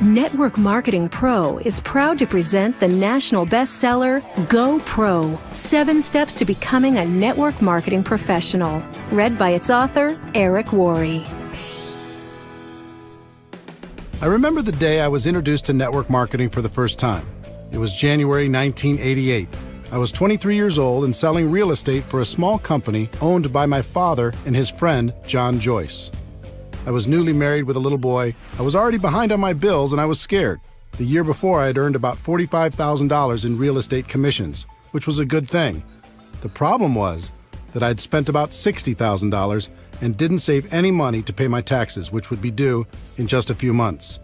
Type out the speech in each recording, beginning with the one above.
Network Marketing Pro is proud to present the national bestseller, Go Pro, 7 Steps to Becoming a Network Marketing Professional, read by its author, Eric Worre. I remember the day I was introduced to network marketing for the first time. It was January 1988. I was 23 years old and selling real estate for a small company owned by my father and his friend, John Joyce. I was newly married with a little boy. I was already behind on my bills and I was scared. The year before, I had earned about $45,000 in real estate commissions, which was a good thing. The problem was that I'd spent about $60,000 and didn't save any money to pay my taxes, which would be due in just a few months.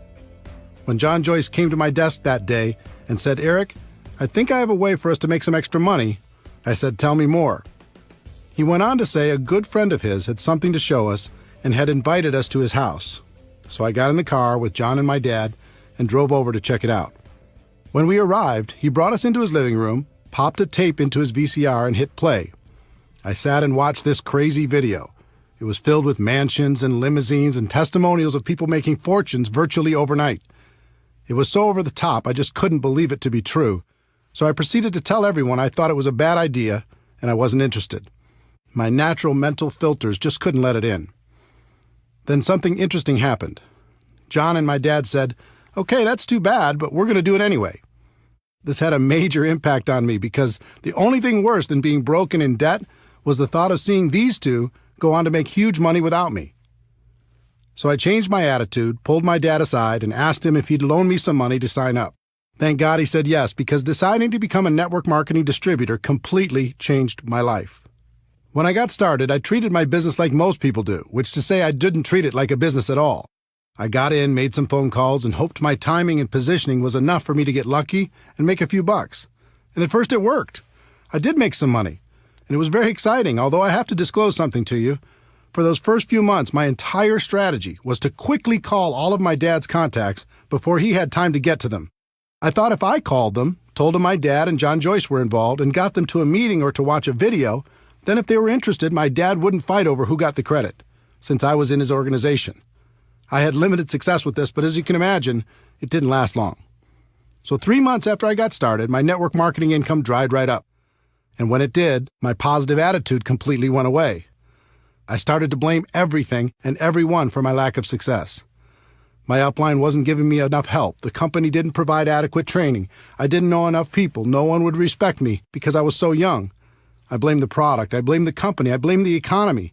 When John Joyce came to my desk that day and said, "Eric, I think I have a way for us to make some extra money," I said, "Tell me more." He went on to say a good friend of his had something to show us and had invited us to his house. So I got in the car with John and my dad and drove over to check it out. When we arrived, he brought us into his living room, popped a tape into his VCR and hit play. I sat and watched this crazy video. It was filled with mansions and limousines and testimonials of people making fortunes virtually overnight. It was so over the top, I just couldn't believe it to be true. So I proceeded to tell everyone I thought it was a bad idea and I wasn't interested. My natural mental filters just couldn't let it in. Then something interesting happened. John and my dad said, "Okay, that's too bad, but we're going to do it anyway." This had a major impact on me because the only thing worse than being broke and in debt was the thought of seeing these two go on to make huge money without me. So I changed my attitude, pulled my dad aside, and asked him if he'd loan me some money to sign up. Thank God he said yes, because deciding to become a network marketing distributor completely changed my life. When I got started, I treated my business like most people do, which is to say I didn't treat it like a business at all. I got in, made some phone calls, and hoped my timing and positioning was enough for me to get lucky and make a few bucks. And at first it worked. I did make some money, and it was very exciting, although I have to disclose something to you. For those first few months, my entire strategy was to quickly call all of my dad's contacts before he had time to get to them. I thought if I called them, told them my dad and John Joyce were involved, and got them to a meeting or to watch a video, then if they were interested, my dad wouldn't fight over who got the credit, since I was in his organization. I had limited success with this, but as you can imagine, it didn't last long. So 3 months after I got started, my network marketing income dried right up. And when it did, my positive attitude completely went away. I started to blame everything and everyone for my lack of success. My upline wasn't giving me enough help. The company didn't provide adequate training. I didn't know enough people. No one would respect me because I was so young. I blamed the product. I blamed the company. I blamed the economy.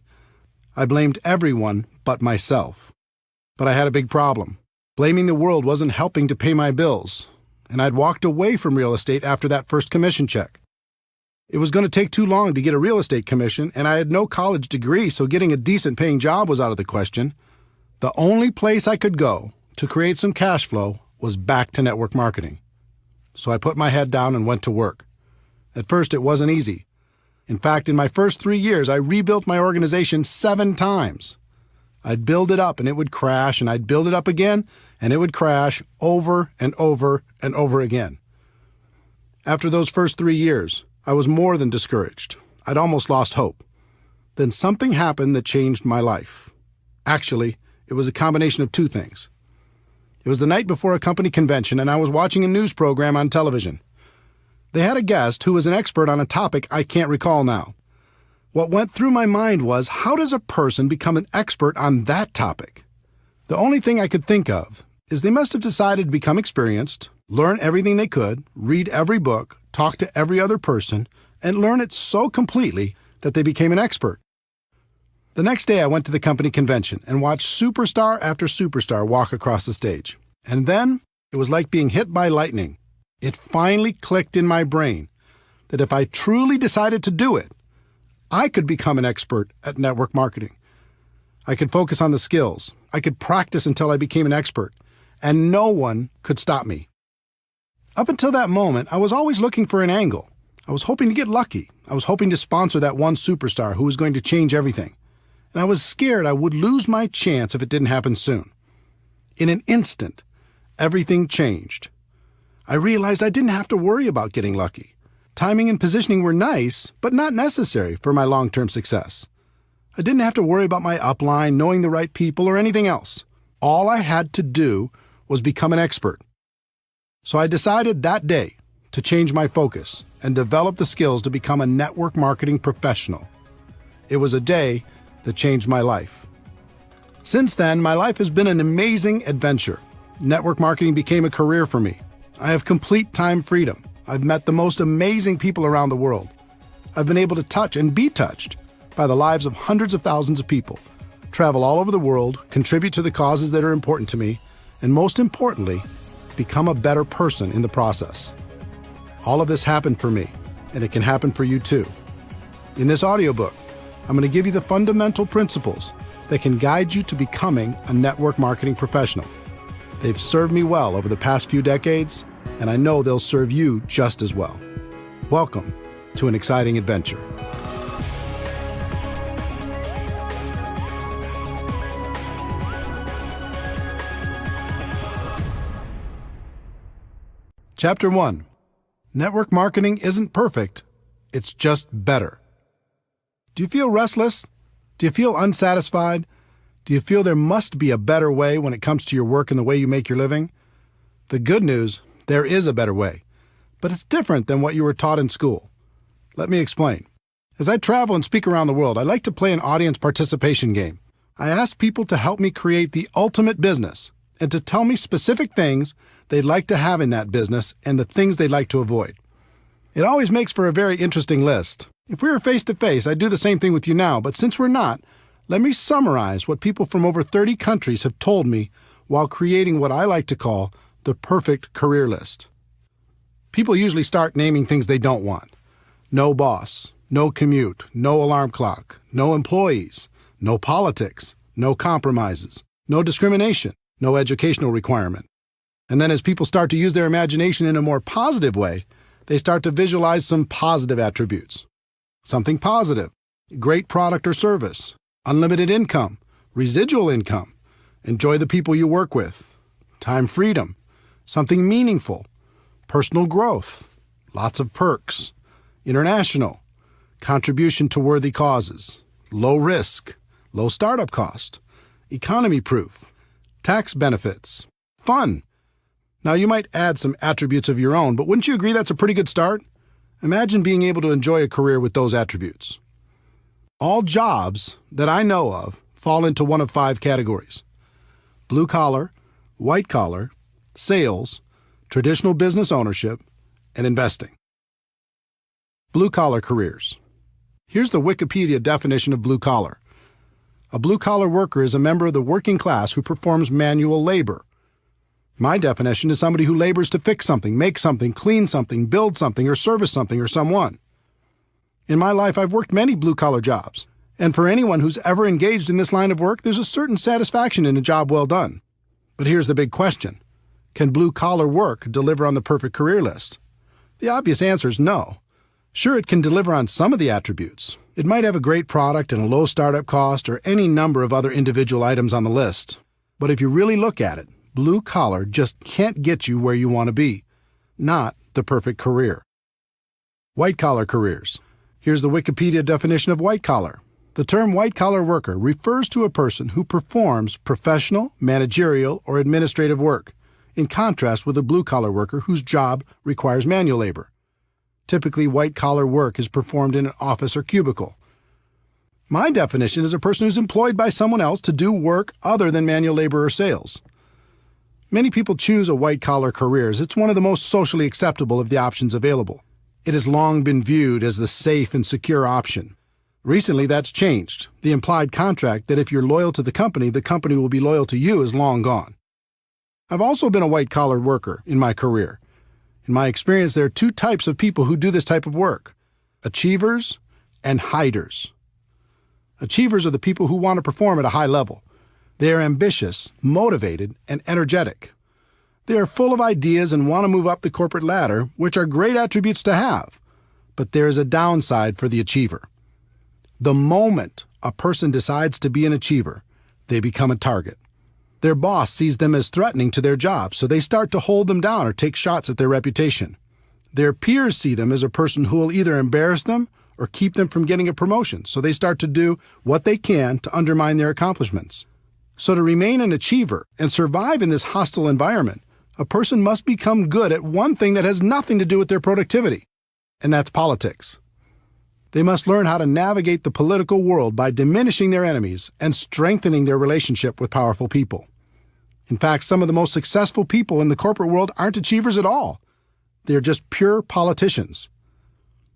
I blamed everyone but myself. But I had a big problem. Blaming the world wasn't helping to pay my bills, and I'd walked away from real estate after that first commission check. It was going to take too long to get a real estate commission, and I had no college degree, so getting a decent paying job was out of the question. The only place I could go to create some cash flow was back to network marketing. So I put my head down and went to work. At first, it wasn't easy. In fact, in my first 3 years, I rebuilt my organization 7 times. I'd build it up and it would crash, and I'd build it up again and it would crash over and over and over again. After those first 3 years, I was more than discouraged. I'd almost lost hope. Then something happened that changed my life. Actually, it was a combination of 2 things. It was the night before a company convention, and I was watching a news program on television. They had a guest who was an expert on a topic I can't recall now. What went through my mind was, how does a person become an expert on that topic? The only thing I could think of is they must have decided to become experienced, learn everything they could, read every book, talk to every other person, and learn it so completely that they became an expert. The next day I went to the company convention and watched superstar after superstar walk across the stage. And then it was like being hit by lightning. It finally clicked in my brain that if I truly decided to do it, I could become an expert at network marketing. I could focus on the skills. I could practice until I became an expert, and no one could stop me. Up until that moment, I was always looking for an angle. I was hoping to get lucky. I was hoping to sponsor that one superstar who was going to change everything. And I was scared I would lose my chance if it didn't happen soon. In an instant, everything changed. I realized I didn't have to worry about getting lucky. Timing and positioning were nice, but not necessary for my long-term success. I didn't have to worry about my upline, knowing the right people, or anything else. All I had to do was become an expert. So I decided that day to change my focus and develop the skills to become a network marketing professional. It was a day that changed my life. Since then, my life has been an amazing adventure. Network marketing became a career for me. I have complete time freedom. I've met the most amazing people around the world. I've been able to touch and be touched by the lives of hundreds of thousands of people, travel all over the world, contribute to the causes that are important to me, and most importantly, become a better person in the process. All of this happened for me, and it can happen for you too. In this audiobook, I'm going to give you the fundamental principles that can guide you to becoming a network marketing professional. They've served me well over the past few decades, and I know they'll serve you just as well. Welcome to an exciting adventure. Chapter 1. Network marketing isn't perfect, it's just better. Do you feel restless? Do you feel unsatisfied? Do you feel there must be a better way when it comes to your work and the way you make your living? The good news, there is a better way, but it's different than what you were taught in school. Let me explain. As I travel and speak around the world, I like to play an audience participation game. I ask people to help me create the ultimate business and to tell me specific things they'd like to have in that business and the things they'd like to avoid. It always makes for a very interesting list. If we were face-to-face, I'd do the same thing with you now, but since we're not, let me summarize what people from over 30 countries have told me while creating what I like to call the perfect career list. People usually start naming things they don't want. No boss, no commute, no alarm clock, no employees, no politics, no compromises, no discrimination, no educational requirement. And then as people start to use their imagination in a more positive way, they start to visualize some positive attributes. Something positive, great product or service, unlimited income, residual income, enjoy the people you work with, time freedom, something meaningful, personal growth, lots of perks, international, contribution to worthy causes, low risk, low startup cost, economy proof, tax benefits, fun. Now you might add some attributes of your own, but wouldn't you agree that's a pretty good start? Imagine being able to enjoy a career with those attributes. All jobs that I know of fall into one of 5 categories: blue collar, white collar, sales, traditional business ownership, and investing. Blue collar careers. Here's the Wikipedia definition of blue collar. A blue collar worker is a member of the working class who performs manual labor. My definition is somebody who labors to fix something, make something, clean something, build something, or service something or someone. In my life, I've worked many blue-collar jobs, and for anyone who's ever engaged in this line of work, there's a certain satisfaction in a job well done. But here's the big question. Can blue-collar work deliver on the perfect career list? The obvious answer is no. Sure, it can deliver on some of the attributes. It might have a great product and a low startup cost or any number of other individual items on the list. But if you really look at it, blue collar just can't get you where you want to be. Not the perfect career. White collar careers. Here's the Wikipedia definition of white collar. The term white collar worker refers to a person who performs professional, managerial, or administrative work, in contrast with a blue collar worker whose job requires manual labor. Typically, white collar work is performed in an office or cubicle. My definition is a person who's employed by someone else to do work other than manual labor or sales. Many people choose a white-collar career as it's one of the most socially acceptable of the options available. It has long been viewed as the safe and secure option. Recently, that's changed. The implied contract that if you're loyal to the company will be loyal to you is long gone. I've also been a white-collar worker in my career. In my experience, there are 2 types of people who do this type of work: achievers and hiders. Achievers are the people who want to perform at a high level. They are ambitious, motivated, and energetic. They are full of ideas and want to move up the corporate ladder, which are great attributes to have. But there is a downside for the achiever. The moment a person decides to be an achiever, they become a target. Their boss sees them as threatening to their job, so they start to hold them down or take shots at their reputation. Their peers see them as a person who will either embarrass them or keep them from getting a promotion, so they start to do what they can to undermine their accomplishments. So to remain an achiever and survive in this hostile environment, a person must become good at one thing that has nothing to do with their productivity, and that's politics. They must learn how to navigate the political world by diminishing their enemies and strengthening their relationship with powerful people. In fact, some of the most successful people in the corporate world aren't achievers at all. They're just pure politicians.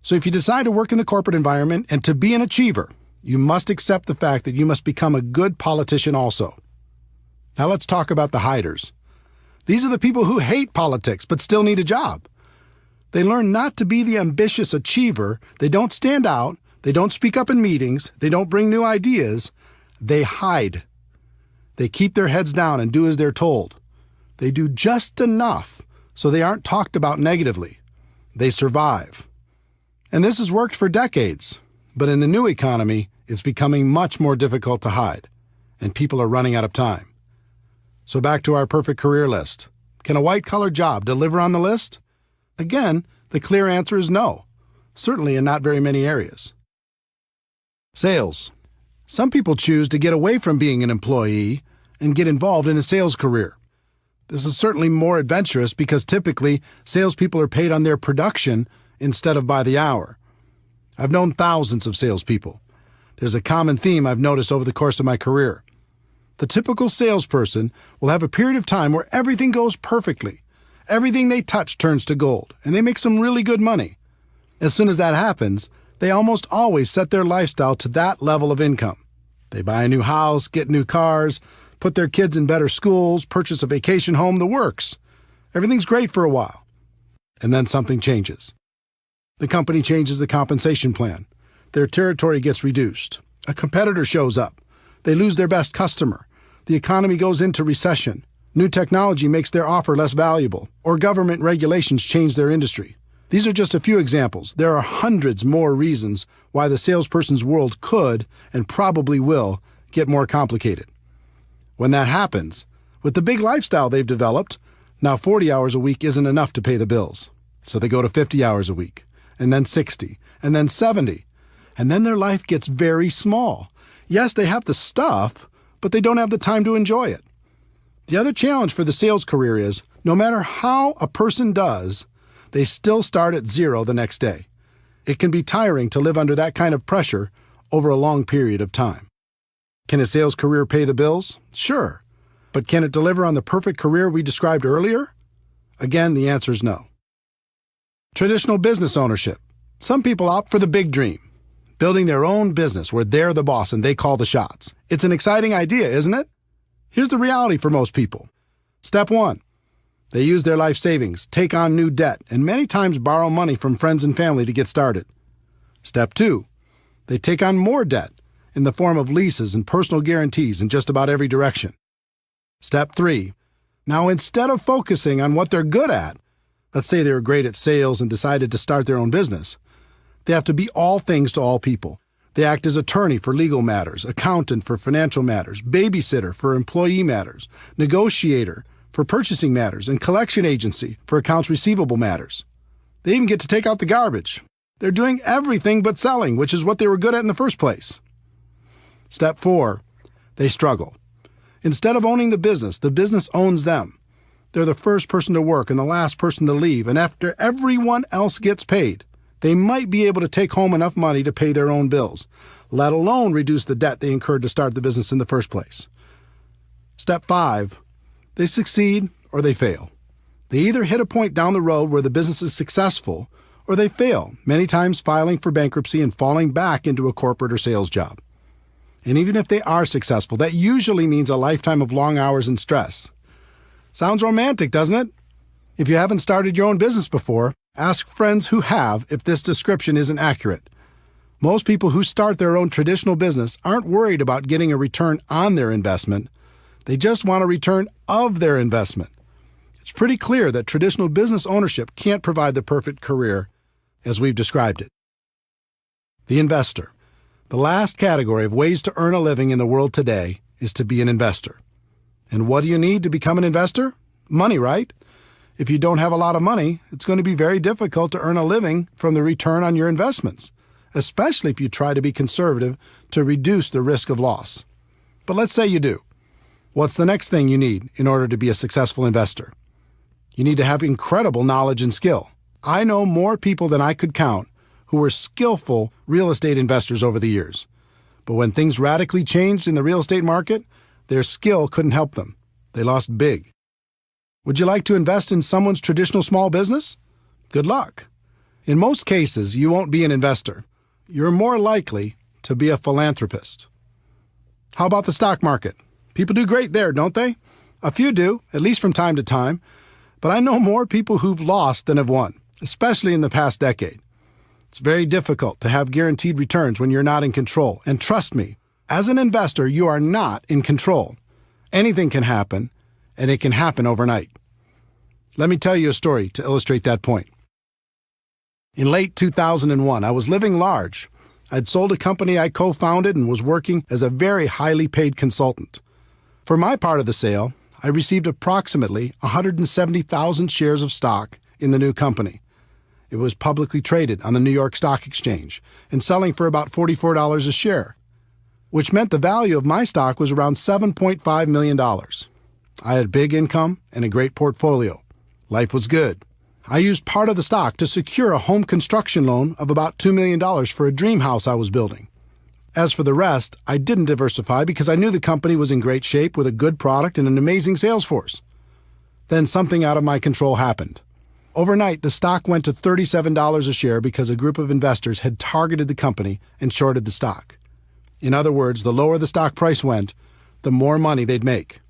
So if you decide to work in the corporate environment and to be an achiever, you must accept the fact that you must become a good politician also. Now let's talk about the hiders. These are the people who hate politics but still need a job. They learn not to be the ambitious achiever. They don't stand out. They don't speak up in meetings. They don't bring new ideas. They hide. They keep their heads down and do as they're told. They do just enough so they aren't talked about negatively. They survive. And this has worked for decades. But in the new economy, it's becoming much more difficult to hide, and people are running out of time. So back to our perfect career list. Can a white-collar job deliver on the list? Again, the clear answer is no, certainly in not very many areas. Sales. Some people choose to get away from being an employee and get involved in a sales career. This is certainly more adventurous because typically salespeople are paid on their production instead of by the hour. I've known thousands of salespeople. There's a common theme I've noticed over the course of my career. The typical salesperson will have a period of time where everything goes perfectly. Everything they touch turns to gold, and they make some really good money. As soon as that happens, they almost always set their lifestyle to that level of income. They buy a new house, get new cars, put their kids in better schools, purchase a vacation home, the works. Everything's great for a while. And then something changes. The company changes the compensation plan. Their territory gets reduced. A competitor shows up. They lose their best customer. The economy goes into recession. New technology makes their offer less valuable, or government regulations change their industry. These are just a few examples. There are hundreds more reasons why the salesperson's world could, and probably will, get more complicated. When that happens, with the big lifestyle they've developed, now 40 hours a week isn't enough to pay the bills. So they go to 50 hours a week, and then 60, and then 70. And then their life gets very small. Yes, they have the stuff, but they don't have the time to enjoy it. The other challenge for the sales career is, no matter how a person does, they still start at zero the next day. It can be tiring to live under that kind of pressure over a long period of time. Can a sales career pay the bills? Sure. But can it deliver on the perfect career we described earlier? Again, the answer is no. Traditional business ownership. Some people opt for the big dream, building their own business where they're the boss and they call the shots. It's an exciting idea, isn't it? Here's the reality for most people. Step 1. They use their life savings, take on new debt, and many times borrow money from friends and family to get started. Step 2. They take on more debt in the form of leases and personal guarantees in just about every direction. Step 3. Now, instead of focusing on what they're good at, let's say they were great at sales and decided to start their own business, they have to be all things to all people. They act as attorney for legal matters, accountant for financial matters, babysitter for employee matters, negotiator for purchasing matters, and collection agency for accounts receivable matters. They even get to take out the garbage. They're doing everything but selling, which is what they were good at in the first place. Step 4. They struggle. Instead of owning the business owns them. They're the first person to work and the last person to leave, and after everyone else gets paid, they might be able to take home enough money to pay their own bills, let alone reduce the debt they incurred to start the business in the first place. Step 5. They succeed or they fail. They either hit a point down the road where the business is successful, or they fail, many times filing for bankruptcy and falling back into a corporate or sales job. And even if they are successful, that usually means a lifetime of long hours and stress. Sounds romantic, doesn't it? If you haven't started your own business before, ask friends who have if this description isn't accurate. Most people who start their own traditional business aren't worried about getting a return on their investment. They just want a return of their investment. It's pretty clear that traditional business ownership can't provide the perfect career as we've described it. The investor. The last category of ways to earn a living in the world today is to be an investor. And what do you need to become an investor? Money, right? If you don't have a lot of money, it's going to be very difficult to earn a living from the return on your investments, especially if you try to be conservative to reduce the risk of loss. But let's say you do. What's the next thing you need in order to be a successful investor? You need to have incredible knowledge and skill. I know more people than I could count who were skillful real estate investors over the years. But when things radically changed in the real estate market, their skill couldn't help them. They lost big. Would you like to invest in someone's traditional small business? Good luck. In most cases, you won't be an investor. You're more likely to be a philanthropist. How about the stock market? People do great there, don't they? A few do, at least from time to time. But I know more people who've lost than have won, especially in the past decade. It's very difficult to have guaranteed returns when you're not in control. And trust me, as an investor, you are not in control. Anything can happen, and it can happen overnight. Let me tell you a story to illustrate that point. In late 2001, I was living large. I'd sold a company I co-founded and was working as a very highly paid consultant. For my part of the sale, I received approximately 170,000 shares of stock in the new company. It was publicly traded on the New York Stock Exchange and selling for about $44 a share, which meant the value of my stock was around $7.5 million. I had big income and a great portfolio. Life was good. I used part of the stock to secure a home construction loan of about $2 million for a dream house I was building. As for the rest, I didn't diversify because I knew the company was in great shape with a good product and an amazing sales force. Then something out of my control happened. Overnight, the stock went to $37 a share because a group of investors had targeted the company and shorted the stock. In other words, the lower the stock price went, the more money they'd make.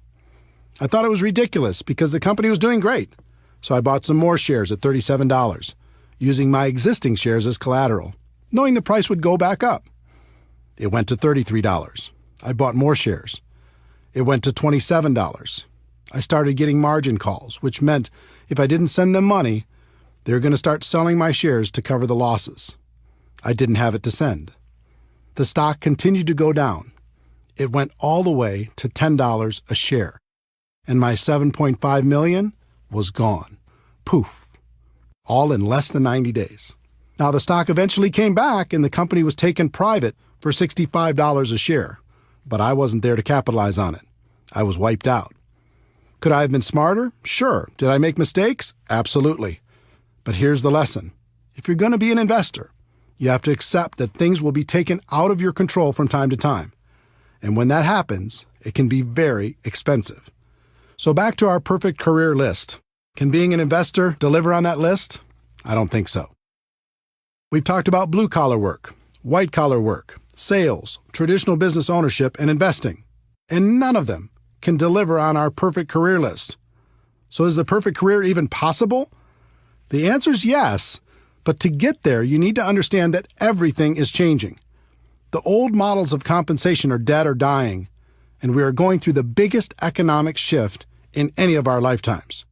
I thought it was ridiculous because the company was doing great. So I bought some more shares at $37, using my existing shares as collateral, knowing the price would go back up. It went to $33. I bought more shares. It went to $27. I started getting margin calls, which meant if I didn't send them money, they were going to start selling my shares to cover the losses. I didn't have it to send. The stock continued to go down. It went all the way to $10 a share, and my $7.5 million was gone. Poof. All in less than 90 days. Now, the stock eventually came back and the company was taken private for $65 a share, but I wasn't there to capitalize on it. I was wiped out. Could I have been smarter? Sure. Did I make mistakes? Absolutely. But here's the lesson. If you're going to be an investor, you have to accept that things will be taken out of your control from time to time. And when that happens, it can be very expensive. So back to our perfect career list. Can being an investor deliver on that list? I don't think so. We've talked about blue-collar work, white-collar work, sales, traditional business ownership, and investing. And none of them can deliver on our perfect career list. So is the perfect career even possible? The answer is yes, but to get there, you need to understand that everything is changing. The old models of compensation are dead or dying, and we are going through the biggest economic shift in any of our lifetimes.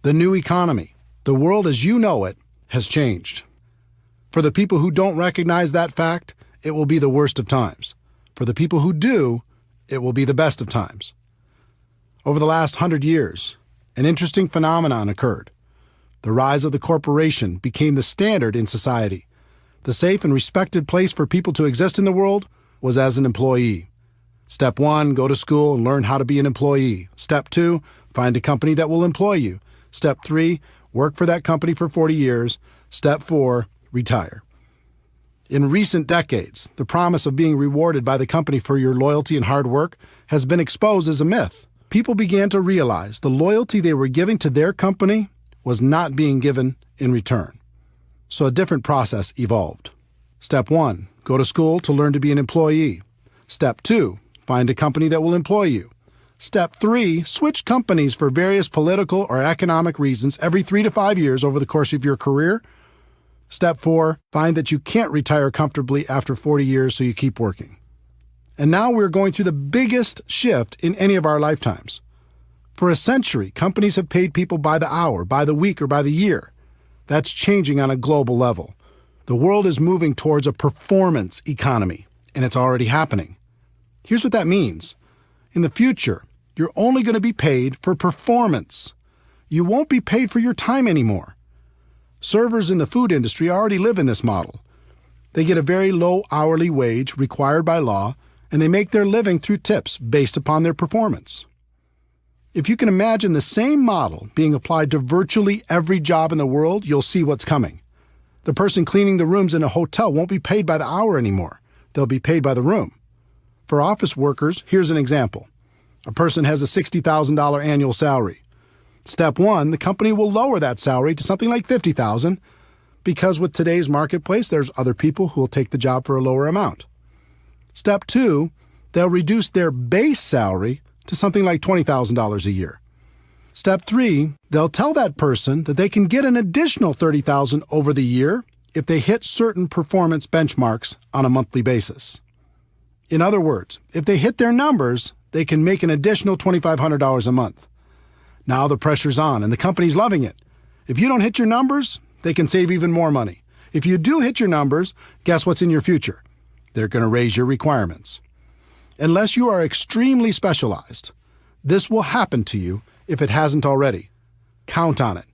The new economy, the world as you know it, has changed. For the people who don't recognize that fact, it will be the worst of times. For the people who do, it will be the best of times. Over the last 100 years, an interesting phenomenon occurred. The rise of the corporation became the standard in society. The safe and respected place for people to exist in the world was as an employee. Step 1, go to school and learn how to be an employee. Step 2, find a company that will employ you. Step 3, work for that company for 40 years. Step 4, retire. In recent decades, the promise of being rewarded by the company for your loyalty and hard work has been exposed as a myth. People began to realize the loyalty they were giving to their company was not being given in return. So a different process evolved. Step 1, go to school to learn to be an employee. Step 2, find a company that will employ you. Step 3, switch companies for various political or economic reasons every 3 to 5 years over the course of your career. Step 4, find that you can't retire comfortably after 40 years, so you keep working. And now we're going through the biggest shift in any of our lifetimes. For a century, companies have paid people by the hour, by the week, or by the year. That's changing on a global level. The world is moving towards a performance economy, and it's already happening. Here's what that means. In the future, you're only going to be paid for performance. You won't be paid for your time anymore. Servers in the food industry already live in this model. They get a very low hourly wage required by law, and they make their living through tips based upon their performance. If you can imagine the same model being applied to virtually every job in the world, you'll see what's coming. The person cleaning the rooms in a hotel won't be paid by the hour anymore. They'll be paid by the room. For office workers, here's an example. A person has a $60,000 annual salary. Step one, the company will lower that salary to something like $50,000 because with today's marketplace, there's other people who will take the job for a lower amount. Step two, they'll reduce their base salary to something like $20,000 a year. Step three, they'll tell that person that they can get an additional $30,000 over the year if they hit certain performance benchmarks on a monthly basis. In other words, if they hit their numbers, they can make an additional $2,500 a month. Now the pressure's on and the company's loving it. If you don't hit your numbers, they can save even more money. If you do hit your numbers, guess what's in your future? They're going to raise your requirements. Unless you are extremely specialized, this will happen to you if it hasn't already. Count on it.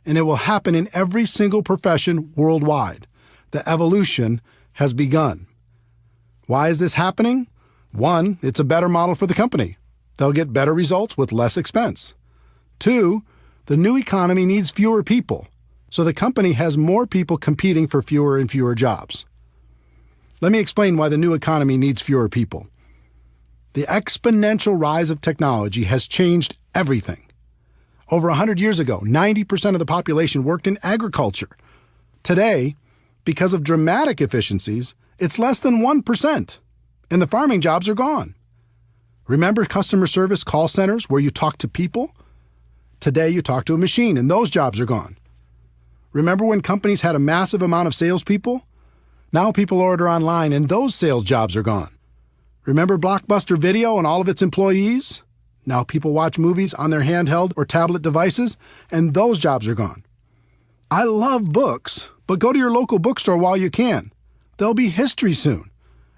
And it will happen in every single profession worldwide. The evolution has begun. Why is this happening? One, it's a better model for the company. They'll get better results with less expense. Two, the new economy needs fewer people, so the company has more people competing for fewer and fewer jobs. Let me explain why the new economy needs fewer people. The exponential rise of technology has changed everything. Over 100 years ago, 90% of the population worked in agriculture. Today, because of dramatic efficiencies, it's less than 1%, and the farming jobs are gone. Remember customer service call centers where you talk to people? Today you talk to a machine, and those jobs are gone. Remember when companies had a massive amount of salespeople? Now people order online, and those sales jobs are gone. Remember Blockbuster Video and all of its employees? Now people watch movies on their handheld or tablet devices, and those jobs are gone. I love books, but go to your local bookstore while you can. They'll be history soon,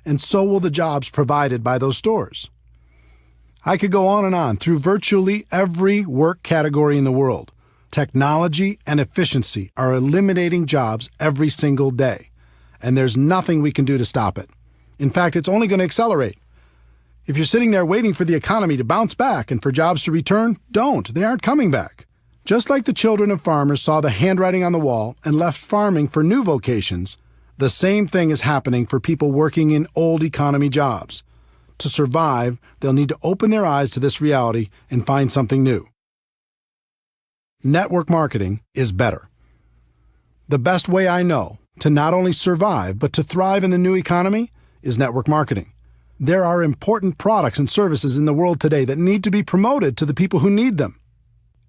and so will the jobs provided by those stores. I could go on and on through virtually every work category in the world. Technology and efficiency are eliminating jobs every single day, and there's nothing we can do to stop it. In fact, it's only going to accelerate. If you're sitting there waiting for the economy to bounce back and for jobs to return, don't. They aren't coming back. Just like the children of farmers saw the handwriting on the wall and left farming for new vocations, the same thing is happening for people working in old economy jobs. To survive, they'll need to open their eyes to this reality and find something new. Network marketing is better. The best way I know to not only survive but to thrive in the new economy is network marketing. There are important products and services in the world today that need to be promoted to the people who need them.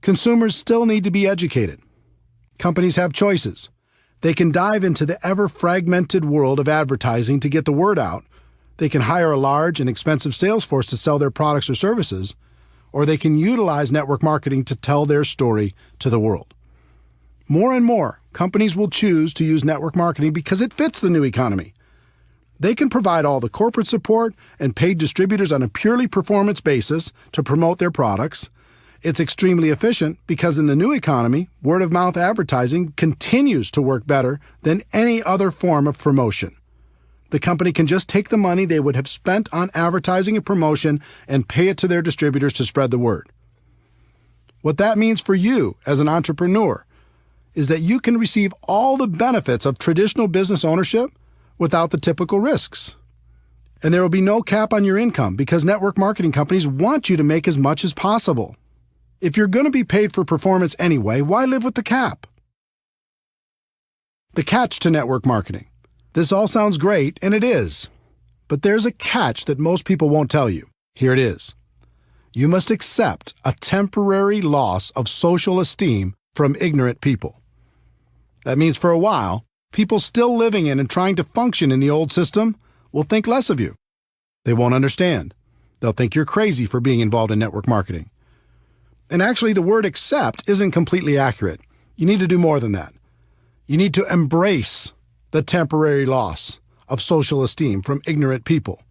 Consumers still need to be educated. Companies have choices. They can dive into the ever-fragmented world of advertising to get the word out. They can hire a large and expensive sales force to sell their products or services, or they can utilize network marketing to tell their story to the world. More and more, companies will choose to use network marketing because it fits the new economy. They can provide all the corporate support and paid distributors on a purely performance basis to promote their products. It's extremely efficient because in the new economy, word-of-mouth advertising continues to work better than any other form of promotion. The company can just take the money they would have spent on advertising and promotion and pay it to their distributors to spread the word. What that means for you as an entrepreneur is that you can receive all the benefits of traditional business ownership without the typical risks. And there will be no cap on your income because network marketing companies want you to make as much as possible. If you're going to be paid for performance anyway, why live with the cap? The catch to network marketing. This all sounds great, and it is. But there's a catch that most people won't tell you. Here it is. You must accept a temporary loss of social esteem from ignorant people. That means for a while, people still living in and trying to function in the old system will think less of you. They won't understand. They'll think you're crazy for being involved in network marketing. And actually, the word accept isn't completely accurate. You need to do more than that. You need to embrace the temporary loss of social esteem from ignorant people.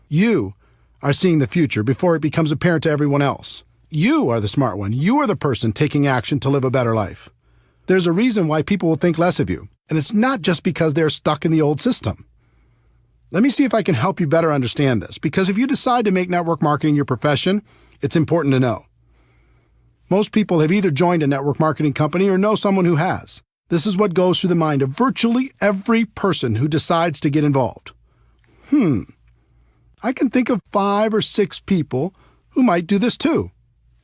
You are seeing the future before it becomes apparent to everyone else. You are the smart one. You are the person taking action to live a better life. There's a reason why people will think less of you, and it's not just because they're stuck in the old system. Let me see if I can help you better understand this, because if you decide to make network marketing your profession, it's important to know. Most people have either joined a network marketing company or know someone who has. This is what goes through the mind of virtually every person who decides to get involved. I can think of 5 or 6 people who might do this too.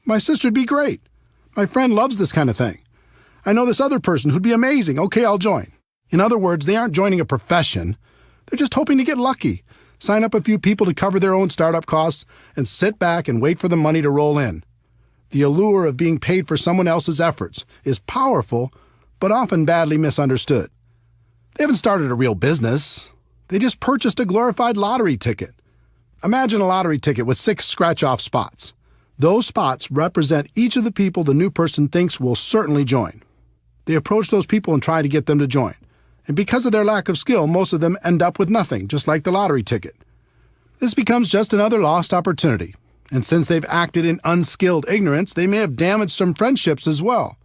My sister'd be great. My friend loves this kind of thing. I know this other person who'd be amazing. Okay, I'll join. In other words, they aren't joining a profession. They're just hoping to get lucky, sign up a few people to cover their own startup costs, and sit back and wait for the money to roll in. The allure of being paid for someone else's efforts is powerful, but often badly misunderstood. They haven't started a real business. They just purchased a glorified lottery ticket. Imagine a lottery ticket with 6 scratch-off spots. Those spots represent each of the people the new person thinks will certainly join. They approach those people and try to get them to join. And because of their lack of skill, most of them end up with nothing, just like the lottery ticket. This becomes just another lost opportunity. And since they've acted in unskilled ignorance, they may have damaged some friendships as well.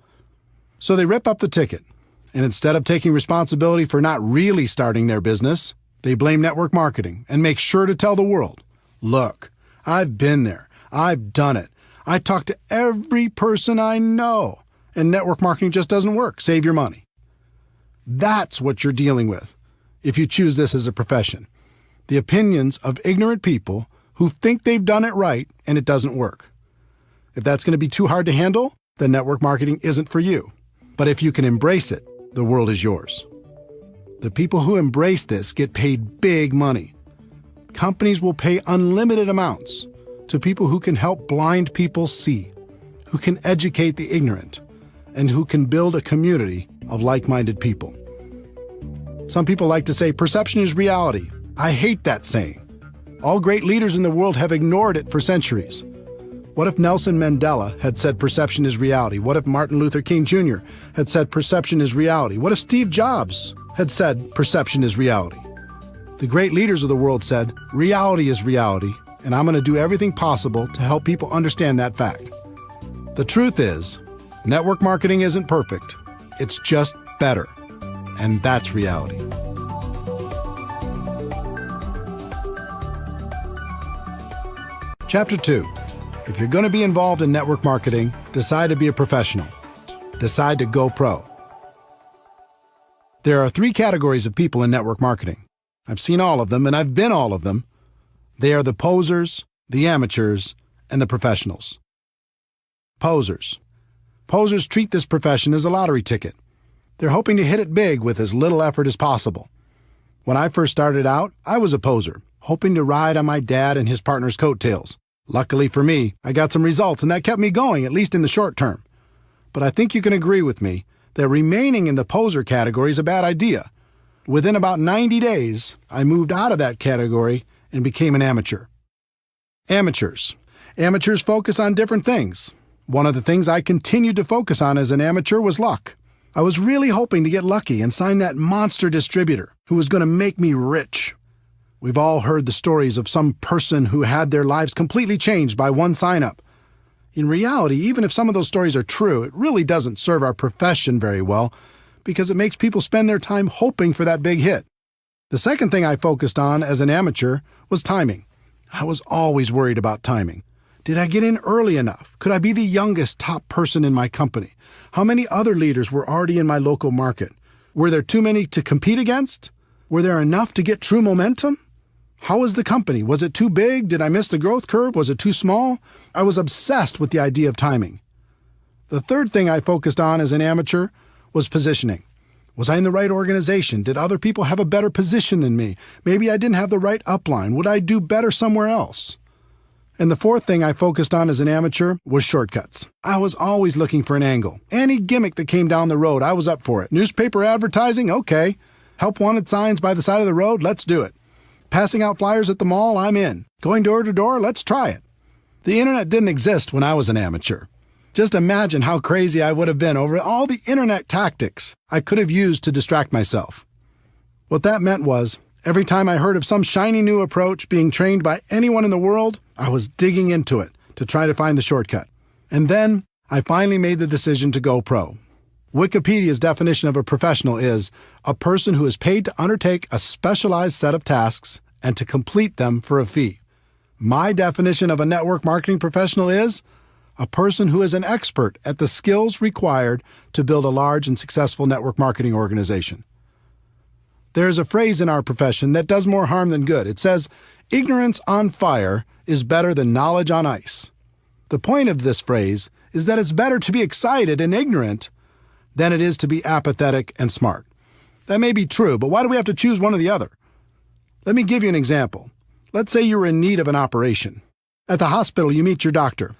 So they rip up the ticket. And instead of taking responsibility for not really starting their business, they blame network marketing and make sure to tell the world, look, I've been there. I've done it. I talk to every person I know. And network marketing just doesn't work. Save your money. That's what you're dealing with if you choose this as a profession. The opinions of ignorant people who think they've done it right and it doesn't work. If that's going to be too hard to handle, then network marketing isn't for you. But if you can embrace it, the world is yours. The people who embrace this get paid big money. Companies will pay unlimited amounts to people who can help blind people see, who can educate the ignorant, and who can build a community of like-minded people. Some people like to say perception is reality. I hate that saying. All great leaders in the world have ignored it for centuries. What if Nelson Mandela had said perception is reality? What if Martin Luther King Jr. had said perception is reality? What if Steve Jobs had said perception is reality? The great leaders of the world said, reality is reality, and I'm going to do everything possible to help people understand that fact. The truth is, network marketing isn't perfect. It's just better. And that's reality. Chapter 2. If you're going to be involved in network marketing, decide to be a professional. Decide to go pro. There are 3 categories of people in network marketing. I've seen all of them, and I've been all of them. They are the posers, the amateurs, and the professionals. Posers. Posers treat this profession as a lottery ticket. They're hoping to hit it big with as little effort as possible. When I first started out, I was a poser, hoping to ride on my dad and his partner's coattails. Luckily for me, I got some results, and that kept me going, at least in the short term. But I think you can agree with me that remaining in the poser category is a bad idea. Within about 90 days, I moved out of that category and became an amateur. Amateurs. Amateurs focus on different things. One of the things I continued to focus on as an amateur was luck. I was really hoping to get lucky and sign that monster distributor who was going to make me rich. We've all heard the stories of some person who had their lives completely changed by one sign-up. In reality, even if some of those stories are true, it really doesn't serve our profession very well because it makes people spend their time hoping for that big hit. The second thing I focused on as an amateur was timing. I was always worried about timing. Did I get in early enough? Could I be the youngest top person in my company? How many other leaders were already in my local market? Were there too many to compete against? Were there enough to get true momentum? How was the company? Was it too big? Did I miss the growth curve? Was it too small? I was obsessed with the idea of timing. The third thing I focused on as an amateur was positioning. Was I in the right organization? Did other people have a better position than me? Maybe I didn't have the right upline. Would I do better somewhere else? And the fourth thing I focused on as an amateur was shortcuts. I was always looking for an angle. Any gimmick that came down the road, I was up for it. Newspaper advertising? Okay. Help wanted signs by the side of the road? Let's do it. Passing out flyers at the mall? I'm in. Going door to door? Let's try it. The internet didn't exist when I was an amateur. Just imagine how crazy I would have been over all the internet tactics I could have used to distract myself. What that meant was, every time I heard of some shiny new approach being trained by anyone in the world, I was digging into it to try to find the shortcut. And then I finally made the decision to go pro. Wikipedia's definition of a professional is a person who is paid to undertake a specialized set of tasks and to complete them for a fee. My definition of a network marketing professional is a person who is an expert at the skills required to build a large and successful network marketing organization. There is a phrase in our profession that does more harm than good. It says, "Ignorance on fire is better than knowledge on ice." The point of this phrase is that it's better to be excited and ignorant than it is to be apathetic and smart. That may be true, but why do we have to choose one or the other? Let me give you an example. Let's say you're in need of an operation. At the hospital, you meet your doctor.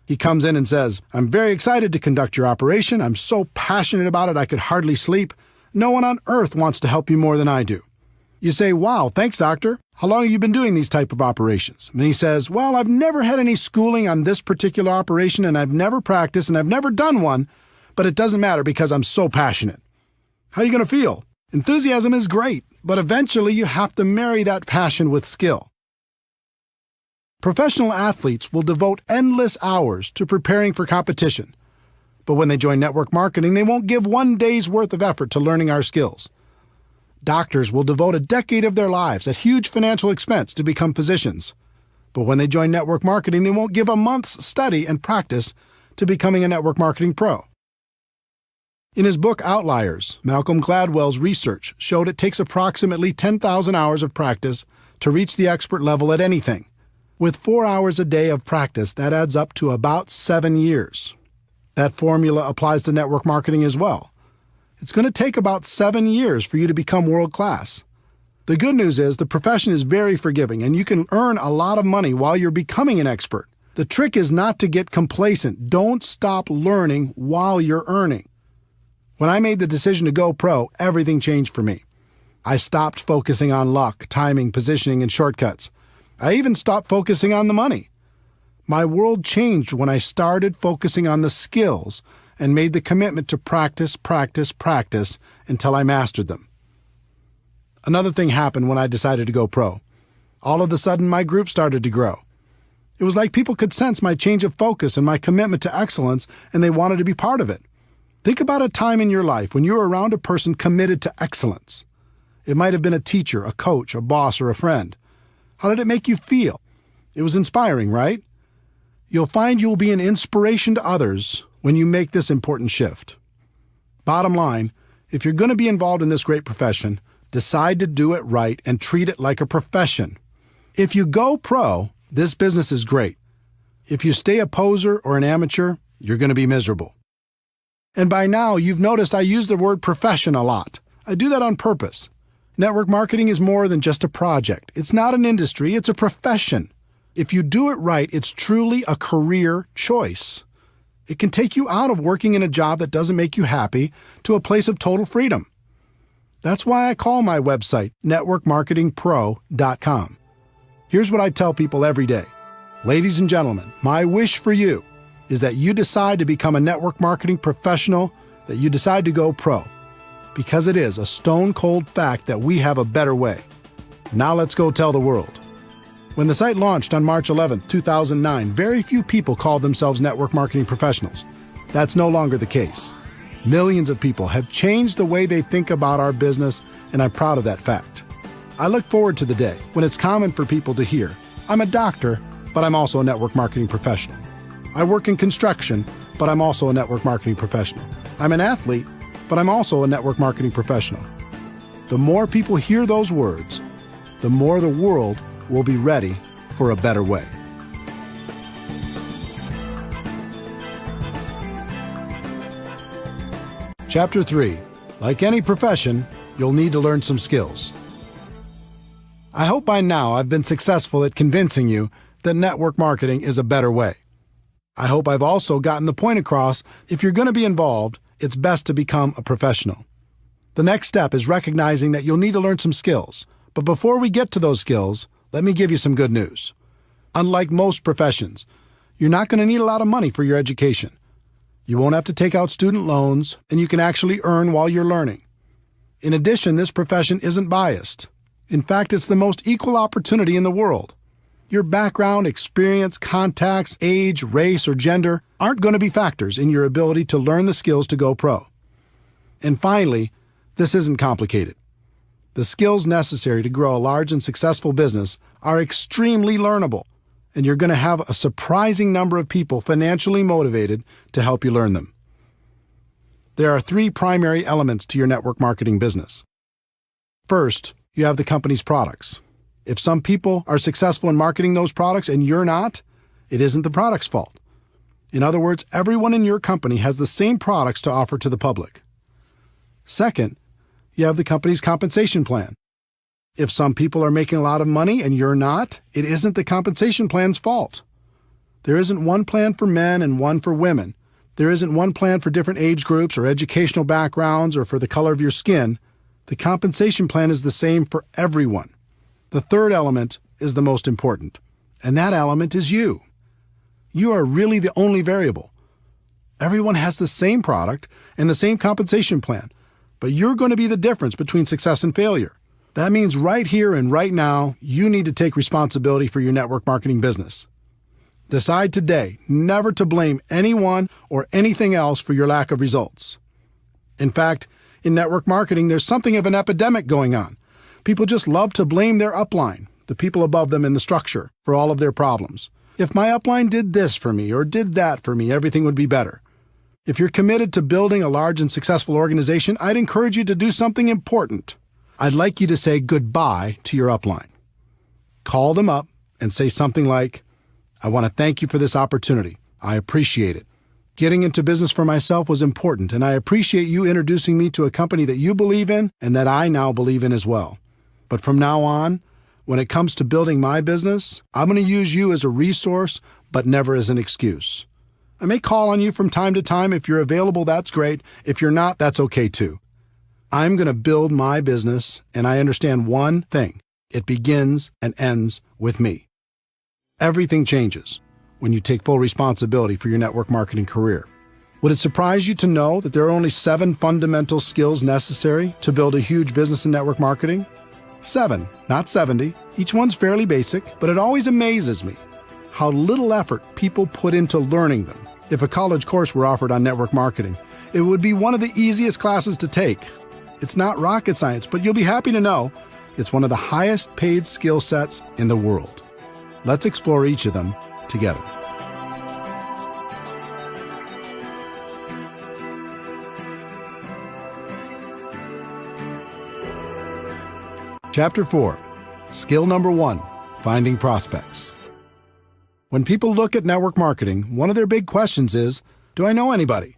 He comes in and says, "I'm very excited to conduct your operation. I'm so passionate about it I could hardly sleep. No one on earth wants to help you more than I do." You say, "Wow, thanks, doctor. How long have you been doing these type of operations?" And he says, "Well, I've never had any schooling on this particular operation, and I've never practiced, and I've never done one, but it doesn't matter because I'm so passionate." How are you going to feel? Enthusiasm is great, but eventually you have to marry that passion with skill. Professional athletes will devote endless hours to preparing for competition. But when they join network marketing, they won't give one day's worth of effort to learning our skills. Doctors will devote a decade of their lives at huge financial expense to become physicians. But when they join network marketing, they won't give a month's study and practice to becoming a network marketing pro. In his book Outliers, Malcolm Gladwell's research showed it takes approximately 10,000 hours of practice to reach the expert level at anything. With 4 hours a day of practice, that adds up to about 7 years. That formula applies to network marketing as well. It's going to take about 7 years for you to become world class. The good news is the profession is very forgiving and you can earn a lot of money while you're becoming an expert. The trick is not to get complacent. Don't stop learning while you're earning. When I made the decision to go pro, everything changed for me. I stopped focusing on luck, timing, positioning, and shortcuts. I even stopped focusing on the money. My world changed when I started focusing on the skills and made the commitment to practice until I mastered them. Another thing happened when I decided to go pro. All of a sudden, my group started to grow. It was like people could sense my change of focus and my commitment to excellence, and they wanted to be part of it. Think about a time in your life when you were around a person committed to excellence. It might have been a teacher, a coach, a boss, or a friend. How did it make you feel? It was inspiring, right? You'll find you'll be an inspiration to others when you make this important shift. Bottom line, if you're going to be involved in this great profession, decide to do it right and treat it like a profession. If you go pro, this business is great. If you stay a poser or an amateur, you're going to be miserable. And by now, you've noticed I use the word profession a lot. I do that on purpose. Network marketing is more than just a project. It's not an industry, it's a profession. If you do it right, it's truly a career choice. It can take you out of working in a job that doesn't make you happy to a place of total freedom. That's why I call my website networkmarketingpro.com. Here's what I tell people every day. Ladies and gentlemen, my wish for you is that you decide to become a network marketing professional, that you decide to go pro. Because it is a stone-cold fact that we have a better way. Now let's go tell the world. When the site launched on March 11, 2009, very few people called themselves network marketing professionals. That's no longer the case. Millions of people have changed the way they think about our business, and I'm proud of that fact. I look forward to the day when it's common for people to hear, "I'm a doctor, but I'm also a network marketing professional. I work in construction, but I'm also a network marketing professional. I'm an athlete, but I'm also a network marketing professional." The more people hear those words, the more the world will be ready for a better way. Chapter 3. Like any profession, you'll need to learn some skills. I hope by now I've been successful at convincing you that network marketing is a better way. I hope I've also gotten the point across, if you're going to be involved, it's best to become a professional. The next step is recognizing that you'll need to learn some skills. But before we get to those skills, let me give you some good news. Unlike most professions, you're not going to need a lot of money for your education. You won't have to take out student loans, and you can actually earn while you're learning. In addition, this profession isn't biased. In fact, it's the most equal opportunity in the world. Your background, experience, contacts, age, race, or gender aren't going to be factors in your ability to learn the skills to go pro. And finally, this isn't complicated. The skills necessary to grow a large and successful business are extremely learnable, and you're going to have a surprising number of people financially motivated to help you learn them. There are 3 primary elements to your network marketing business. First, you have the company's products. If some people are successful in marketing those products and you're not, it isn't the product's fault. In other words, everyone in your company has the same products to offer to the public. Second, you have the company's compensation plan. If some people are making a lot of money and you're not, it isn't the compensation plan's fault. There isn't one plan for men and one for women. There isn't one plan for different age groups or educational backgrounds or for the color of your skin. The compensation plan is the same for everyone. The third element is the most important, and that element is you. You are really the only variable. Everyone has the same product and the same compensation plan, but you're going to be the difference between success and failure. That means right here and right now, you need to take responsibility for your network marketing business. Decide today never to blame anyone or anything else for your lack of results. In fact, in network marketing, there's something of an epidemic going on. People just love to blame their upline, the people above them in the structure, for all of their problems. If my upline did this for me or did that for me, everything would be better. If you're committed to building a large and successful organization, I'd encourage you to do something important. I'd like you to say goodbye to your upline. Call them up and say something like, "I want to thank you for this opportunity. I appreciate it. Getting into business for myself was important, and I appreciate you introducing me to a company that you believe in and that I now believe in as well. But from now on, when it comes to building my business, I'm going to use you as a resource, but never as an excuse. I may call on you from time to time. If you're available, that's great. If you're not, that's okay too. I'm going to build my business, and I understand one thing. It begins and ends with me." Everything changes when you take full responsibility for your network marketing career. Would it surprise you to know that there are only 7 fundamental skills necessary to build a huge business in network marketing? 7, not 70. Each one's fairly basic, but it always amazes me how little effort people put into learning them. If a college course were offered on network marketing, it would be one of the easiest classes to take. It's not rocket science, but you'll be happy to know it's one of the highest paid skill sets in the world. Let's explore each of them together. Chapter 4. Skill number 1, finding prospects. When people look at network marketing, one of their big questions is, do I know anybody?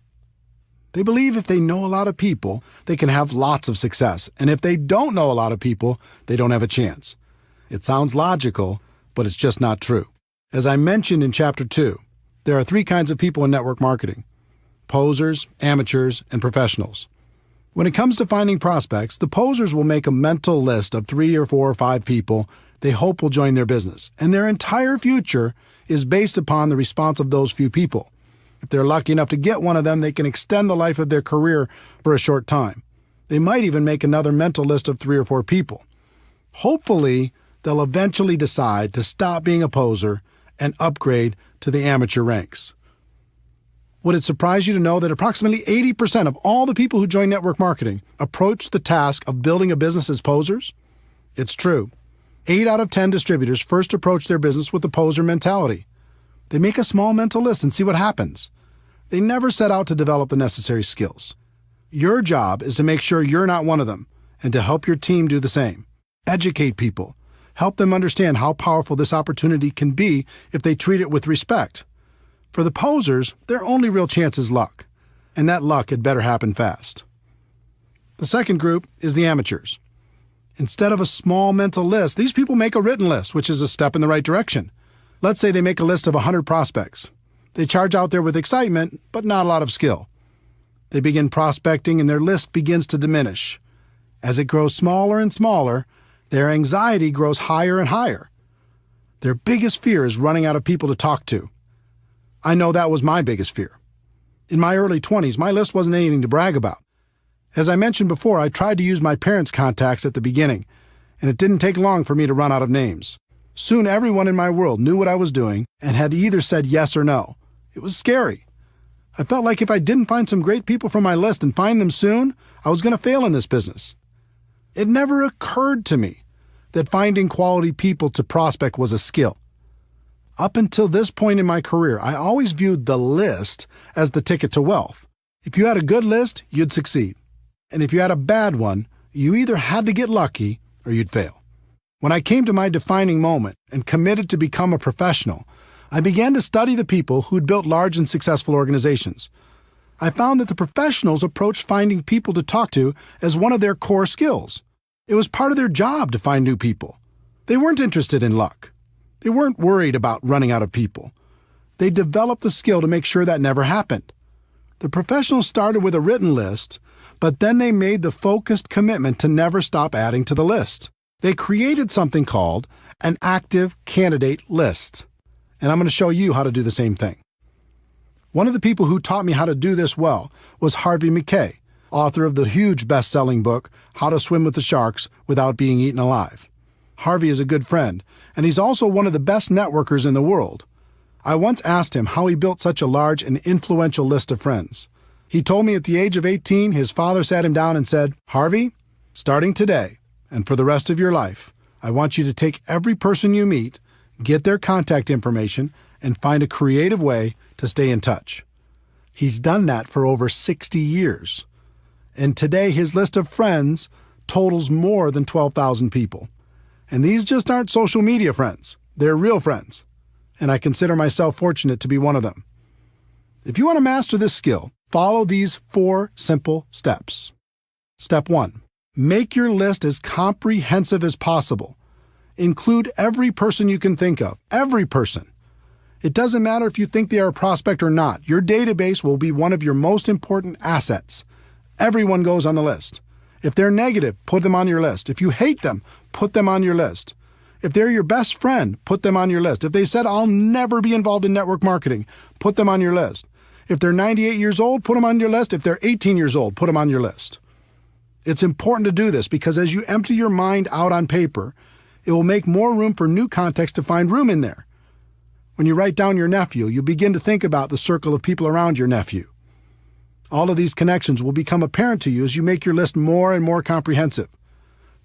They believe if they know a lot of people, they can have lots of success. And if they don't know a lot of people, they don't have a chance. It sounds logical, but it's just not true. As I mentioned in Chapter 2, there are 3 kinds of people in network marketing: posers, amateurs, and professionals. When it comes to finding prospects, the posers will make a mental list of 3 or 4 or 5 people they hope will join their business, and their entire future is based upon the response of those few people. If they're lucky enough to get one of them, they can extend the life of their career for a short time. They might even make another mental list of 3 or 4 people. Hopefully, they'll eventually decide to stop being a poser and upgrade to the amateur ranks. Would it surprise you to know that approximately 80% of all the people who join network marketing approach the task of building a business as posers? It's true. 8 out of 10 distributors first approach their business with the poser mentality. They make a small mental list and see what happens. They never set out to develop the necessary skills. Your job is to make sure you're not one of them and to help your team do the same. Educate people. Help them understand how powerful this opportunity can be if they treat it with respect. For the posers, their only real chance is luck, and that luck had better happen fast. The second group is the amateurs. Instead of a small mental list, these people make a written list, which is a step in the right direction. Let's say they make a list of 100 prospects. They charge out there with excitement, but not a lot of skill. They begin prospecting, and their list begins to diminish. As it grows smaller and smaller, their anxiety grows higher and higher. Their biggest fear is running out of people to talk to. I know that was my biggest fear. In my early 20s, my list wasn't anything to brag about. As I mentioned before, I tried to use my parents' contacts at the beginning, and it didn't take long for me to run out of names. Soon everyone in my world knew what I was doing and had either said yes or no. It was scary. I felt like if I didn't find some great people from my list and find them soon, I was going to fail in this business. It never occurred to me that finding quality people to prospect was a skill. Up until this point in my career, I always viewed the list as the ticket to wealth. If you had a good list, you'd succeed. And if you had a bad one, you either had to get lucky or you'd fail. When I came to my defining moment and committed to become a professional, I began to study the people who'd built large and successful organizations. I found that the professionals approached finding people to talk to as one of their core skills. It was part of their job to find new people. They weren't interested in luck. They weren't worried about running out of people. They developed the skill to make sure that never happened. The professionals started with a written list, but then they made the focused commitment to never stop adding to the list. They created something called an active candidate list. And I'm going to show you how to do the same thing. One of the people who taught me how to do this well was Harvey Mackay, author of the huge best-selling book, How to Swim with the Sharks Without Being Eaten Alive. Harvey is a good friend, and he's also one of the best networkers in the world. I once asked him how he built such a large and influential list of friends. He told me at the age of 18, his father sat him down and said, "Harvey, starting today and for the rest of your life, I want you to take every person you meet, get their contact information, and find a creative way to stay in touch." He's done that for over 60 years. And today his list of friends totals more than 12,000 people. And these just aren't social media friends. They're real friends. And I consider myself fortunate to be one of them. If you want to master this skill, follow these 4 simple steps. Step 1. Make your list as comprehensive as possible. Include every person you can think of. Every person. It doesn't matter if you think they are a prospect or not. Your database will be one of your most important assets. Everyone goes on the list. If they're negative, put them on your list. If you hate them, put them on your list. If they're your best friend, put them on your list. If they said, "I'll never be involved in network marketing," put them on your list. If they're 98 years old, put them on your list. If they're 18 years old, put them on your list. It's important to do this because as you empty your mind out on paper, it will make more room for new context to find room in there. When you write down your nephew, you begin to think about the circle of people around your nephew. All of these connections will become apparent to you as you make your list more and more comprehensive.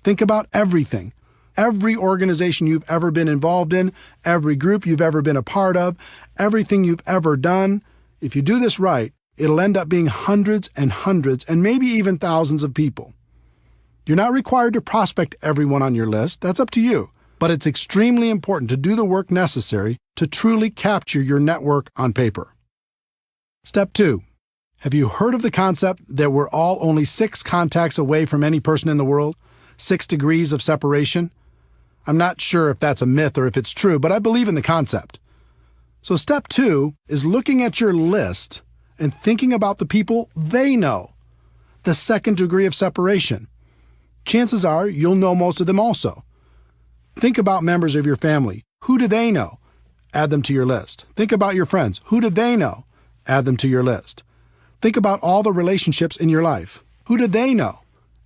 Think about everything. Every organization you've ever been involved in, every group you've ever been a part of, everything you've ever done. If you do this right, it'll end up being hundreds and hundreds and maybe even thousands of people. You're not required to prospect everyone on your list. That's up to you. But it's extremely important to do the work necessary to truly capture your network on paper. Step 2. Have you heard of the concept that we're all only 6 contacts away from any person in the world? 6 degrees of separation? I'm not sure if that's a myth or if it's true, but I believe in the concept. So step 2 is looking at your list and thinking about the people they know. The 2nd degree of separation. Chances are you'll know most of them also. Think about members of your family. Who do they know? Add them to your list. Think about your friends. Who do they know? Add them to your list. Think about all the relationships in your life. Who do they know?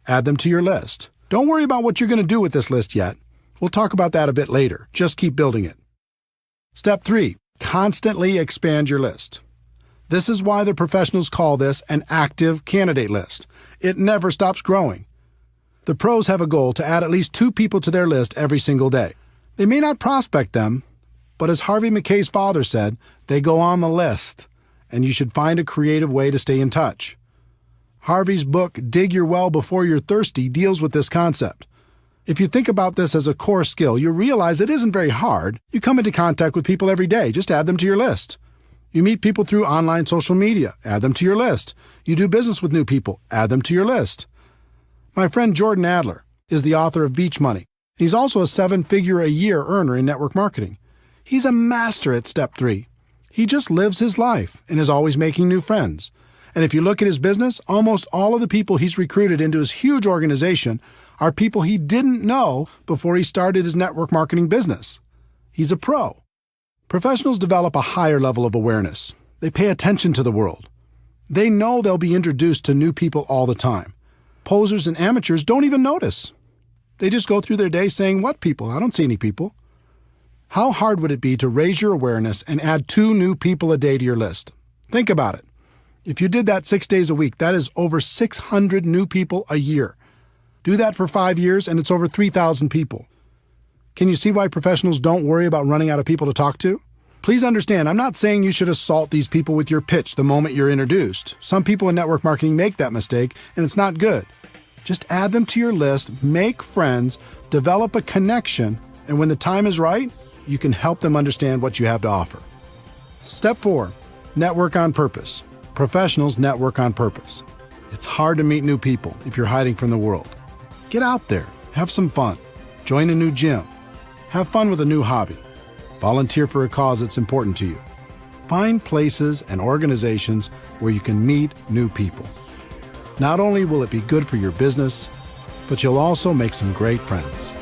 Add them to your list. Don't worry about what you're going to do with this list yet. We'll talk about that a bit later. Just keep building it. Step 3. Constantly expand your list. This is why the professionals call this an active candidate list. It never stops growing. The pros have a goal to add at least 2 people to their list every single day. They may not prospect them, but as Harvey Mackay's father said, they go on the list, and you should find a creative way to stay in touch. Harvey's book, Dig Your Well Before You're Thirsty, deals with this concept. If you think about this as a core skill, you realize it isn't very hard. You come into contact with people every day. Just add them to your list. You meet people through online social media. Add them to your list. You do business with new people. Add them to your list. My friend Jordan Adler is the author of Beach Money. He's also a 7-figure-a-year earner in network marketing. He's a master at step 3. He just lives his life and is always making new friends. And if you look at his business, almost all of the people he's recruited into his huge organization are people he didn't know before he started his network marketing business. He's a pro. Professionals develop a higher level of awareness. They pay attention to the world. They know they'll be introduced to new people all the time. Posers and amateurs don't even notice. They just go through their day saying, "What people? I don't see any people." How hard would it be to raise your awareness and add 2 new people a day to your list? Think about it. If you did that 6 days a week, that is over 600 new people a year. Do that for 5 years, and it's over 3,000 people. Can you see why professionals don't worry about running out of people to talk to? Please understand, I'm not saying you should assault these people with your pitch the moment you're introduced. Some people in network marketing make that mistake, and it's not good. Just add them to your list, make friends, develop a connection, and when the time is right, you can help them understand what you have to offer. Step 4, network on purpose. Professionals network on purpose. It's hard to meet new people if you're hiding from the world. Get out there, have some fun, join a new gym, have fun with a new hobby, volunteer for a cause that's important to you. Find places and organizations where you can meet new people. Not only will it be good for your business, but you'll also make some great friends.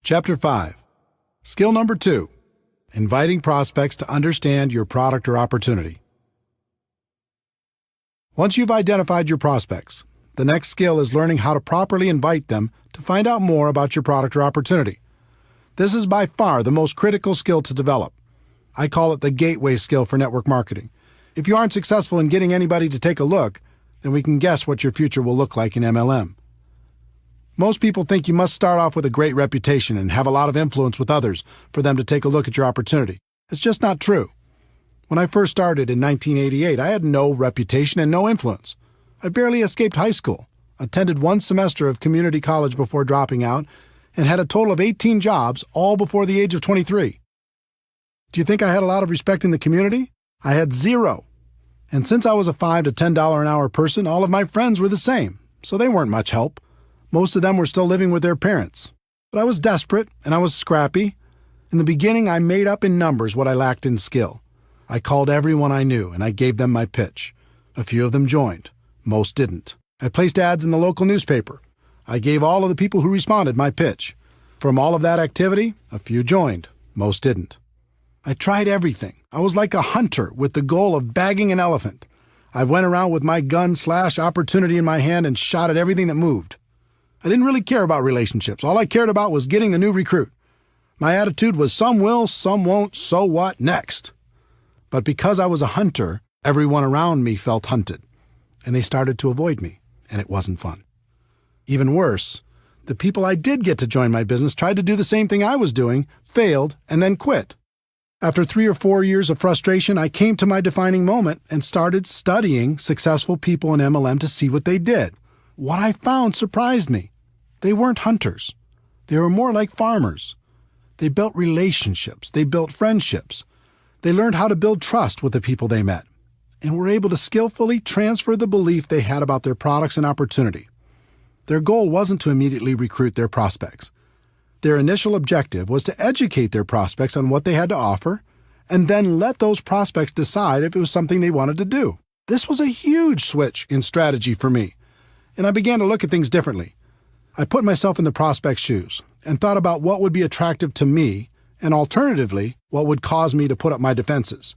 Chapter 5. Skill number 2. Inviting prospects to understand your product or opportunity. Once you've identified your prospects, the next skill is learning how to properly invite them to find out more about your product or opportunity. This is by far the most critical skill to develop. I call it the gateway skill for network marketing. If you aren't successful in getting anybody to take a look, then we can guess what your future will look like in MLM. Most people think you must start off with a great reputation and have a lot of influence with others for them to take a look at your opportunity. It's just not true. When I first started in 1988, I had no reputation and no influence. I barely escaped high school, attended one semester of community college before dropping out, and had a total of 18 jobs, all before the age of 23. Do you think I had a lot of respect in the community? I had zero. And since I was a $5 to $10 an hour person, all of my friends were the same, so they weren't much help. Most of them were still living with their parents. But I was desperate, and I was scrappy. In the beginning, I made up in numbers what I lacked in skill. I called everyone I knew, and I gave them my pitch. A few of them joined. Most didn't. I placed ads in the local newspaper. I gave all of the people who responded my pitch. From all of that activity, a few joined. Most didn't. I tried everything. I was like a hunter with the goal of bagging an elephant. I went around with my gun/opportunity in my hand and shot at everything that moved. I didn't really care about relationships. All I cared about was getting the new recruit. My attitude was some will, some won't, so what, next. But because I was a hunter, everyone around me felt hunted, and they started to avoid me, and it wasn't fun. Even worse, the people I did get to join my business tried to do the same thing I was doing, failed, and then quit. After 3 or 4 years of frustration, I came to my defining moment and started studying successful people in MLM to see what they did. What I found surprised me. They weren't hunters. They were more like farmers. They built relationships. They built friendships. They learned how to build trust with the people they met, and were able to skillfully transfer the belief they had about their products and opportunity. Their goal wasn't to immediately recruit their prospects. Their initial objective was to educate their prospects on what they had to offer, and then let those prospects decide if it was something they wanted to do. This was a huge switch in strategy for me, and I began to look at things differently. I put myself in the prospect's shoes and thought about what would be attractive to me and alternatively, what would cause me to put up my defenses.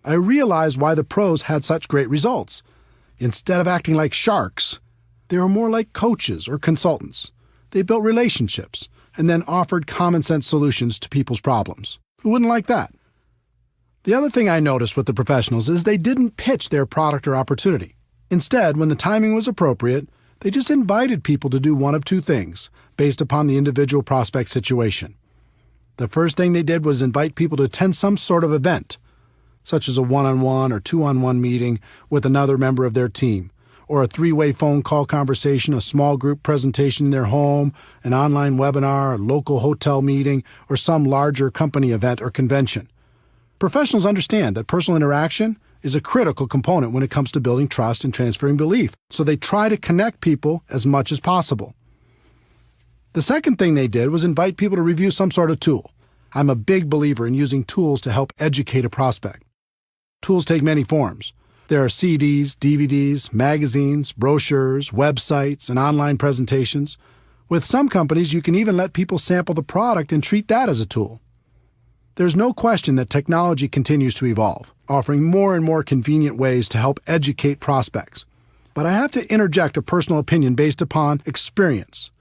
I realized why the pros had such great results. Instead of acting like sharks, they were more like coaches or consultants. They built relationships and then offered common-sense solutions to people's problems. Who wouldn't like that? The other thing I noticed with the professionals is they didn't pitch their product or opportunity. Instead, when the timing was appropriate, they just invited people to do one of two things, based upon the individual prospect situation. The first thing they did was invite people to attend some sort of event, such as a one-on-one or two-on-one meeting with another member of their team, or a 3-way phone call conversation, a small group presentation in their home, an online webinar, a local hotel meeting, or some larger company event or convention. Professionals understand that personal interaction is a critical component when it comes to building trust and transferring belief, so they try to connect people as much as possible. The second thing they did was invite people to review some sort of tool. I'm a big believer in using tools to help educate a prospect. Tools take many forms. There are CDs, DVDs, magazines, brochures, websites, and online presentations. With some companies, you can even let people sample the product and treat that as a tool. There's no question that technology continues to evolve, offering more and more convenient ways to help educate prospects. but I have to interject a personal opinion based upon experience.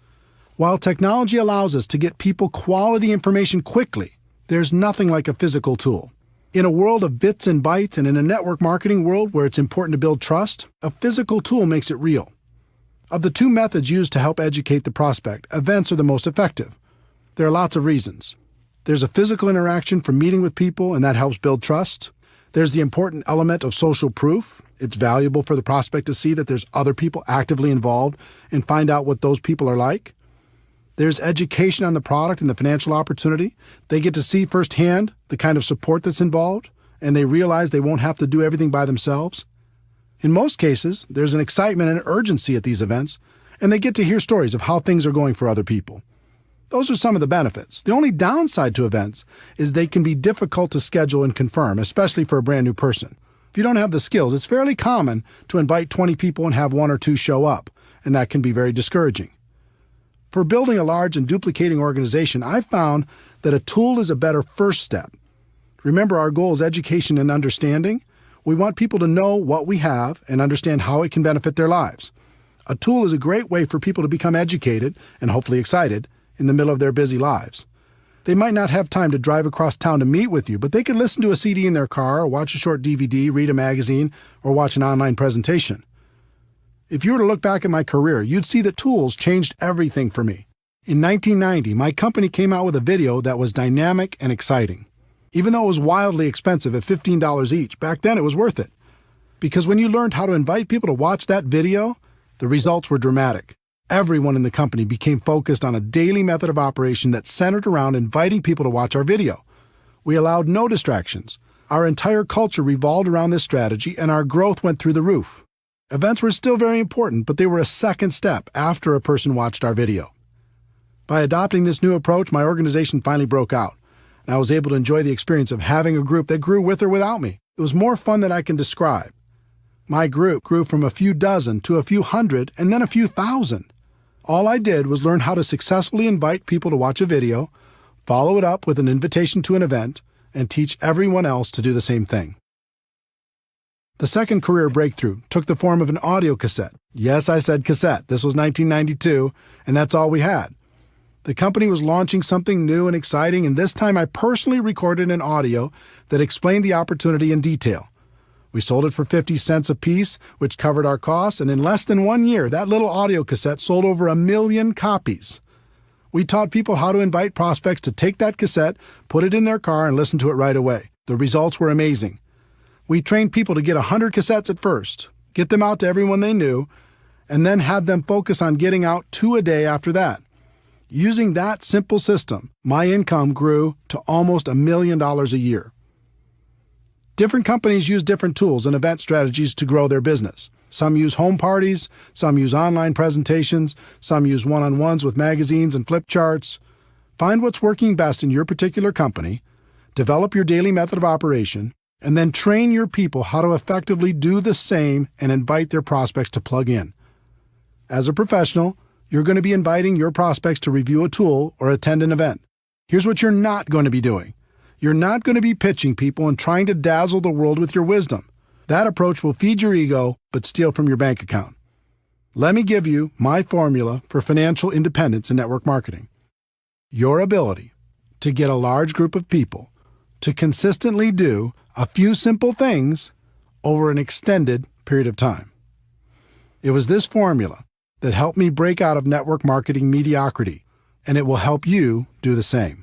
While technology allows us to get people quality information quickly, there's nothing like a physical tool. In a world of bits and bytes and in a network marketing world where it's important to build trust, a physical tool makes it real. Of the two methods used to help educate the prospect, events are the most effective. There are lots of reasons. There's a physical interaction from meeting with people, and that helps build trust. There's the important element of social proof. It's valuable for the prospect to see that there's other people actively involved and find out what those people are like. There's education on the product and the financial opportunity. They get to see firsthand the kind of support that's involved, and they realize they won't have to do everything by themselves. In most cases, there's an excitement and urgency at these events, and they get to hear stories of how things are going for other people. Those are some of the benefits. The only downside to events is they can be difficult to schedule and confirm, especially for a brand new person. If you don't have the skills, it's fairly common to invite 20 people and have 1 or 2 show up, and that can be very discouraging. For building a large and duplicating organization, I've found that a tool is a better first step. Remember, our goal is education and understanding. We want people to know what we have and understand how it can benefit their lives. A tool is a great way for people to become educated and hopefully excited in the middle of their busy lives. They might not have time to drive across town to meet with you, but they can listen to a CD in their car or watch a short DVD, read a magazine, or watch an online presentation. If you were to look back at my career, you'd see that tools changed everything for me. In 1990, my company came out with a video that was dynamic and exciting. Even though it was wildly expensive at $15 each, back then it was worth it. Because when you learned how to invite people to watch that video, the results were dramatic. Everyone in the company became focused on a daily method of operation that centered around inviting people to watch our video. We allowed no distractions. Our entire culture revolved around this strategy, and our growth went through the roof. Events were still very important, but they were a second step after a person watched our video. By adopting this new approach, my organization finally broke out, and I was able to enjoy the experience of having a group that grew with or without me. It was more fun than I can describe. My group grew from a few dozen to a few hundred and then a few thousand. All I did was learn how to successfully invite people to watch a video, follow it up with an invitation to an event, and teach everyone else to do the same thing. The second career breakthrough took the form of an audio cassette. Yes, I said cassette. This was 1992, and that's all we had. The company was launching something new and exciting, and this time I personally recorded an audio that explained the opportunity in detail. We sold it for 50 cents a piece, which covered our costs, and in less than 1 year, that little audio cassette sold over 1 million copies. We taught people how to invite prospects to take that cassette, put it in their car, and listen to it right away. The results were amazing. We trained people to get 100 cassettes at first, get them out to everyone they knew, and then had them focus on getting out 2 a day after that. Using that simple system, my income grew to almost $1 million a year. Different companies use different tools and event strategies to grow their business. Some use home parties, some use online presentations, some use one-on-ones with magazines and flip charts. Find what's working best in your particular company, develop your daily method of operation, and then train your people how to effectively do the same and invite their prospects to plug in. As a professional, you're going to be inviting your prospects to review a tool or attend an event. Here's what you're not going to be doing. You're not going to be pitching people and trying to dazzle the world with your wisdom. That approach will feed your ego, but steal from your bank account. Let me give you my formula for financial independence in network marketing. Your ability to get a large group of people to consistently do a few simple things over an extended period of time. It was this formula that helped me break out of network marketing mediocrity, and it will help you do the same.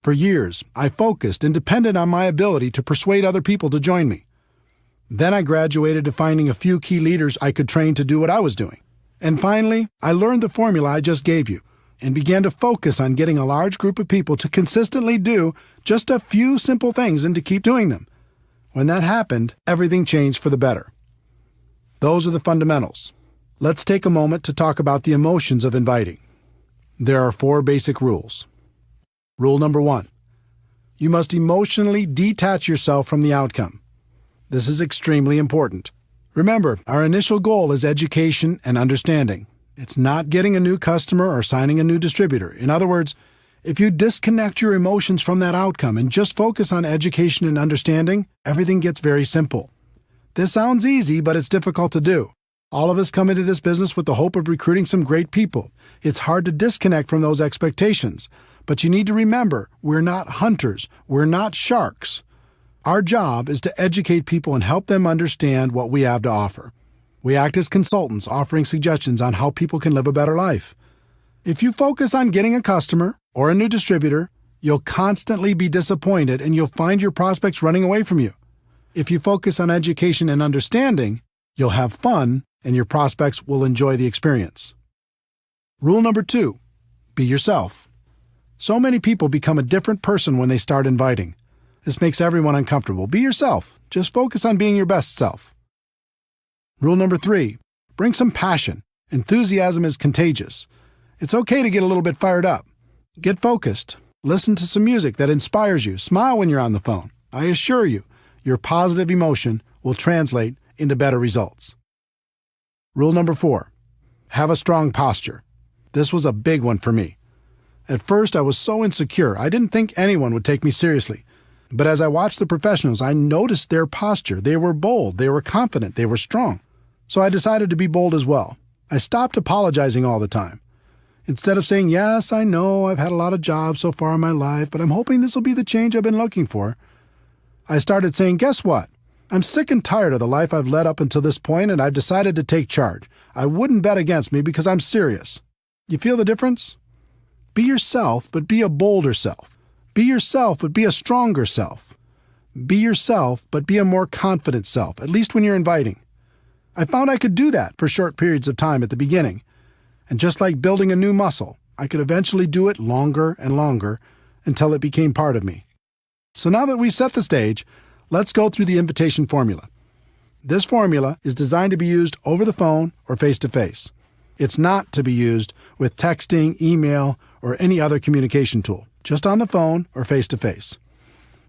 For years, I focused and depended on my ability to persuade other people to join me. Then I graduated to finding a few key leaders I could train to do what I was doing. And finally, I learned the formula I just gave you and began to focus on getting a large group of people to consistently do just a few simple things and to keep doing them. When that happened, everything changed for the better. Those are the fundamentals. Let's take a moment to talk about the emotions of inviting. There are 4 basic rules. Rule number 1. You must emotionally detach yourself from the outcome. This is extremely important. Remember, our initial goal is education and understanding. It's not getting a new customer or signing a new distributor. In other words, if you disconnect your emotions from that outcome and just focus on education and understanding, everything gets very simple. This sounds easy, but it's difficult to do. All of us come into this business with the hope of recruiting some great people. It's hard to disconnect from those expectations. But you need to remember, we're not hunters. We're not sharks. Our job is to educate people and help them understand what we have to offer. We act as consultants, offering suggestions on how people can live a better life. If you focus on getting a customer or a new distributor, you'll constantly be disappointed and you'll find your prospects running away from you. If you focus on education and understanding, you'll have fun and your prospects will enjoy the experience. Rule number 2, be yourself. So many people become a different person when they start inviting. This makes everyone uncomfortable. Be yourself. Just focus on being your best self. Rule number 3, bring some passion. Enthusiasm is contagious. It's okay to get a little bit fired up. Get focused. Listen to some music that inspires you. Smile when you're on the phone. I assure you, your positive emotion will translate into better results. Rule number 4, have a strong posture. This was a big one for me. At first, I was so insecure, I didn't think anyone would take me seriously. But as I watched the professionals, I noticed their posture. They were bold, they were confident, they were strong. So I decided to be bold as well. I stopped apologizing all the time. Instead of saying, yes, I know I've had a lot of jobs so far in my life, but I'm hoping this will be the change I've been looking for, I started saying, guess what? I'm sick and tired of the life I've led up until this point, and I've decided to take charge. I wouldn't bet against me because I'm serious. You feel the difference? Be yourself, but be a bolder self. Be yourself, but be a stronger self. Be yourself, but be a more confident self, at least when you're inviting. I found I could do that for short periods of time at the beginning. And just like building a new muscle, I could eventually do it longer and longer until it became part of me. So now that we've set the stage, let's go through the invitation formula. This formula is designed to be used over the phone or face-to-face. It's not to be used with texting, email, or any other communication tool, just on the phone or face-to-face.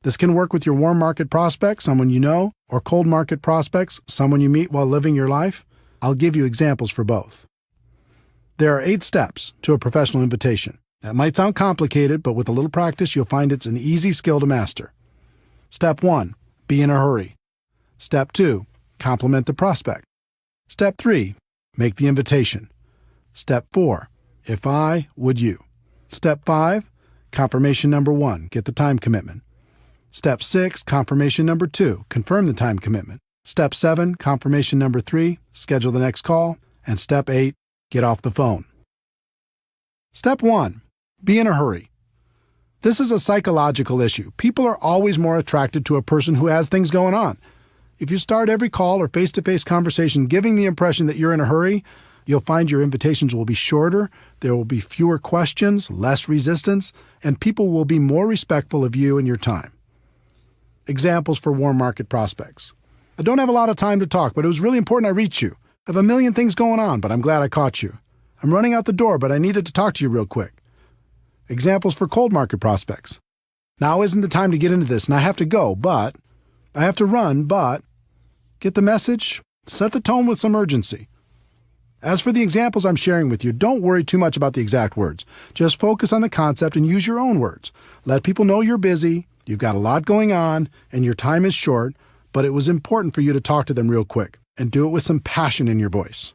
This can work with your warm market prospects, someone you know, or cold market prospects, someone you meet while living your life. I'll give you examples for both. There are 8 steps to a professional invitation. That might sound complicated, but with a little practice, you'll find it's an easy skill to master. Step 1, be in a hurry. Step 2, compliment the prospect. Step 3, make the invitation. Step 4, if I, would you. Step 5, confirmation number 1, get the time commitment. Step 6, confirmation number 2, confirm the time commitment. Step 7, confirmation number 3, schedule the next call. And Step 8, get off the phone. Step 1, be in a hurry. This is a psychological issue. People are always more attracted to a person who has things going on. If you start every call or face-to-face conversation giving the impression that you're in a hurry, you'll find your invitations will be shorter, there will be fewer questions, less resistance, and people will be more respectful of you and your time. Examples for warm market prospects. I don't have a lot of time to talk, but it was really important I reach you. I have a million things going on, but I'm glad I caught you. I'm running out the door, but I needed to talk to you real quick. Examples for cold market prospects. Now isn't the time to get into this, and I have to go, but I have to run, but get the message? Set the tone with some urgency. As for the examples I'm sharing with you, don't worry too much about the exact words. Just focus on the concept and use your own words. Let people know you're busy, you've got a lot going on, and your time is short, but it was important for you to talk to them real quick, and do it with some passion in your voice.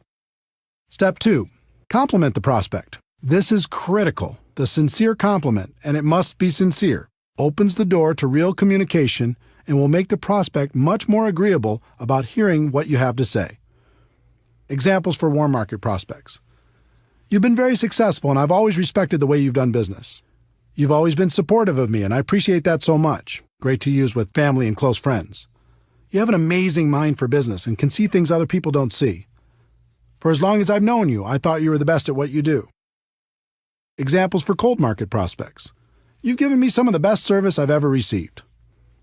Step 2, compliment the prospect. This is critical. The sincere compliment, and it must be sincere, opens the door to real communication and will make the prospect much more agreeable about hearing what you have to say. Examples for warm market prospects. You've been very successful, and I've always respected the way you've done business. You've always been supportive of me, and I appreciate that so much. Great to use with family and close friends. You have an amazing mind for business and can see things other people don't see. For as long as I've known you, I thought you were the best at what you do. Examples for cold market prospects. You've given me some of the best service I've ever received.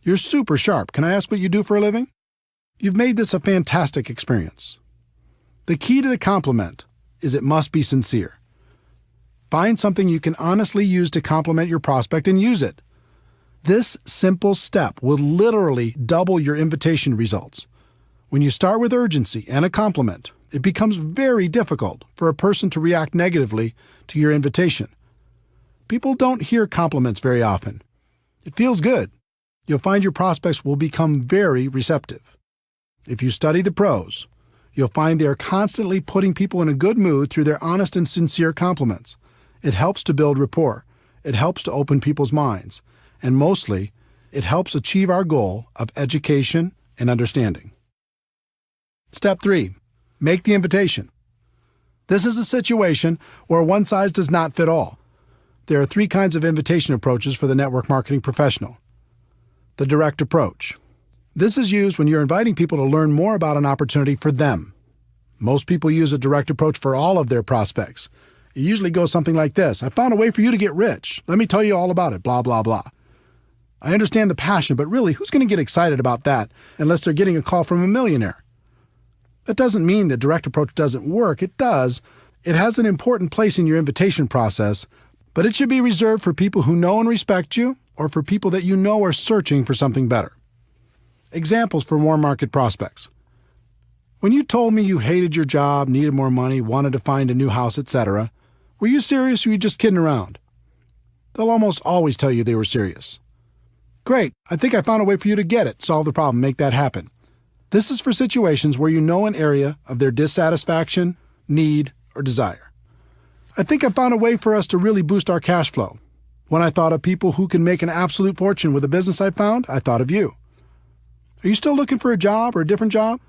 You're super sharp. Can I ask what you do for a living? You've made this a fantastic experience. The key to the compliment is it must be sincere. Find something you can honestly use to compliment your prospect and use it. This simple step will literally double your invitation results. When you start with urgency and a compliment, it becomes very difficult for a person to react negatively to your invitation. People don't hear compliments very often. It feels good. You'll find your prospects will become very receptive. If you study the pros, you'll find they are constantly putting people in a good mood through their honest and sincere compliments. It helps to build rapport. It helps to open people's minds. And mostly, it helps achieve our goal of education and understanding. Step 3. Make the invitation. This is a situation where one size does not fit all. There are 3 kinds of invitation approaches for the network marketing professional. The direct approach. This is used when you're inviting people to learn more about an opportunity for them. Most people use a direct approach for all of their prospects. It usually goes something like this: I found a way for you to get rich. Let me tell you all about it, blah, blah, blah. I understand the passion, but really, who's going to get excited about that unless they're getting a call from a millionaire? That doesn't mean the direct approach doesn't work. It does. It has an important place in your invitation process, but it should be reserved for people who know and respect you or for people that you know are searching for something better. Examples for warm market prospects. When you told me you hated your job, needed more money, wanted to find a new house, etc., were you serious or were you just kidding around? They'll almost always tell you they were serious. Great, I think I found a way for you to get it, solve the problem, make that happen. This is for situations where you know an area of their dissatisfaction, need, or desire. I think I found a way for us to really boost our cash flow. When I thought of people who can make an absolute fortune with a business I found, I thought of you. Are you still looking for a job or a different job?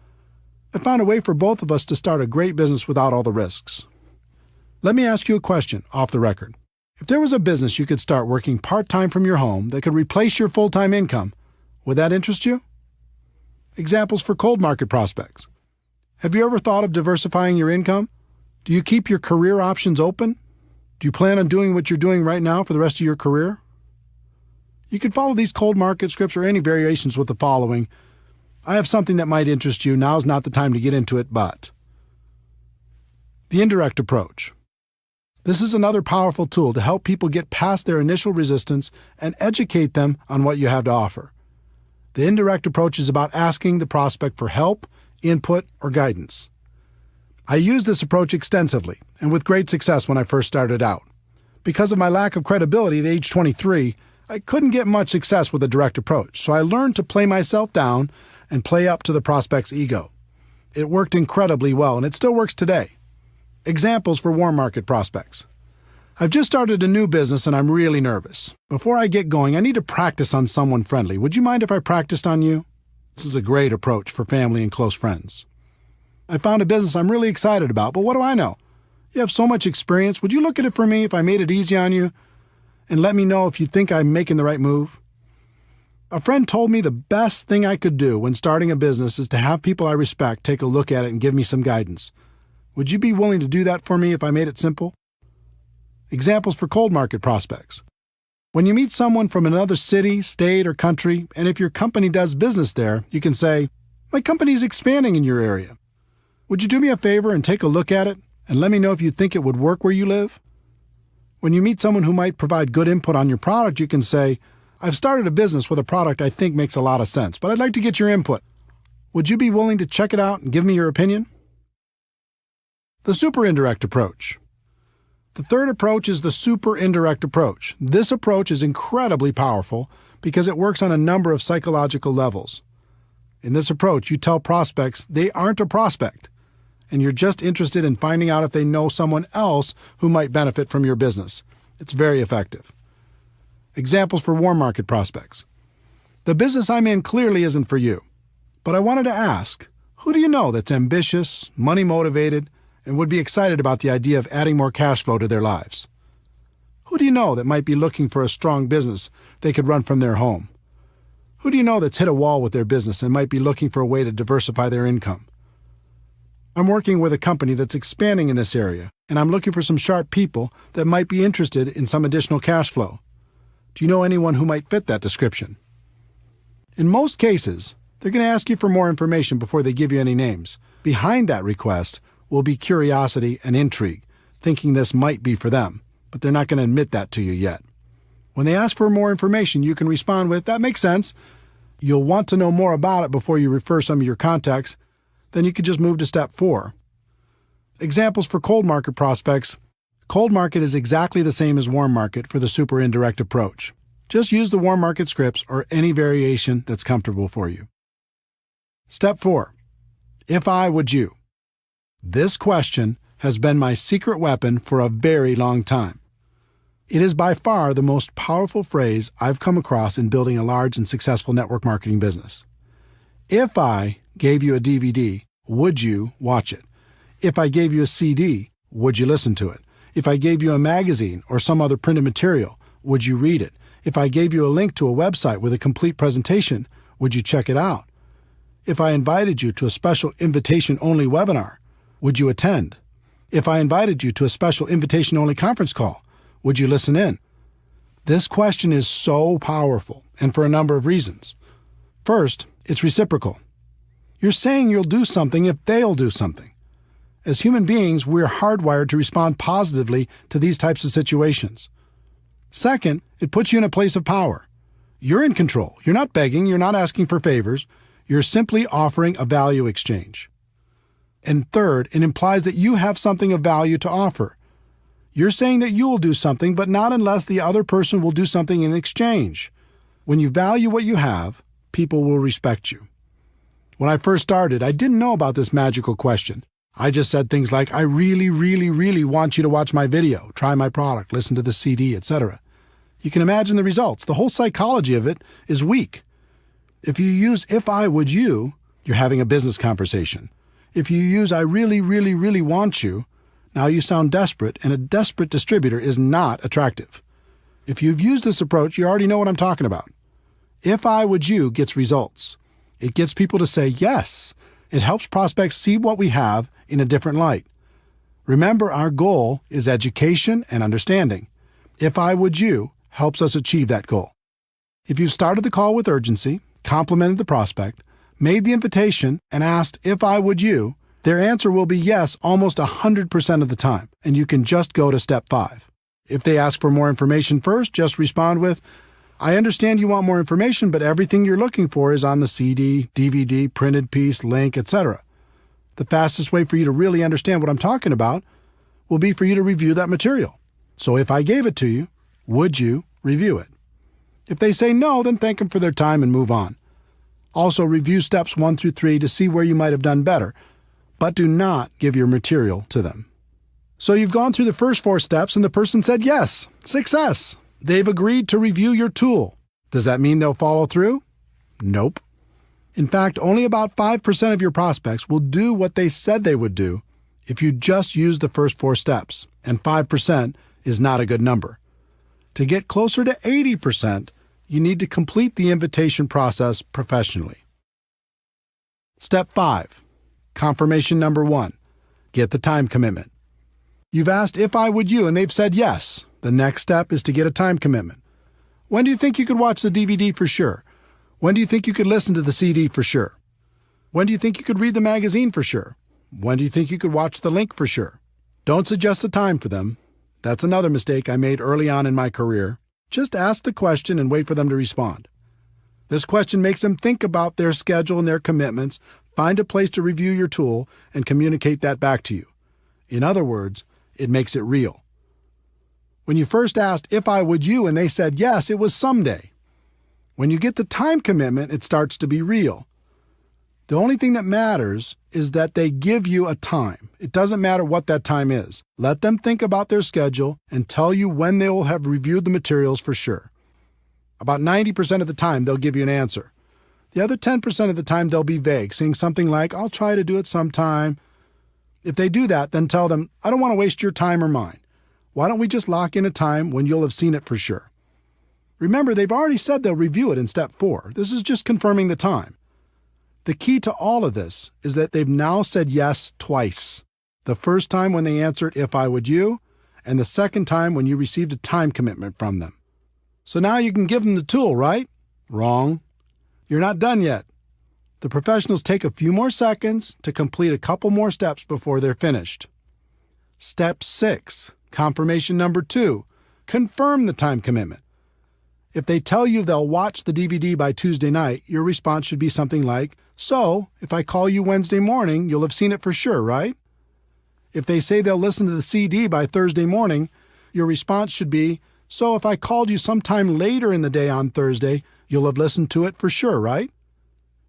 I found a way for both of us to start a great business without all the risks. Let me ask you a question off the record. If there was a business you could start working part-time from your home that could replace your full-time income, would that interest you? Examples for cold market prospects. Have you ever thought of diversifying your income? Do you keep your career options open? Do you plan on doing what you're doing right now for the rest of your career? You can follow these cold market scripts or any variations with the following. I have something that might interest you. Now's not the time to get into it, but. The indirect approach. This is another powerful tool to help people get past their initial resistance and educate them on what you have to offer. The indirect approach is about asking the prospect for help, input, or guidance. I used this approach extensively and with great success when I first started out. Because of my lack of credibility at age 23, I couldn't get much success with a direct approach, so I learned to play myself down and play up to the prospect's ego. It worked incredibly well, and it still works today. Examples for warm market prospects. I've just started a new business and I'm really nervous. Before I get going, I need to practice on someone friendly. Would you mind if I practiced on you? This is a great approach for family and close friends. I found a business I'm really excited about, but what do I know? You have so much experience. Would you look at it for me if I made it easy on you? And let me know if you think I'm making the right move? A friend told me the best thing I could do when starting a business is to have people I respect take a look at it and give me some guidance. Would you be willing to do that for me if I made it simple? Examples for cold market prospects. When you meet someone from another city, state, or country, and if your company does business there, you can say, "My company is expanding in your area. Would you do me a favor and take a look at it and let me know if you think it would work where you live?" When you meet someone who might provide good input on your product, you can say, "I've started a business with a product I think makes a lot of sense, but I'd like to get your input. Would you be willing to check it out and give me your opinion?" The super indirect approach. The third approach is the super indirect approach. This approach is incredibly powerful because it works on a number of psychological levels. In this approach, you tell prospects they aren't a prospect, and you're just interested in finding out if they know someone else who might benefit from your business. It's very effective. Examples for warm market prospects. The business I'm in clearly isn't for you, but I wanted to ask, who do you know that's ambitious, money-motivated, and would be excited about the idea of adding more cash flow to their lives? Who do you know that might be looking for a strong business they could run from their home? Who do you know that's hit a wall with their business and might be looking for a way to diversify their income? I'm working with a company that's expanding in this area, and I'm looking for some sharp people that might be interested in some additional cash flow. Do you know anyone who might fit that description? In most cases, they're going to ask you for more information before they give you any names. Behind that request will be curiosity and intrigue, thinking this might be for them, but they're not going to admit that to you yet. When they ask for more information, you can respond with, "That makes sense." You'll want to know more about it before you refer some of your contacts. Then you could just move to step 4. Examples for cold market prospects. Cold market is exactly the same as warm market for the super indirect approach. Just use the warm market scripts or any variation that's comfortable for you. Step 4. If I would you. This question has been my secret weapon for a very long time. It is by far the most powerful phrase I've come across in building a large and successful network marketing business. If I gave you a DVD, would you watch it? If I gave you a CD, would you listen to it? If I gave you a magazine or some other printed material, would you read it? If I gave you a link to a website with a complete presentation, would you check it out? If I invited you to a special invitation-only webinar, would you attend? If I invited you to a special invitation-only conference call, would you listen in? This question is so powerful, and for a number of reasons. First, it's reciprocal. You're saying you'll do something if they'll do something. As human beings, we're hardwired to respond positively to these types of situations. Second, it puts you in a place of power. You're in control. You're not begging. You're not asking for favors. You're simply offering a value exchange. And third, it implies that you have something of value to offer. You're saying that you will do something, but not unless the other person will do something in exchange. When you value what you have, people will respect you. When I first started, I didn't know about this magical question. I just said things like, I really, really, really want you to watch my video, try my product, listen to the CD, etc. You can imagine the results. The whole psychology of it is weak. If you use if I would you, you're having a business conversation. If you use I really, really, really want you, now you sound desperate, and a desperate distributor is not attractive. If you've used this approach, you already know what I'm talking about. If I would you gets results. It gets people to say yes. It helps prospects see what we have in a different light. Remember, our goal is education and understanding. If I would you helps us achieve that goal. If you started the call with urgency, complimented the prospect, made the invitation, and asked if I would you, their answer will be yes almost 100% of the time, and you can just go to step 5. If they ask for more information first, just respond with, I understand you want more information, but everything you're looking for is on the CD, DVD, printed piece, link, etc. The fastest way for you to really understand what I'm talking about will be for you to review that material. So if I gave it to you, would you review it? If they say no, then thank them for their time and move on. Also, review steps 1 through 3 to see where you might have done better, but do not give your material to them. So you've gone through the first 4 steps and the person said yes. Success! They've agreed to review your tool. Does that mean they'll follow through? Nope. In fact, only about 5% of your prospects will do what they said they would do if you just use the first 4 steps, and 5% is not a good number. To get closer to 80%, you need to complete the invitation process professionally. Step 5. Confirmation number 1. Get the time commitment. You've asked if I would you, and they've said yes. The next step is to get a time commitment. When do you think you could watch the DVD for sure? When do you think you could listen to the CD for sure? When do you think you could read the magazine for sure? When do you think you could watch the link for sure? Don't suggest a time for them. That's another mistake I made early on in my career. Just ask the question and wait for them to respond. This question makes them think about their schedule and their commitments, find a place to review your tool, and communicate that back to you. In other words, it makes it real. When you first asked if I would you and they said yes, it was someday. When you get the time commitment, it starts to be real. The only thing that matters is that they give you a time. It doesn't matter what that time is. Let them think about their schedule and tell you when they will have reviewed the materials for sure. About 90% of the time, they'll give you an answer. The other 10% of the time, they'll be vague, saying something like, I'll try to do it sometime. If they do that, then tell them, I don't want to waste your time or mine. Why don't we just lock in a time when you'll have seen it for sure? Remember, they've already said they'll review it in step 4. This is just confirming the time. The key to all of this is that they've now said yes twice. The first time when they answered if I would you, and the second time when you received a time commitment from them. So now you can give them the tool, right? Wrong. You're not done yet. The professionals take a few more seconds to complete a couple more steps before they're finished. Step 6, confirmation number 2, confirm the time commitment. If they tell you they'll watch the DVD by Tuesday night, your response should be something like, so, if I call you Wednesday morning, you'll have seen it for sure, right? If they say they'll listen to the CD by Thursday morning, your response should be, so if I called you sometime later in the day on Thursday, you'll have listened to it for sure, right?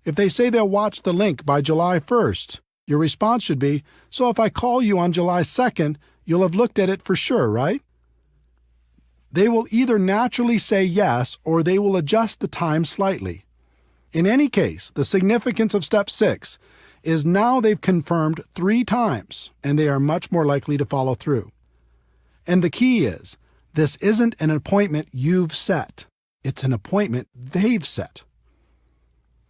If they say they'll watch the link by July 1st, Your response should be, "So if I call you on July 2nd, you'll have looked at it for sure, right?" They will either naturally say yes or they will adjust the time slightly. In any case, the significance of step 6 is now they've confirmed 3 times and they are much more likely to follow through. And the key is, this isn't an appointment you've set. It's an appointment they've set.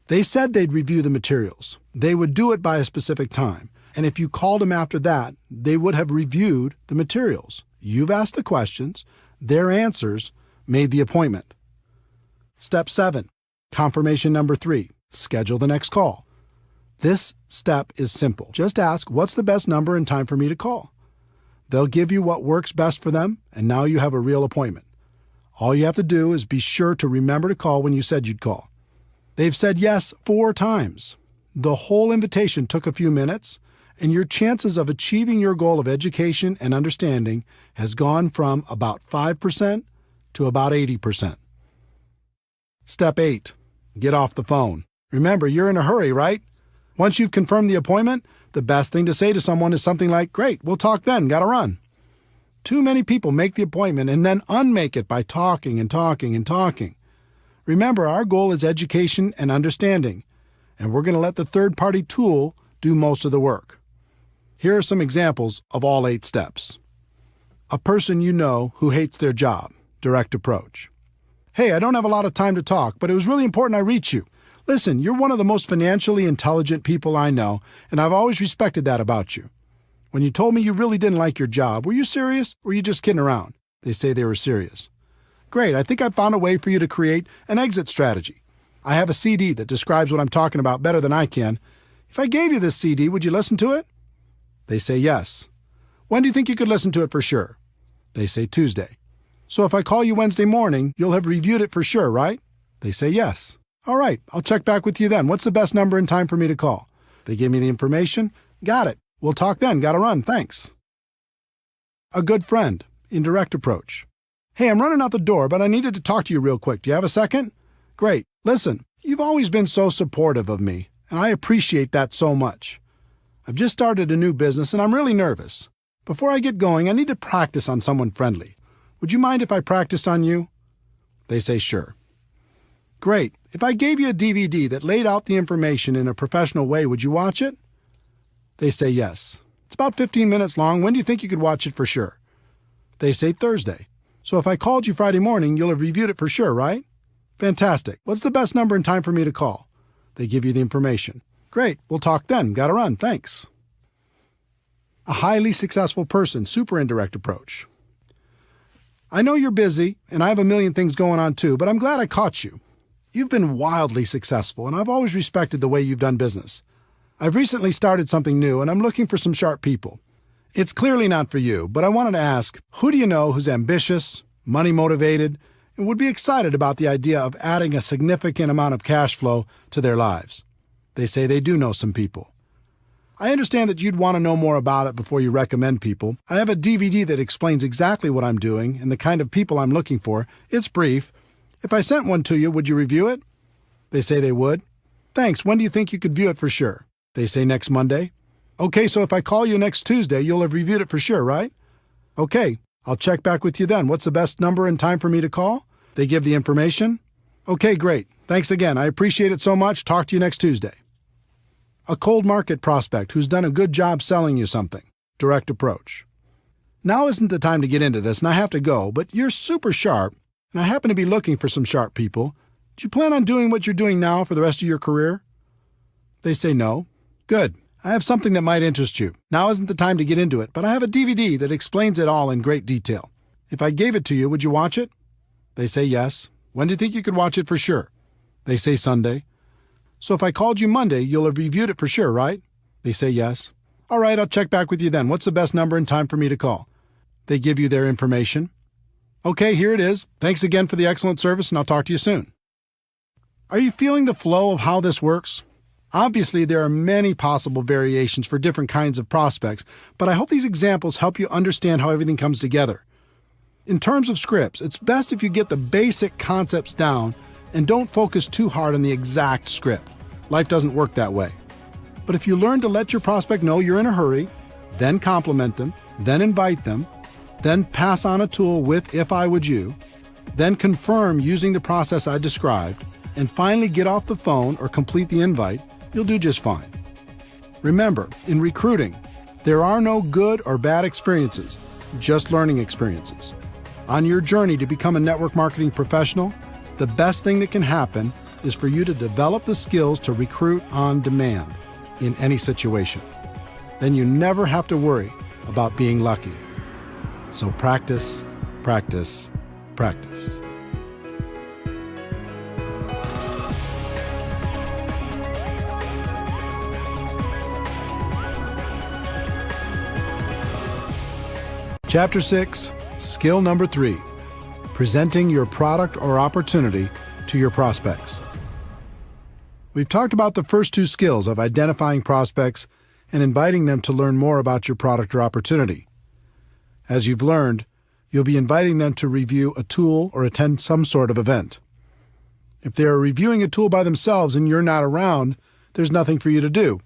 They said they'd review the materials. They would do it by a specific time. And if you called them after that, they would have reviewed the materials. You've asked the questions. Their answers made the appointment. Step 7, confirmation number 3, schedule the next call. This step is simple. Just ask, what's the best number and time for me to call? They'll give you what works best for them, and now you have a real appointment. All you have to do is be sure to remember to call when you said you'd call. They've said yes 4 times. The whole invitation took a few minutes, and your chances of achieving your goal of education and understanding has gone from about 5% to about 80%. Step 8, get off the phone. Remember, you're in a hurry, right? Once you've confirmed the appointment, the best thing to say to someone is something like, "Great, we'll talk then, gotta run." Too many people make the appointment and then unmake it by talking and talking and talking. Remember, our goal is education and understanding, and we're going to let the third-party tool do most of the work. Here are some examples of all 8 steps. A person you know who hates their job, direct approach. "Hey, I don't have a lot of time to talk, but it was really important I reach you. Listen, you're one of the most financially intelligent people I know, and I've always respected that about you. When you told me you really didn't like your job, were you serious or were you just kidding around?" They say they were serious. "Great, I think I found a way for you to create an exit strategy. I have a CD that describes what I'm talking about better than I can. If I gave you this CD, would you listen to it?" They say yes. "When do you think you could listen to it for sure?" They say Tuesday. "So if I call you Wednesday morning, you'll have reviewed it for sure, right?" They say yes. "All right, I'll check back with you then. What's the best number and time for me to call?" They give me the information. "Got it. We'll talk then. Gotta run. Thanks." A good friend, indirect approach. "Hey, I'm running out the door, but I needed to talk to you real quick. Do you have a second?" "Great. Listen, you've always been so supportive of me, and I appreciate that so much. I've just started a new business, and I'm really nervous. Before I get going, I need to practice on someone friendly. Would you mind if I practiced on you?" They say sure. "Great. If I gave you a DVD that laid out the information in a professional way, would you watch it?" They say yes. "It's about 15 minutes long. When do you think you could watch it for sure?" They say Thursday. "So if I called you Friday morning, you'll have reviewed it for sure, right?" "Fantastic. What's the best number and time for me to call?" They give you the information. "Great. We'll talk then. Gotta run. Thanks." A highly successful person, super indirect approach. "I know you're busy, and I have a million things going on too, but I'm glad I caught you. You've been wildly successful, and I've always respected the way you've done business. I've recently started something new, and I'm looking for some sharp people. It's clearly not for you, but I wanted to ask, who do you know who's ambitious, money-motivated, and would be excited about the idea of adding a significant amount of cash flow to their lives?" They say they do know some people. "I understand that you'd want to know more about it before you recommend people. I have a DVD that explains exactly what I'm doing and the kind of people I'm looking for. It's brief. If I sent one to you, would you review it?" They say they would. "Thanks. When do you think you could view it for sure?" They say next Monday. "Okay, so if I call you next Tuesday, you'll have reviewed it for sure, right?" "Okay, I'll check back with you then. What's the best number and time for me to call?" They give the information. "Okay, great. Thanks again. I appreciate it so much. Talk to you next Tuesday." A cold market prospect who's done a good job selling you something. Direct approach. "Now isn't the time to get into this, and I have to go, but you're super sharp, and I happen to be looking for some sharp people. Do you plan on doing what you're doing now for the rest of your career?" They say no. "Good. I have something that might interest you. Now isn't the time to get into it, but I have a DVD that explains it all in great detail. If I gave it to you, would you watch it?" They say yes. "When do you think you could watch it for sure?" They say Sunday. "So if I called you Monday, you'll have reviewed it for sure, right?" They say yes. "All right, I'll check back with you then. What's the best number and time for me to call?" They give you their information. "Okay, here it is. Thanks again for the excellent service, and I'll talk to you soon." Are you feeling the flow of how this works? Obviously, there are many possible variations for different kinds of prospects, but I hope these examples help you understand how everything comes together. In terms of scripts, it's best if you get the basic concepts down and don't focus too hard on the exact script. Life doesn't work that way. But if you learn to let your prospect know you're in a hurry, then compliment them, then invite them, then pass on a tool with "if I would you," then confirm using the process I described, and finally get off the phone or complete the invite, you'll do just fine. Remember, in recruiting, there are no good or bad experiences, just learning experiences. On your journey to become a network marketing professional, the best thing that can happen is for you to develop the skills to recruit on demand in any situation. Then you never have to worry about being lucky. So practice, practice, practice. Chapter 6, Skill Number 3, Presenting Your Product or Opportunity to Your Prospects. We've talked about the first two skills of identifying prospects and inviting them to learn more about your product or opportunity. As you've learned, you'll be inviting them to review a tool or attend some sort of event. If they are reviewing a tool by themselves and you're not around, there's nothing for you to do.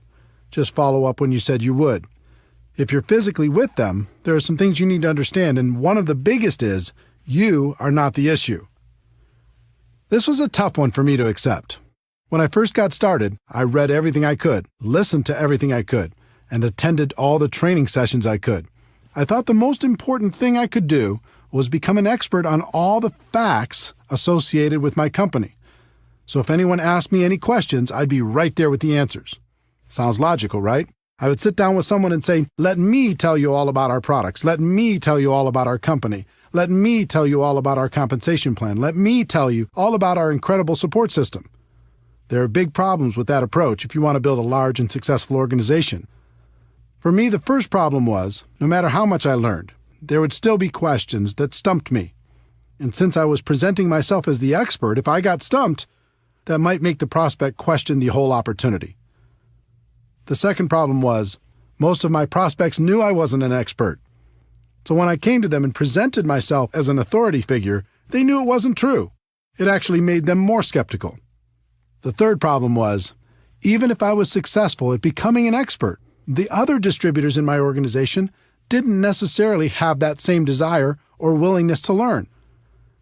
Just follow up when you said you would. If you're physically with them, there are some things you need to understand, and one of the biggest is you are not the issue. This was a tough one for me to accept. When I first got started, I read everything I could, listened to everything I could, and attended all the training sessions I could. I thought the most important thing I could do was become an expert on all the facts associated with my company. So if anyone asked me any questions, I'd be right there with the answers. Sounds logical, right? I would sit down with someone and say, "Let me tell you all about our products. Let me tell you all about our company. Let me tell you all about our compensation plan. Let me tell you all about our incredible support system." There are big problems with that approach if you want to build a large and successful organization. For me, the first problem was, no matter how much I learned, there would still be questions that stumped me. And since I was presenting myself as the expert, if I got stumped, that might make the prospect question the whole opportunity. The second problem was, most of my prospects knew I wasn't an expert. So when I came to them and presented myself as an authority figure, they knew it wasn't true. It actually made them more skeptical. The third problem was, even if I was successful at becoming an expert, the other distributors in my organization didn't necessarily have that same desire or willingness to learn.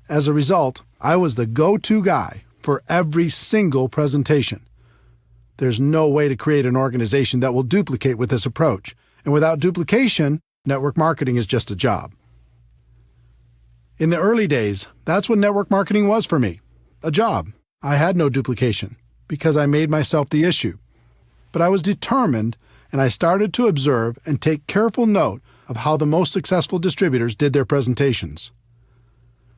As a result, I was the go-to guy for every single presentation. There's no way to create an organization that will duplicate with this approach. And without duplication, network marketing is just a job. In the early days, that's what network marketing was for me, a job. I had no duplication because I made myself the issue. But I was determined, and I started to observe and take careful note of how the most successful distributors did their presentations.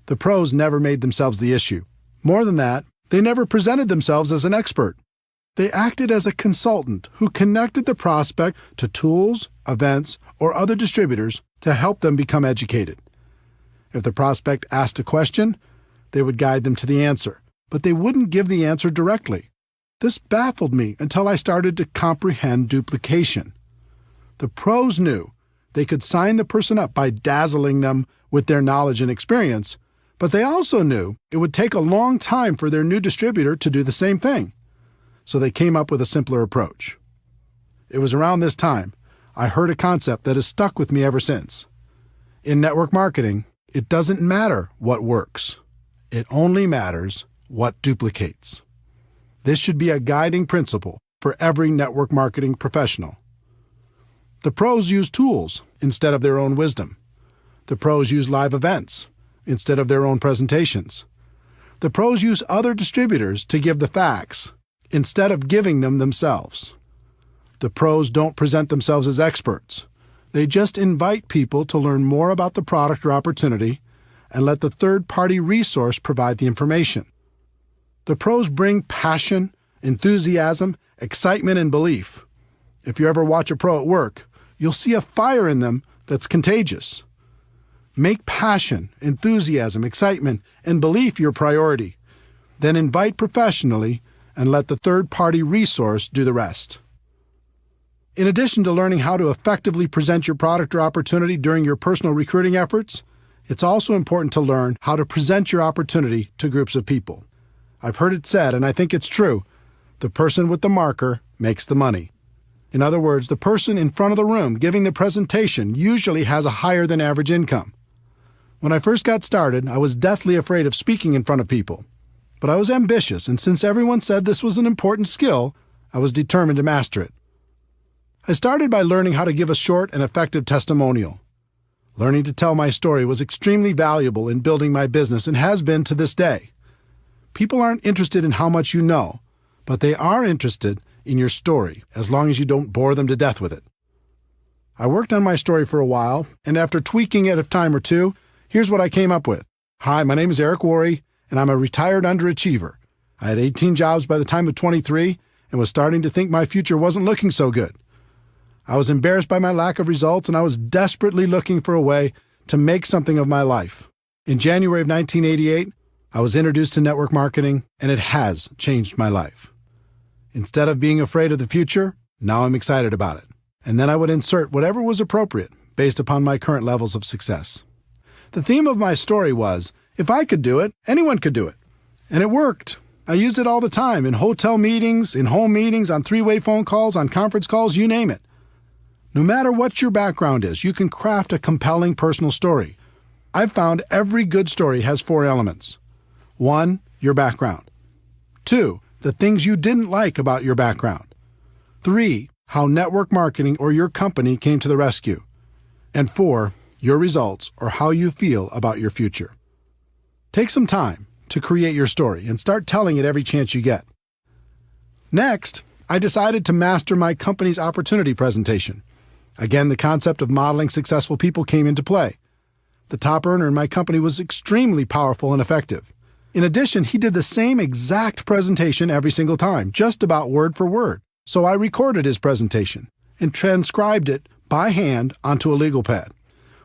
The pros never made themselves the issue. More than that, they never presented themselves as an expert. They acted as a consultant who connected the prospect to tools, events, or other distributors to help them become educated. If the prospect asked a question, they would guide them to the answer, but they wouldn't give the answer directly. This baffled me until I started to comprehend duplication. The pros knew they could sign the person up by dazzling them with their knowledge and experience, but they also knew it would take a long time for their new distributor to do the same thing. So they came up with a simpler approach. It was around this time I heard a concept that has stuck with me ever since. In network marketing, it doesn't matter what works. It only matters what duplicates. This should be a guiding principle for every network marketing professional. The pros use tools instead of their own wisdom. The pros use live events instead of their own presentations. The pros use other distributors to give the facts instead of giving them themselves. The pros don't present themselves as experts. They just invite people to learn more about the product or opportunity and let the third-party resource provide the information. The pros bring passion, enthusiasm, excitement, and belief. If you ever watch a pro at work, you'll see a fire in them that's contagious. Make passion, enthusiasm, excitement, and belief your priority. Then invite professionally and let the third-party resource do the rest. In addition to learning how to effectively present your product or opportunity during your personal recruiting efforts, it's also important to learn how to present your opportunity to groups of people. I've heard it said, and I think it's true, the person with the marker makes the money. In other words, the person in front of the room giving the presentation usually has a higher than average income. When I first got started, I was deathly afraid of speaking in front of people. But I was ambitious, and since everyone said this was an important skill, I was determined to master it. I started by learning how to give a short and effective testimonial. Learning to tell my story was extremely valuable in building my business and has been to this day. People aren't interested in how much you know, but they are interested in your story as long as you don't bore them to death with it. I worked on my story for a while, and after tweaking it a time or two, here's what I came up with. Hi, my name is Eric Worre, and I'm a retired underachiever. I had 18 jobs by the time of 23 and was starting to think my future wasn't looking so good. I was embarrassed by my lack of results, and I was desperately looking for a way to make something of my life. In January of 1988, I was introduced to network marketing, and it has changed my life. Instead of being afraid of the future, now I'm excited about it. And then I would insert whatever was appropriate based upon my current levels of success. The theme of my story was, if I could do it, anyone could do it. And it worked. I used it all the time in hotel meetings, in home meetings, on three-way phone calls, on conference calls, you name it. No matter what your background is, you can craft a compelling personal story. I've found every good story has 4 elements. 1, your background. 2, the things you didn't like about your background. 3, how network marketing or your company came to the rescue. And 4, your results or how you feel about your future. Take some time to create your story and start telling it every chance you get. Next, I decided to master my company's opportunity presentation. Again, the concept of modeling successful people came into play. The top earner in my company was extremely powerful and effective. In addition, he did the same exact presentation every single time, just about word for word. So I recorded his presentation and transcribed it by hand onto a legal pad.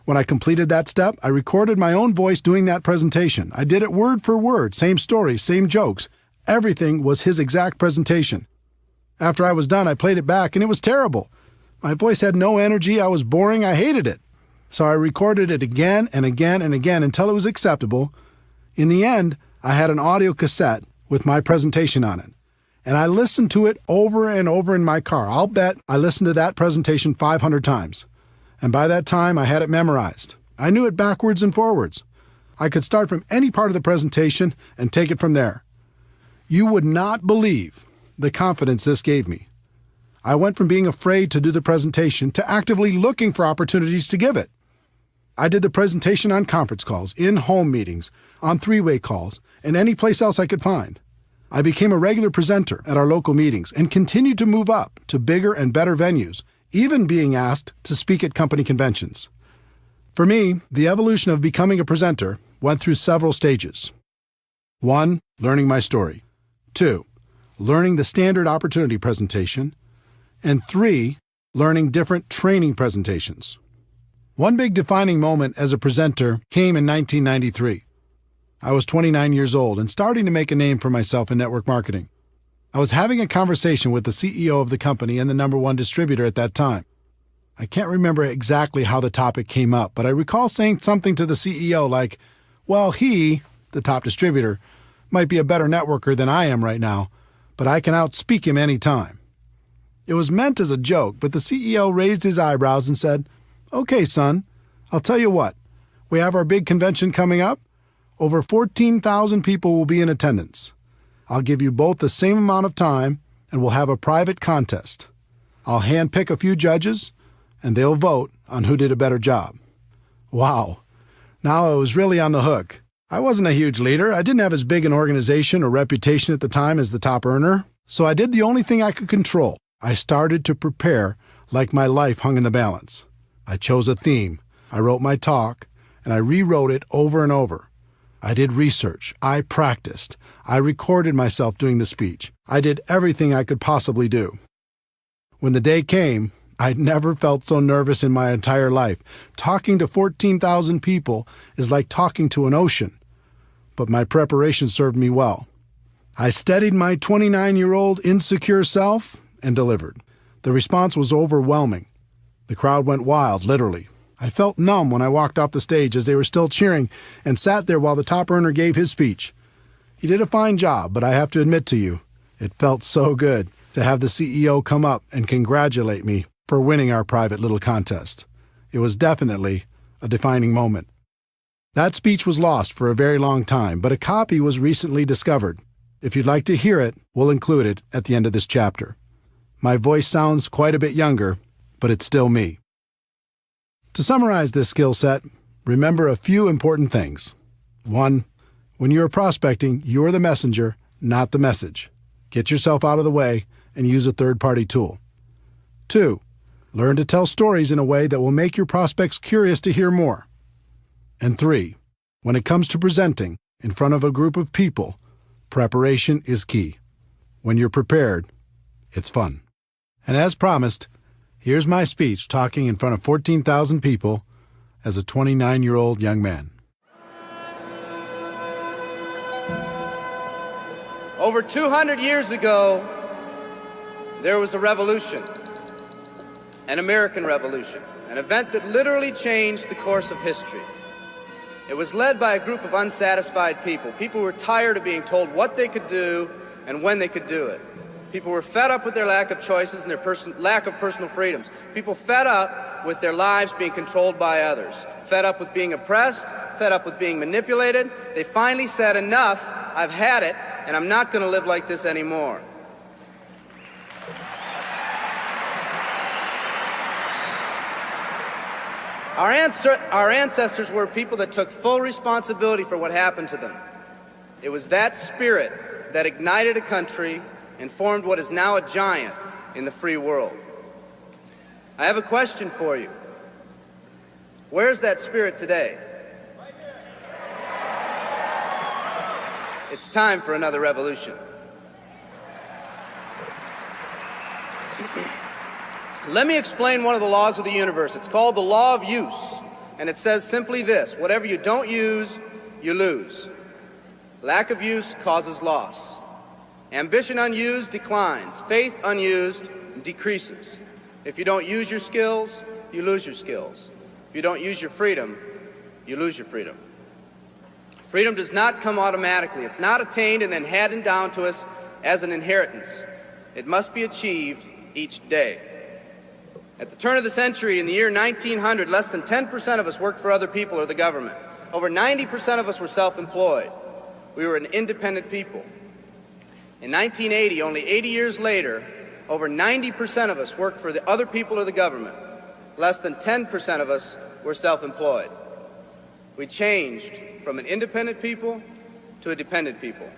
When I completed that step, I recorded my own voice doing that presentation. I did it word for word, same stories, same jokes. Everything was his exact presentation. After I was done, I played it back, and it was terrible. My voice had no energy, I was boring, I hated it. So I recorded it again and again and again until it was acceptable. In the end, I had an audio cassette with my presentation on it. And I listened to it over and over in my car. I'll bet I listened to that presentation 500 times. And by that time, I had it memorized. I knew it backwards and forwards. I could start from any part of the presentation and take it from there. You would not believe the confidence this gave me. I went from being afraid to do the presentation to actively looking for opportunities to give it. I did the presentation on conference calls, in home meetings, on three-way calls, and any place else I could find. I became a regular presenter at our local meetings and continued to move up to bigger and better venues, even being asked to speak at company conventions. For me, the evolution of becoming a presenter went through several stages. 1, learning my story. 2, learning the standard opportunity presentation. And 3, learning different training presentations. One big defining moment as a presenter came in 1993. I was 29 years old and starting to make a name for myself in network marketing. I was having a conversation with the CEO of the company and the #1 distributor at that time. I can't remember exactly how the topic came up, but I recall saying something to the CEO like, well, he, the top distributor, might be a better networker than I am right now, but I can outspeak him any time. It was meant as a joke, but the CEO raised his eyebrows and said, okay, son, I'll tell you what. We have our big convention coming up. Over 14,000 people will be in attendance. I'll give you both the same amount of time, and we'll have a private contest. I'll handpick a few judges, and they'll vote on who did a better job. Wow. Now I was really on the hook. I wasn't a huge leader. I didn't have as big an organization or reputation at the time as the top earner, so I did the only thing I could control. I started to prepare like my life hung in the balance. I chose a theme. I wrote my talk, and I rewrote it over and over. I did research. I practiced. I recorded myself doing the speech. I did everything I could possibly do. When the day came, I'd never felt so nervous in my entire life. Talking to 14,000 people is like talking to an ocean. But my preparation served me well. I steadied my 29-year-old insecure self and delivered. The response was overwhelming. The crowd went wild, literally. I felt numb when I walked off the stage as they were still cheering and sat there while the top earner gave his speech. He did a fine job, but I have to admit to you, it felt so good. to have the CEO come up and congratulate me for winning our private little contest. It was definitely a defining moment. That speech was lost for a very long time, but a copy was recently discovered. If you'd like to hear it, we'll include it at the end of this chapter. My voice sounds quite a bit younger, but it's still me. To summarize this skill set, remember a few important things. 1. When you're prospecting, you're the messenger, not the message. Get yourself out of the way and use a third-party tool. 2. Learn to tell stories in a way that will make your prospects curious to hear more. And 3. When it comes to presenting in front of a group of people, preparation is key. When you're prepared, it's fun. And as promised, here's my speech talking in front of 14,000 people as a 29-year-old young man. Over 200 years ago, there was a revolution, an American Revolution, an event that literally changed the course of history. It was led by a group of unsatisfied people. People who were tired of being told what they could do and when they could do it. People were fed up with their lack of choices and their lack of personal freedoms. People fed up with their lives being controlled by others. Fed up with being oppressed, fed up with being manipulated. They finally said, enough, I've had it, and I'm not going to live like this anymore. Our ancestors were people that took full responsibility for what happened to them. It was that spirit that ignited a country and formed what is now a giant in the free world. I have a question for you. Where's that spirit today? It's time for another revolution. Let me explain one of the laws of the universe. It's called the law of use, and it says simply this: whatever you don't use, you lose. Lack of use causes loss. Ambition unused declines. Faith unused decreases. If you don't use your skills, you lose your skills. If you don't use your freedom, you lose your freedom. Freedom does not come automatically. It's not attained and then handed down to us as an inheritance. It must be achieved each day. At the turn of the century, in the year 1900, less than 10% of us worked for other people or the government. Over 90% of us were self-employed. We were an independent people. In 1980, only 80 years later, over 90% of us worked for the other people or the government. Less than 10% of us were self-employed. We changed from an independent people to a dependent people.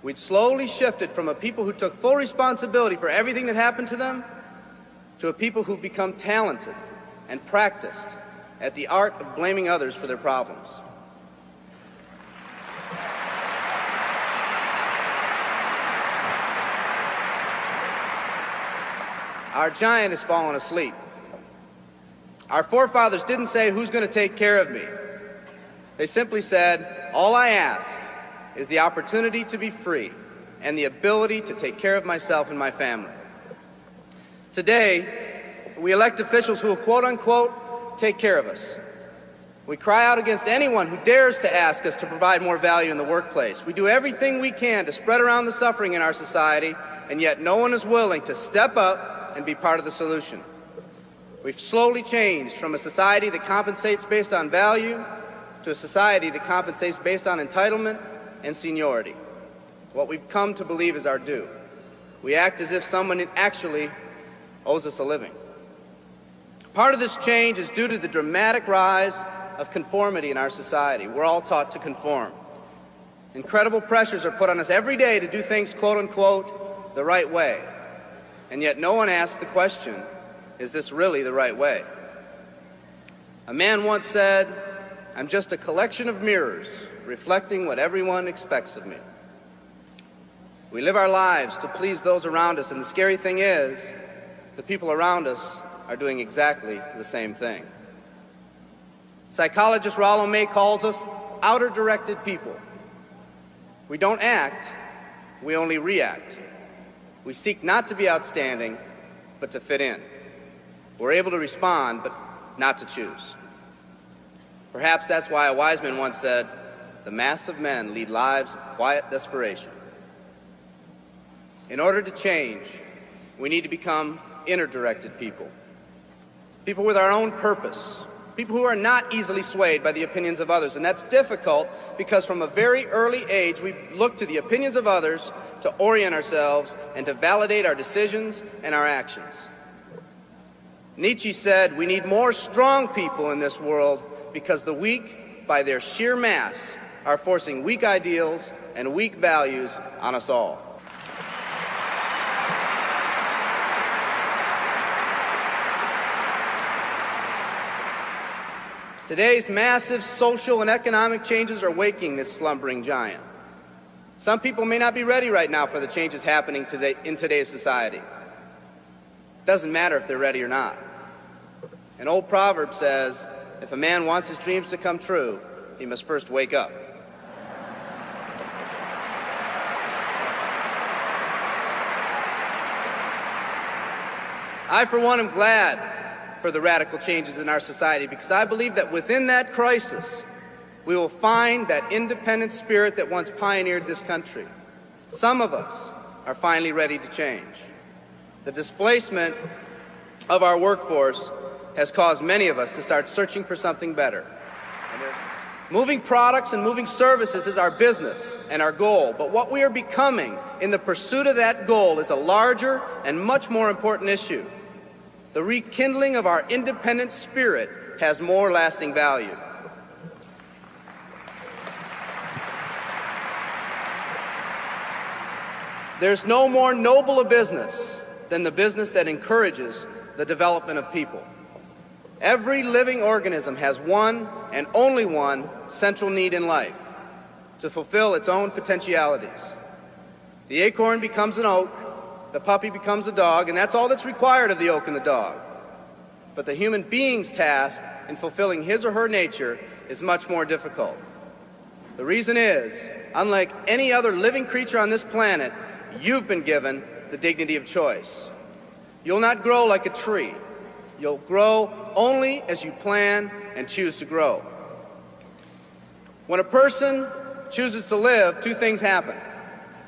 We'd slowly shifted from a people who took full responsibility for everything that happened to them to a people who've become talented and practiced at the art of blaming others for their problems. Our giant has fallen asleep. Our forefathers didn't say, who's going to take care of me? They simply said, all I ask is the opportunity to be free and the ability to take care of myself and my family. Today, we elect officials who will, quote unquote, take care of us. We cry out against anyone who dares to ask us to provide more value in the workplace. We do everything we can to spread around the suffering in our society, and yet no one is willing to step up and be part of the solution. We've slowly changed from a society that compensates based on value to a society that compensates based on entitlement and seniority. What we've come to believe is our due. We act as if someone actually owes us a living. Part of this change is due to the dramatic rise of conformity in our society. We're all taught to conform. Incredible pressures are put on us every day to do things, quote unquote, the right way. And yet no one asks the question, is this really the right way? A man once said, I'm just a collection of mirrors reflecting what everyone expects of me. We live our lives to please those around us, and the scary thing is, the people around us are doing exactly the same thing. Psychologist Rollo May calls us outer-directed people. We don't act, we only react. We seek not to be outstanding, but to fit in. We're able to respond, but not to choose. Perhaps that's why a wise man once said, the mass of men lead lives of quiet desperation. In order to change, we need to become inner-directed people. People with our own purpose. People who are not easily swayed by the opinions of others. And that's difficult because from a very early age, we look to the opinions of others to orient ourselves and to validate our decisions and our actions. Nietzsche said, we need more strong people in this world because the weak, by their sheer mass, are forcing weak ideals and weak values on us all. Today's massive social and economic changes are waking this slumbering giant. Some people may not be ready right now for the changes happening today in today's society. It doesn't matter if they're ready or not. An old proverb says, if a man wants his dreams to come true, he must first wake up. I, for one, am glad for the radical changes in our society because I believe that within that crisis, we will find that independent spirit that once pioneered this country. Some of us are finally ready to change. The displacement of our workforce has caused many of us to start searching for something better. Moving products and moving services is our business and our goal, but what we are becoming in the pursuit of that goal is a larger and much more important issue. The rekindling of our independent spirit has more lasting value. There's no more noble a business than the business that encourages the development of people. Every living organism has one and only one central need in life, to fulfill its own potentialities. The acorn becomes an oak, the puppy becomes a dog, and that's all that's required of the oak and the dog. But the human being's task in fulfilling his or her nature is much more difficult. The reason is, unlike any other living creature on this planet, you've been given the dignity of choice. You'll not grow like a tree. You'll grow only as you plan and choose to grow. When a person chooses to live, two things happen.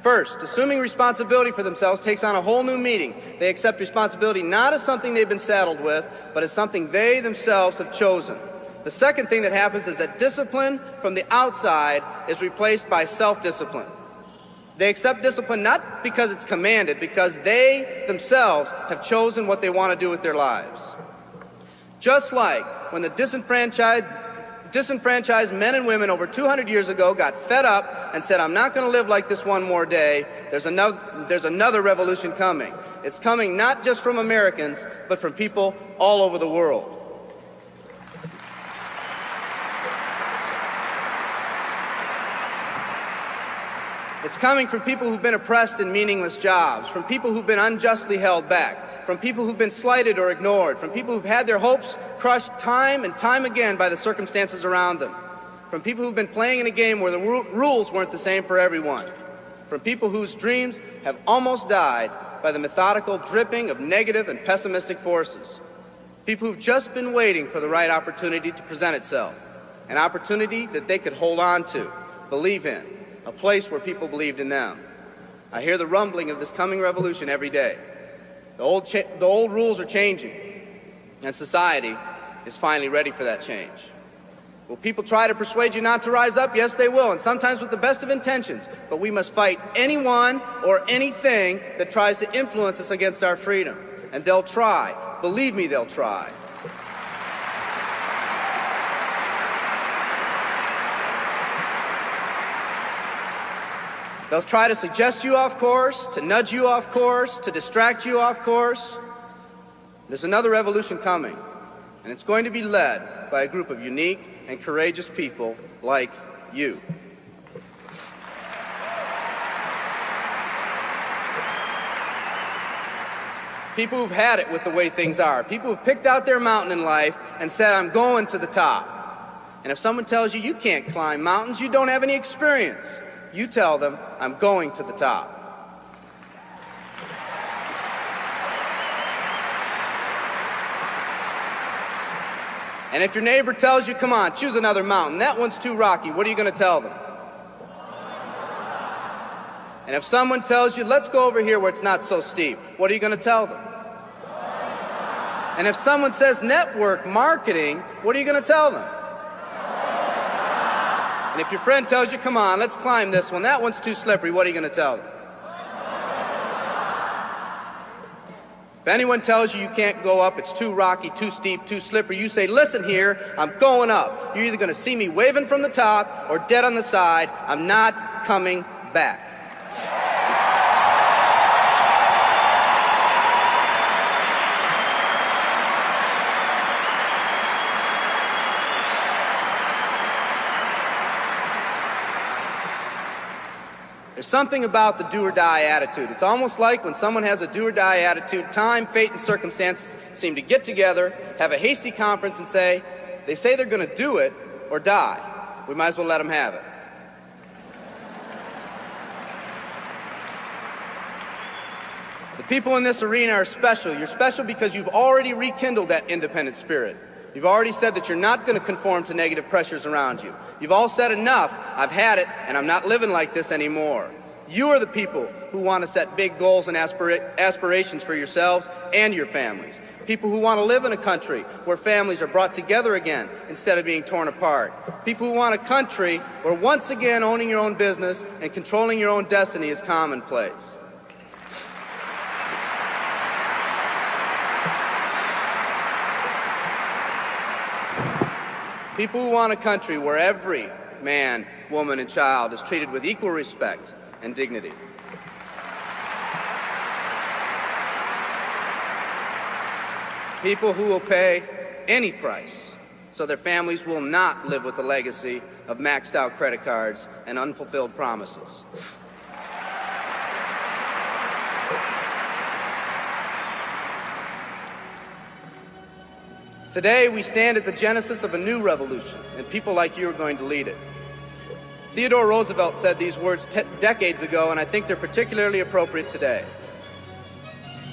First, assuming responsibility for themselves takes on a whole new meaning. They accept responsibility not as something they've been saddled with, but as something they themselves have chosen. The second thing that happens is that discipline from the outside is replaced by self-discipline. They accept discipline not because it's commanded, because they themselves have chosen what they want to do with their lives. Just like when the disenfranchised men and women over 200 years ago got fed up and said, I'm not going to live like this one more day, there's another revolution coming. It's coming not just from Americans, but from people all over the world. It's coming from people who've been oppressed in meaningless jobs, from people who've been unjustly held back, from people who've been slighted or ignored, from people who've had their hopes crushed time and time again by the circumstances around them, from people who've been playing in a game where the rules weren't the same for everyone, from people whose dreams have almost died by the methodical dripping of negative and pessimistic forces, people who've just been waiting for the right opportunity to present itself, an opportunity that they could hold on to, believe in, a place where people believed in them. I hear the rumbling of this coming revolution every day. The old rules are changing, and society is finally ready for that change. Will people try to persuade you not to rise up? Yes, they will, and sometimes with the best of intentions. But we must fight anyone or anything that tries to influence us against our freedom. And they'll try. Believe me, they'll try. They'll try to suggest you off course, to nudge you off course, to distract you off course. There's another revolution coming, and it's going to be led by a group of unique and courageous people like you. People who've had it with the way things are. People who've picked out their mountain in life and said, I'm going to the top. And if someone tells you you can't climb mountains, you don't have any experience. You tell them, I'm going to the top. And if your neighbor tells you, come on, choose another mountain, that one's too rocky, what are you going to tell them? And if someone tells you, let's go over here where it's not so steep, what are you going to tell them? And if someone says network marketing, what are you going to tell them? And if your friend tells you, come on, let's climb this one, that one's too slippery, what are you going to tell them? If anyone tells you you can't go up, it's too rocky, too steep, too slippery, you say, listen here, I'm going up. You're either going to see me waving from the top or dead on the side. I'm not coming back. There's something about the do-or-die attitude. It's almost like when someone has a do-or-die attitude, time, fate, and circumstances seem to get together, have a hasty conference, and say, they say they're going to do it or die. We might as well let them have it. The people in this arena are special. You're special because you've already rekindled that independent spirit. You've already said that you're not going to conform to negative pressures around you. You've all said enough, I've had it, and I'm not living like this anymore. You are the people who want to set big goals and aspirations for yourselves and your families. People who want to live in a country where families are brought together again instead of being torn apart. People who want a country where once again owning your own business and controlling your own destiny is commonplace. People who want a country where every man, woman, and child is treated with equal respect and dignity. People who will pay any price so their families will not live with the legacy of maxed out credit cards and unfulfilled promises. Today, we stand at the genesis of a new revolution, and people like you are going to lead it. Theodore Roosevelt said these words decades ago, and I think they're particularly appropriate today.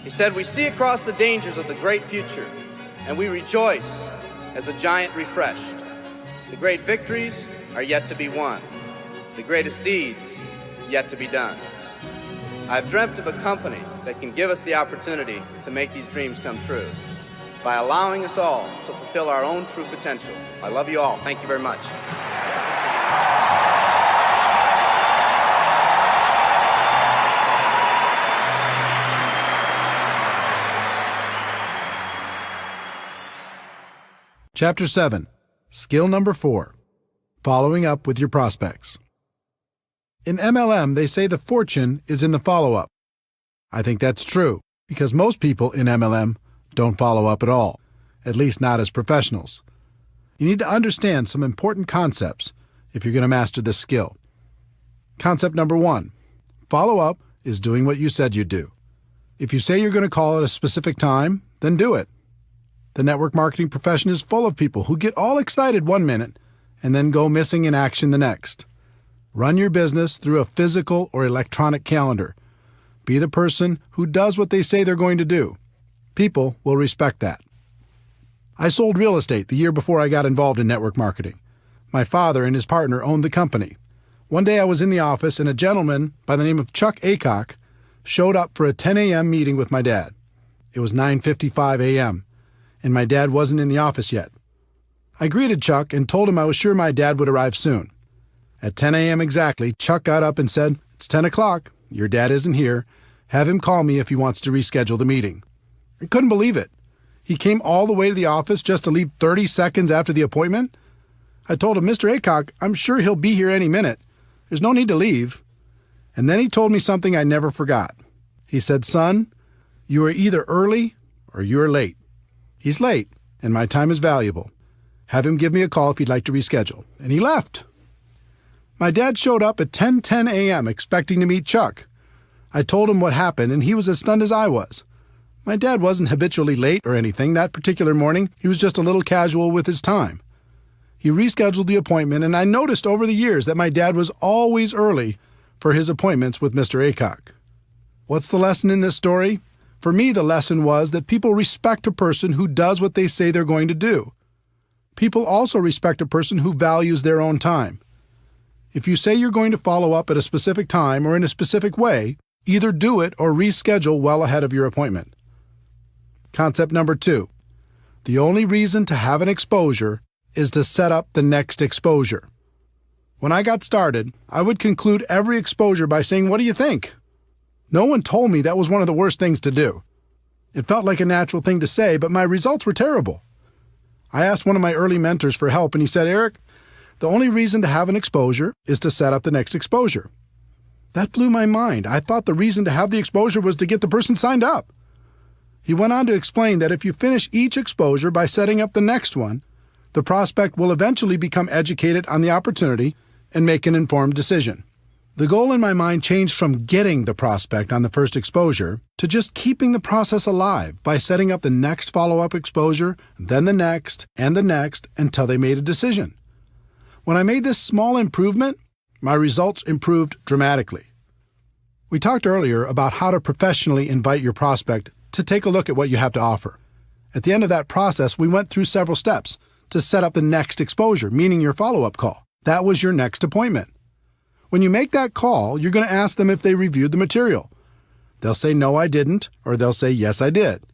He said, "We see across the dangers of the great future, and we rejoice as a giant refreshed. The great victories are yet to be won, the greatest deeds yet to be done. I've dreamt of a company that can give us the opportunity to make these dreams come true, by allowing us all to fulfill our own true potential. I love you all. Thank you very much." Chapter 7. Skill number 4. Following up with your prospects. In MLM, they say the fortune is in the follow-up. I think that's true, because most people in MLM don't follow up at all, at least not as professionals. You need to understand some important concepts if you're going to master this skill. Concept number 1, follow-up is doing what you said you'd do. If you say you're going to call at a specific time, then do it. The network marketing profession is full of people who get all excited one minute and then go missing in action the next. Run your business through a physical or electronic calendar. Be the person who does what they say they're going to do. People will respect that. I sold real estate the year before I got involved in network marketing. My father and his partner owned the company. One day I was in the office and a gentleman by the name of Chuck Aycock showed up for a 10 a.m. meeting with my dad. It was 9:55 a.m., and my dad wasn't in the office yet. I greeted Chuck and told him I was sure my dad would arrive soon. At 10 a.m. exactly, Chuck got up and said, "It's 10 o'clock. Your dad isn't here. Have him call me if he wants to reschedule the meeting." I couldn't believe it. He came all the way to the office just to leave 30 seconds after the appointment? I told him, "Mr. Aycock, I'm sure he'll be here any minute. There's no need to leave." And then he told me something I never forgot. He said, "Son, you are either early or you are late. He's late, and my time is valuable. Have him give me a call if he'd like to reschedule." And he left. My dad showed up at 10:10 a.m. expecting to meet Chuck. I told him what happened, and he was as stunned as I was. My dad wasn't habitually late or anything. That particular morning, he was just a little casual with his time. He rescheduled the appointment, and I noticed over the years that my dad was always early for his appointments with Mr. Aycock. What's the lesson in this story? For me, the lesson was that people respect a person who does what they say they're going to do. People also respect a person who values their own time. If you say you're going to follow up at a specific time or in a specific way, either do it or reschedule well ahead of your appointment. Concept number 2. The only reason to have an exposure is to set up the next exposure. When I got started, I would conclude every exposure by saying, "What do you think?" No one told me that was one of the worst things to do. It felt like a natural thing to say, but my results were terrible. I asked one of my early mentors for help, and he said, "Eric, the only reason to have an exposure is to set up the next exposure." That blew my mind. I thought the reason to have the exposure was to get the person signed up. He went on to explain that if you finish each exposure by setting up the next one, the prospect will eventually become educated on the opportunity and make an informed decision. The goal in my mind changed from getting the prospect on the first exposure to just keeping the process alive by setting up the next follow-up exposure, then the next, and the next until they made a decision. When I made this small improvement, my results improved dramatically. We talked earlier about how to professionally invite your prospect to take a look at what you have to offer. At the end of that process, we went through several steps to set up the next exposure, meaning your follow-up call. That was your next appointment. When you make that call, you're going to ask them if they reviewed the material. They'll say, "No, I didn't," or they'll say, "Yes, I did."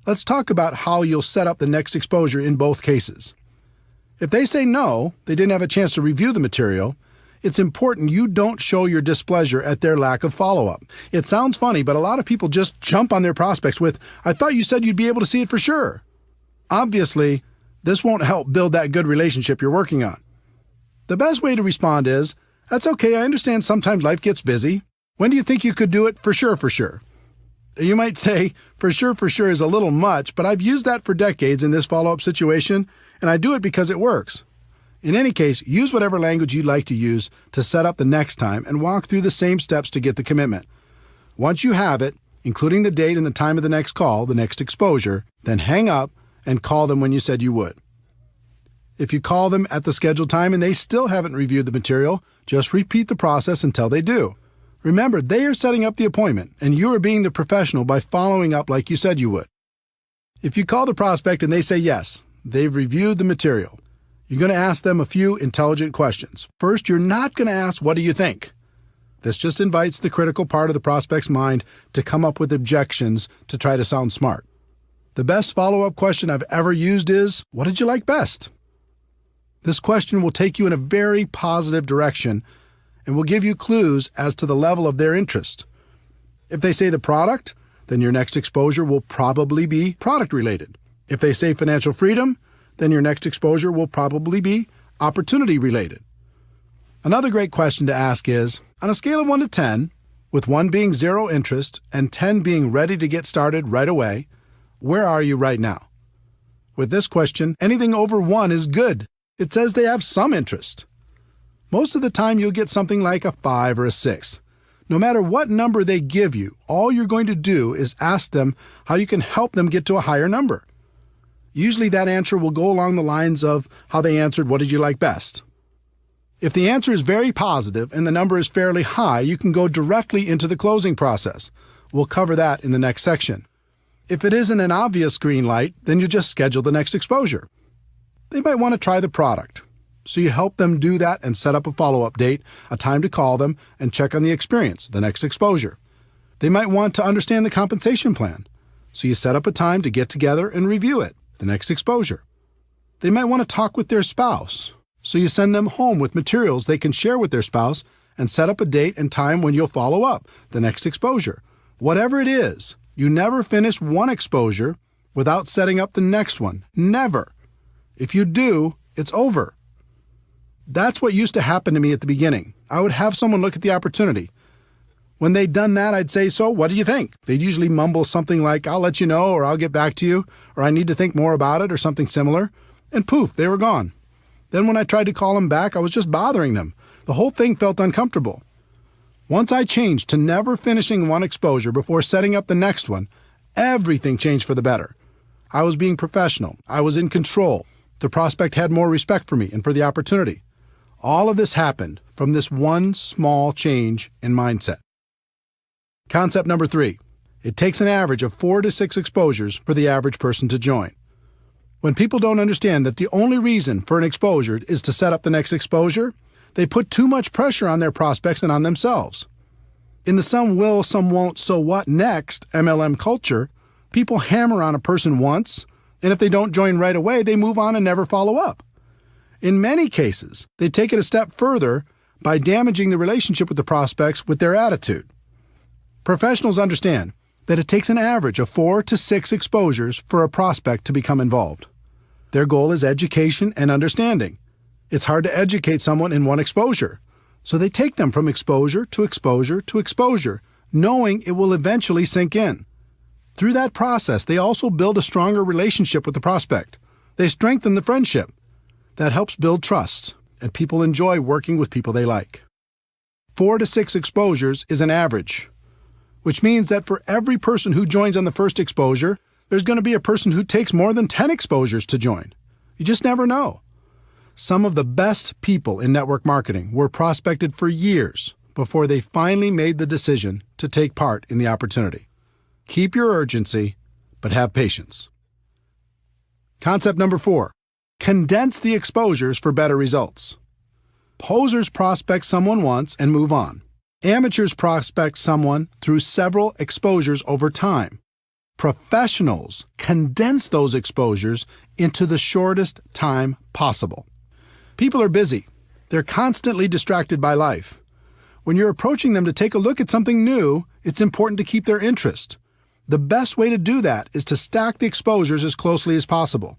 Let's talk about how you'll set up the next exposure in both cases. If they say no, they didn't have a chance to review the material, it's important you don't show your displeasure at their lack of follow-up. It sounds funny, but a lot of people just jump on their prospects with, "I thought you said you'd be able to see it for sure." Obviously, this won't help build that good relationship you're working on. The best way to respond is, "That's okay, I understand sometimes life gets busy. When do you think you could do it for sure, for sure?" You might say, for sure is a little much, but I've used that for decades in this follow-up situation, and I do it because it works. In any case, use whatever language you'd like to use to set up the next time and walk through the same steps to get the commitment. Once you have it, including the date and the time of the next call, the next exposure, then hang up and call them when you said you would. If you call them at the scheduled time and they still haven't reviewed the material, just repeat the process until they do. Remember, they are setting up the appointment, and you are being the professional by following up like you said you would. If you call the prospect and they say yes, they've reviewed the material, you're going to ask them a few intelligent questions. First, you're not going to ask, "What do you think?" This just invites the critical part of the prospect's mind to come up with objections to try to sound smart. The best follow-up question I've ever used is, "What did you like best?" This question will take you in a very positive direction and will give you clues as to the level of their interest. If they say the product, then your next exposure will probably be product-related. If they say financial freedom, then your next exposure will probably be opportunity-related. Another great question to ask is, on a scale of 1 to 10, with 1 being zero interest and 10 being ready to get started right away, where are you right now? With this question, anything over 1 is good. It says they have some interest. Most of the time, you'll get something like a 5 or a 6. No matter what number they give you, all you're going to do is ask them how you can help them get to a higher number. Usually that answer will go along the lines of how they answered, "What did you like best?" If the answer is very positive and the number is fairly high, you can go directly into the closing process. We'll cover that in the next section. If it isn't an obvious green light, then you just schedule the next exposure. They might want to try the product, so you help them do that and set up a follow-up date, a time to call them, and check on the experience, the next exposure. They might want to understand the compensation plan, so you set up a time to get together and review it, the next exposure. They might want to talk with their spouse, so you send them home with materials they can share with their spouse and set up a date and time when you'll follow up, the next exposure. Whatever it is, you never finish one exposure without setting up the next one. Never. If you do, it's over. That's what used to happen to me at the beginning. I would have someone look at the opportunity. When they'd done that, I'd say, "So, what do you think?" They'd usually mumble something like, "I'll let you know," or "I'll get back to you," or "I need to think more about it," or something similar. And poof, they were gone. Then when I tried to call them back, I was just bothering them. The whole thing felt uncomfortable. Once I changed to never finishing one exposure before setting up the next one, everything changed for the better. I was being professional. I was in control. The prospect had more respect for me and for the opportunity. All of this happened from this one small change in mindset. Concept number 3. It takes an average of 4 to 6 exposures for the average person to join. When people don't understand that the only reason for an exposure is to set up the next exposure, They put too much pressure on their prospects and on themselves. In the some will, some won't, so what next MLM culture, people hammer on a person once, and if they don't join right away, they move on and never follow up. In many cases, they take it a step further by damaging the relationship with the prospects with their attitude. Professionals understand that it takes an average of 4 to 6 exposures for a prospect to become involved. Their goal is education and understanding. It's hard to educate someone in one exposure, so they take them from exposure to exposure to exposure, knowing it will eventually sink in. Through that process, they also build a stronger relationship with the prospect. They strengthen the friendship. That helps build trust, and people enjoy working with people they like. 4 to 6 exposures is an average, which means that for every person who joins on the first exposure, there's going to be a person who takes more than 10 exposures to join. You just never know. Some of the best people in network marketing were prospected for years before they finally made the decision to take part in the opportunity. Keep your urgency, but have patience. Concept number 4. Condense the exposures for better results. Posers prospect someone once and move on. Amateurs prospect someone through several exposures over time. Professionals condense those exposures into the shortest time possible. People are busy. They're constantly distracted by life. When you're approaching them to take a look at something new, it's important to keep their interest. The best way to do that is to stack the exposures as closely as possible.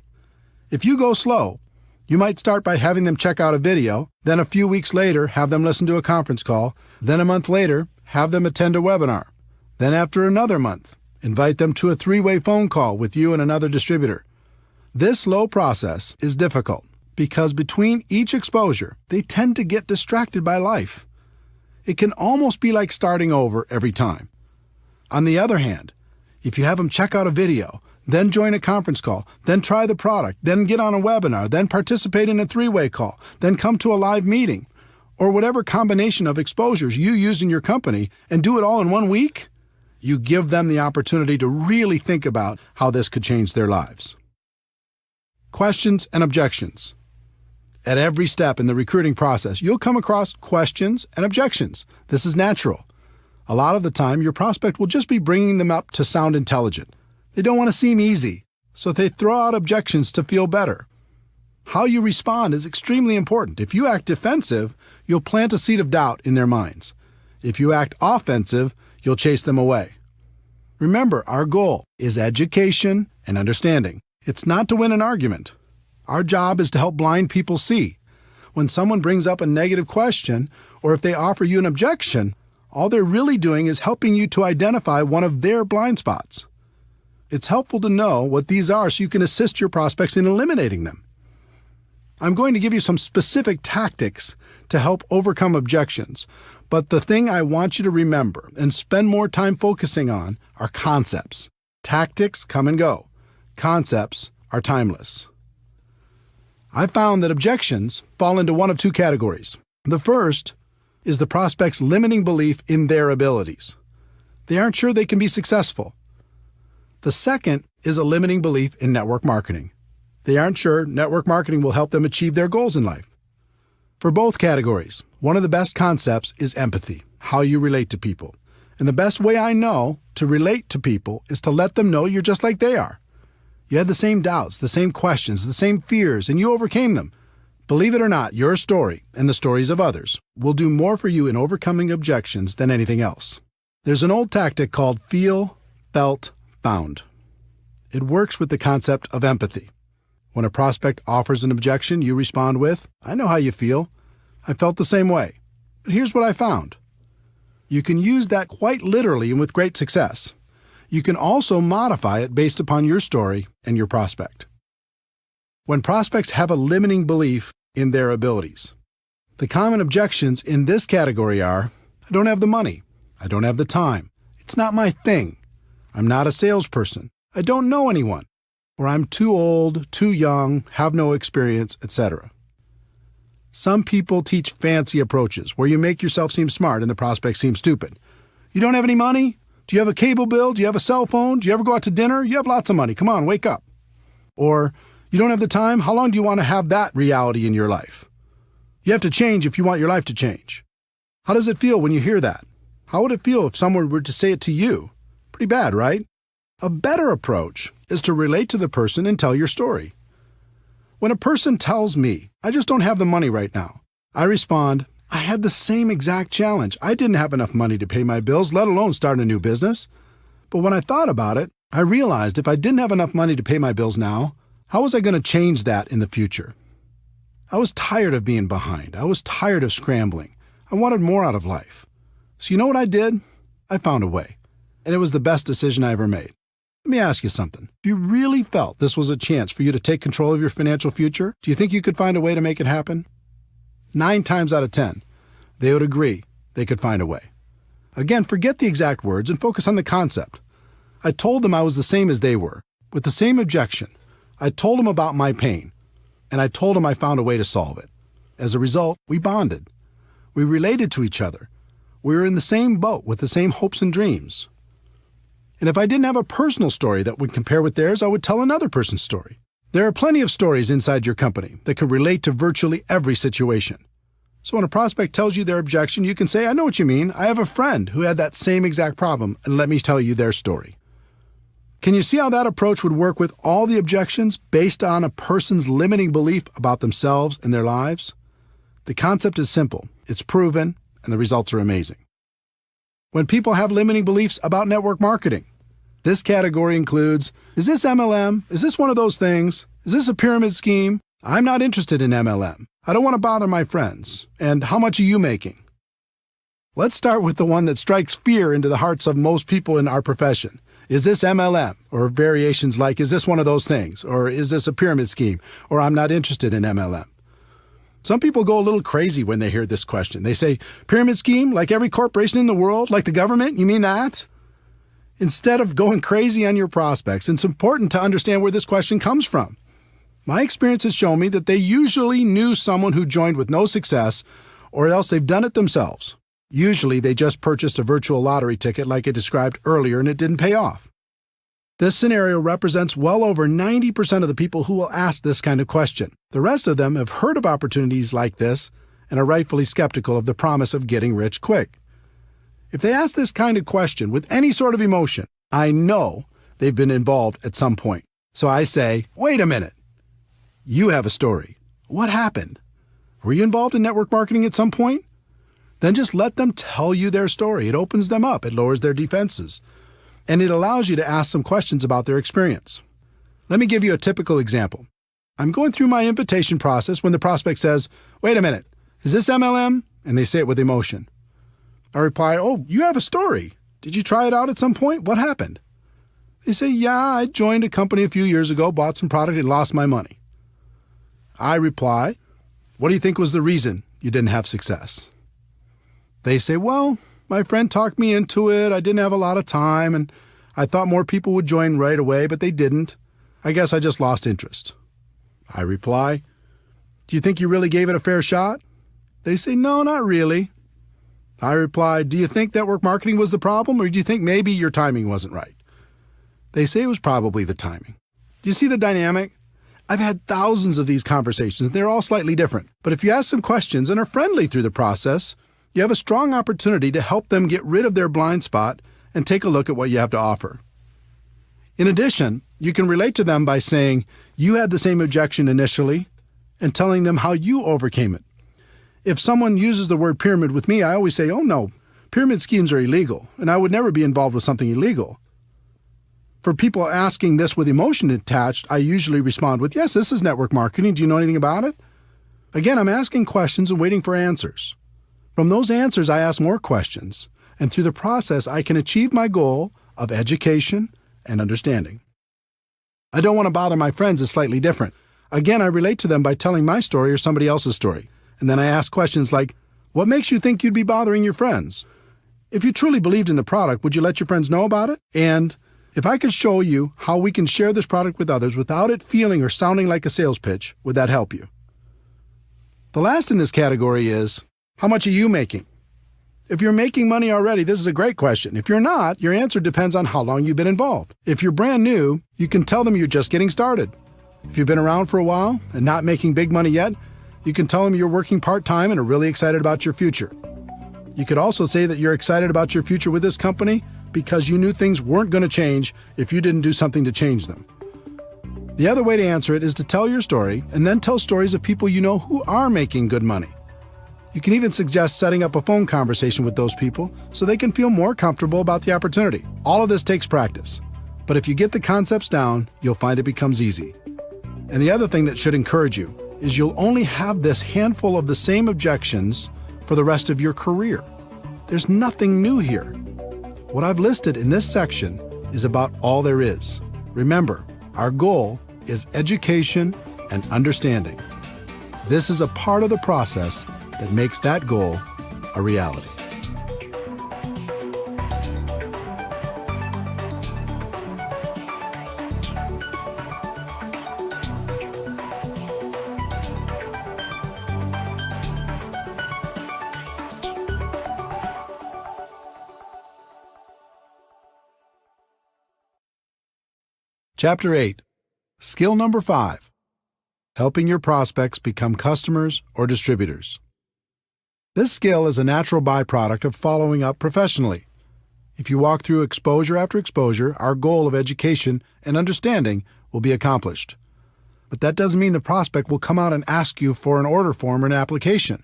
If you go slow, you might start by having them check out a video, then a few weeks later have them listen to a conference call, then a month later have them attend a webinar, then after another month, invite them to a 3-way phone call with you and another distributor. This slow process is difficult because between each exposure, they tend to get distracted by life. It can almost be like starting over every time. On the other hand, if you have them check out a video, then join a conference call, then try the product, then get on a webinar, then participate in a 3-way call, then come to a live meeting, or whatever combination of exposures you use in your company and do it all in 1 week, you give them the opportunity to really think about how this could change their lives. Questions and objections. At every step in the recruiting process, you'll come across questions and objections. This is natural. A lot of the time, your prospect will just be bringing them up to sound intelligent. They don't want to seem easy, so they throw out objections to feel better. How you respond is extremely important. If you act defensive, you'll plant a seed of doubt in their minds. If you act offensive, you'll chase them away. Remember, our goal is education and understanding. It's not to win an argument. Our job is to help blind people see. When someone brings up a negative question, or if they offer you an objection, all they're really doing is helping you to identify one of their blind spots. It's helpful to know what these are so you can assist your prospects in eliminating them. I'm going to give you some specific tactics to help overcome objections, but the thing I want you to remember and spend more time focusing on are concepts. Tactics come and go. Concepts are timeless. I found that objections fall into one of 2 categories. The first is the prospect's limiting belief in their abilities. They aren't sure they can be successful. The second is a limiting belief in network marketing. They aren't sure network marketing will help them achieve their goals in life. For both categories, one of the best concepts is empathy, how you relate to people. And the best way I know to relate to people is to let them know you're just like they are. You had the same doubts, the same questions, the same fears, and you overcame them. Believe it or not, your story and the stories of others will do more for you in overcoming objections than anything else. There's an old tactic called feel, felt, found. It works with the concept of empathy. When a prospect offers an objection, you respond with, "I know how you feel. I felt the same way. But here's what I found." You can use that quite literally and with great success. You can also modify it based upon your story and your prospect. When prospects have a limiting belief in their abilities, the common objections in this category are, "I don't have the money. I don't have the time. It's not my thing. I'm not a salesperson. I don't know anyone. Or I'm too old, too young, have no experience, etc." Some people teach fancy approaches where you make yourself seem smart and the prospect seems stupid. "You don't have any money? Do you have a cable bill? Do you have a cell phone? Do you ever go out to dinner? You have lots of money. Come on, wake up." Or, "You don't have the time? How long do you want to have that reality in your life?" You have to change if you want your life to change. How does it feel when you hear that? How would it feel if someone were to say it to you? Pretty bad, right? A better approach is to relate to the person and tell your story. When a person tells me, I just don't have the money right now, I respond, I had the same exact challenge. I didn't have enough money to pay my bills, let alone start a new business. But when I thought about it, I realized if I didn't have enough money to pay my bills now, how was I going to change that in the future? I was tired of being behind. I was tired of scrambling. I wanted more out of life. So you know what I did? I found a way. And it was the best decision I ever made. Let me ask you something. If you really felt this was a chance for you to take control of your financial future, do you think you could find a way to make it happen? 9 times out of 10, they would agree they could find a way. Again, forget the exact words and focus on the concept. I told them I was the same as they were, with the same objection. I told them about my pain, and I told them I found a way to solve it. As a result, we bonded. We related to each other. We were in the same boat with the same hopes and dreams. And if I didn't have a personal story that would compare with theirs, I would tell another person's story. There are plenty of stories inside your company that can relate to virtually every situation. So when a prospect tells you their objection, you can say, I know what you mean. I have a friend who had that same exact problem, and let me tell you their story. Can you see how that approach would work with all the objections based on a person's limiting belief about themselves and their lives? The concept is simple, it's proven, and the results are amazing. When people have limiting beliefs about network marketing, this category includes, is this MLM? Is this one of those things? Is this a pyramid scheme? I'm not interested in MLM. I don't want to bother my friends. And how much are you making? Let's start with the one that strikes fear into the hearts of most people in our profession. Is this MLM? Or variations like, is this one of those things? Or is this a pyramid scheme? Or I'm not interested in MLM. Some people go a little crazy when they hear this question. They say, pyramid scheme, like every corporation in the world, like the government? You mean that? Instead of going crazy on your prospects, it's important to understand where this question comes from. My experience has shown me that they usually knew someone who joined with no success, or else they've done it themselves. Usually they just purchased a virtual lottery ticket like I described earlier and it didn't pay off. This scenario represents well over 90% of the people who will ask this kind of question. The rest of them have heard of opportunities like this and are rightfully skeptical of the promise of getting rich quick. If they ask this kind of question with any sort of emotion, I know they've been involved at some point. So I say, wait a minute. You have a story. What happened? Were you involved in network marketing at some point? Then just let them tell you their story. It opens them up. It lowers their defenses. And it allows you to ask some questions about their experience. Let me give you a typical example. I'm going through my invitation process when the prospect says, wait a minute, is this MLM? And they say it with emotion. I reply, oh, you have a story. Did you try it out at some point? What happened? They say, yeah, I joined a company a few years ago, bought some product, and lost my money. I reply, what do you think was the reason you didn't have success? They say, well, my friend talked me into it. I didn't have a lot of time, and I thought more people would join right away, but they didn't. I guess I just lost interest. I reply, do you think you really gave it a fair shot? They say, no, not really. I reply, do you think network marketing was the problem, or do you think maybe your timing wasn't right? They say it was probably the timing. Do you see the dynamic? I've had thousands of these conversations, and they're all slightly different. But if you ask some questions and are friendly through the process, you have a strong opportunity to help them get rid of their blind spot and take a look at what you have to offer. In addition, you can relate to them by saying you had the same objection initially and telling them how you overcame it. If someone uses the word pyramid with me, I always say, oh no, pyramid schemes are illegal, and I would never be involved with something illegal. For people asking this with emotion attached, I usually respond with, yes, this is network marketing. Do you know anything about it? Again, I'm asking questions and waiting for answers. From those answers, I ask more questions, and through the process, I can achieve my goal of education and understanding. I don't want to bother my friends is slightly different. Again, I relate to them by telling my story or somebody else's story. And then I ask questions like, what makes you think you'd be bothering your friends? If you truly believed in the product, would you let your friends know about it? And if I could show you how we can share this product with others without it feeling or sounding like a sales pitch, would that help you? The last in this category is, how much are you making? If you're making money already, this is a great question. If you're not, your answer depends on how long you've been involved. If you're brand new, you can tell them you're just getting started. If you've been around for a while and not making big money yet, You can tell them you're working part-time and are really excited about your future. You could also say that you're excited about your future with this company because you knew things weren't going to change if you didn't do something to change them. The other way to answer it is to tell your story and then tell stories of people you know who are making good money. You can even suggest setting up a phone conversation with those people so they can feel more comfortable about the opportunity. All of this takes practice, but if you get the concepts down, you'll find it becomes easy. And the other thing that should encourage you is you'll only have this handful of the same objections for the rest of your career. There's nothing new here. What I've listed in this section is about all there is. Remember, our goal is education and understanding. This is a part of the process that makes that goal a reality. Chapter 8. Skill number 5. Helping your prospects become customers or distributors. This skill is a natural byproduct of following up professionally. If you walk through exposure after exposure, our goal of education and understanding will be accomplished. But that doesn't mean the prospect will come out and ask you for an order form or an application.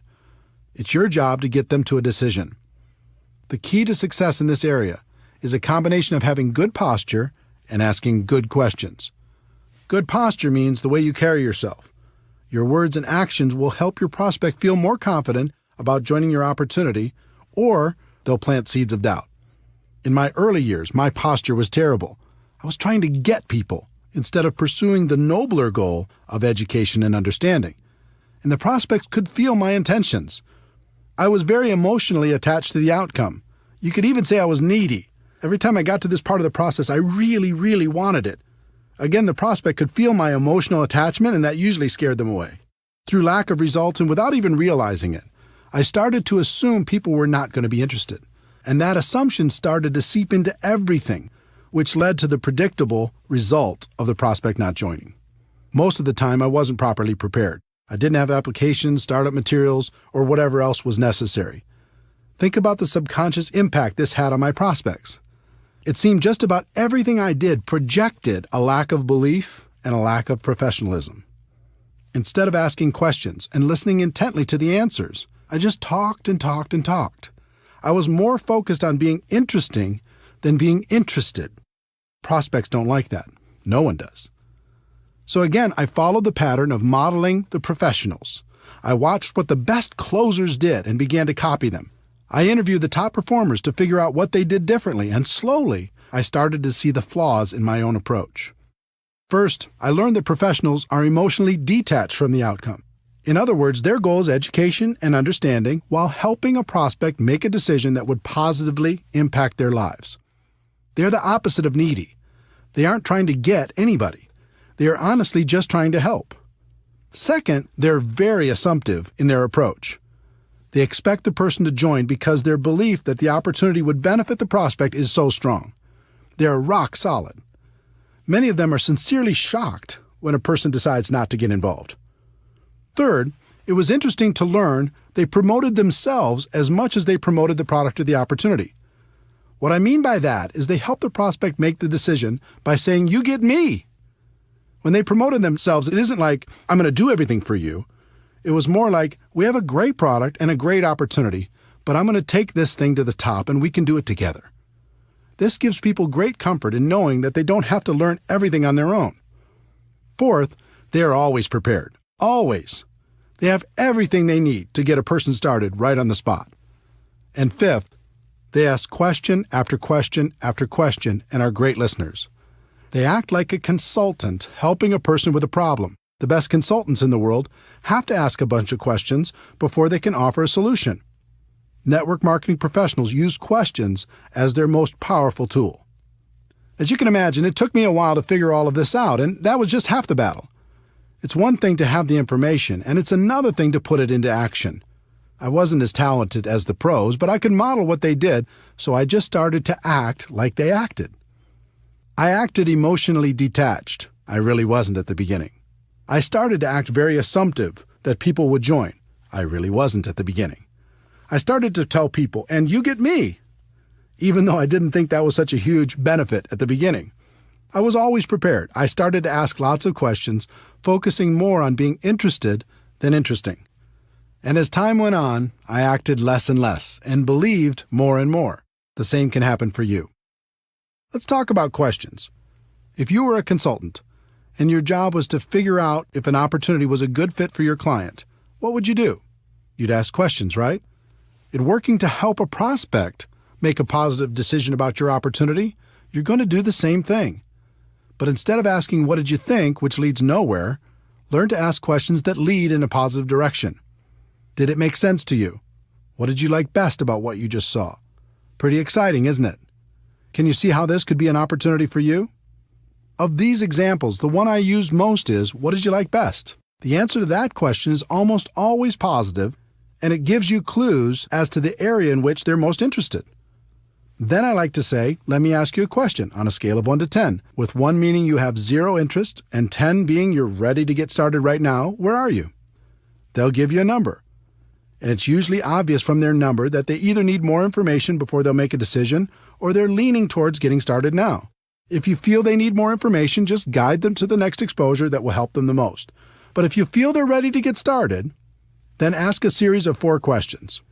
It's your job to get them to a decision. The key to success in this area is a combination of having good posture and asking good questions. Good posture means the way you carry yourself. Your words and actions will help your prospect feel more confident about joining your opportunity, or they'll plant seeds of doubt. In my early years, my posture was terrible. I was trying to get people instead of pursuing the nobler goal of education and understanding. And the prospects could feel my intentions. I was very emotionally attached to the outcome. You could even say I was needy. Every time I got to this part of the process, I really wanted it. Again, the prospect could feel my emotional attachment, and that usually scared them away. Through lack of results and without even realizing it, I started to assume people were not going to be interested. And that assumption started to seep into everything, which led to the predictable result of the prospect not joining. Most of the time, I wasn't properly prepared. I didn't have applications, startup materials, or whatever else was necessary. Think about the subconscious impact this had on my prospects. It seemed just about everything I did projected a lack of belief and a lack of professionalism. Instead of asking questions and listening intently to the answers, I just talked and talked and talked. I was more focused on being interesting than being interested. Prospects don't like that. No one does. So again, I followed the pattern of modeling the professionals. I watched what the best closers did and began to copy them. I interviewed the top performers to figure out what they did differently, and slowly, I started to see the flaws in my own approach. First, I learned that professionals are emotionally detached from the outcome. In other words, their goal is education and understanding while helping a prospect make a decision that would positively impact their lives. They're the opposite of needy. They aren't trying to get anybody. They are honestly just trying to help. Second, they're very assumptive in their approach. They expect the person to join because their belief that the opportunity would benefit the prospect is so strong. They are rock solid. Many of them are sincerely shocked when a person decides not to get involved. Third, it was interesting to learn they promoted themselves as much as they promoted the product or the opportunity. What I mean by that is they helped the prospect make the decision by saying, "You get me." When they promoted themselves, it isn't like, "I'm going to do everything for you." It was more like, "We have a great product and a great opportunity, but I'm going to take this thing to the top and we can do it together." This gives people great comfort in knowing that they don't have to learn everything on their own. Fourth, they are always prepared. Always. They have everything they need to get a person started right on the spot. And fifth, they ask question after question after question and are great listeners. They act like a consultant helping a person with a problem. The best consultants in the world have to ask a bunch of questions before they can offer a solution. Network marketing professionals use questions as their most powerful tool. As you can imagine, it took me a while to figure all of this out, and that was just half the battle. It's one thing to have the information, and it's another thing to put it into action. I wasn't as talented as the pros, but I could model what they did, so I just started to act like they acted. I acted emotionally detached. I really wasn't at the beginning. I started to act very assumptive, that people would join. I really wasn't at the beginning. I started to tell people, and you get me, even though I didn't think that was such a huge benefit at the beginning. I was always prepared. I started to ask lots of questions, focusing more on being interested than interesting. And as time went on, I acted less and less and believed more and more. The same can happen for you. Let's talk about questions. If you were a consultant and your job was to figure out if an opportunity was a good fit for your client, what would you do? You'd ask questions, right? In working to help a prospect make a positive decision about your opportunity, you're going to do the same thing. But instead of asking, what did you think, which leads nowhere, learn to ask questions that lead in a positive direction. Did it make sense to you? What did you like best about what you just saw? Pretty exciting, isn't it? Can you see how this could be an opportunity for you? Of these examples, the one I use most is, what did you like best? The answer to that question is almost always positive, and it gives you clues as to the area in which they're most interested. Then I like to say, let me ask you a question on a scale of 1 to 10, with 1 meaning you have 0 interest and 10 being you're ready to get started right now. Where are you? They'll give you a number. And it's usually obvious from their number that they either need more information before they'll make a decision or they're leaning towards getting started now. If you feel they need more information, just guide them to the next exposure that will help them the most. But if you feel they're ready to get started, then ask a series of 4 questions.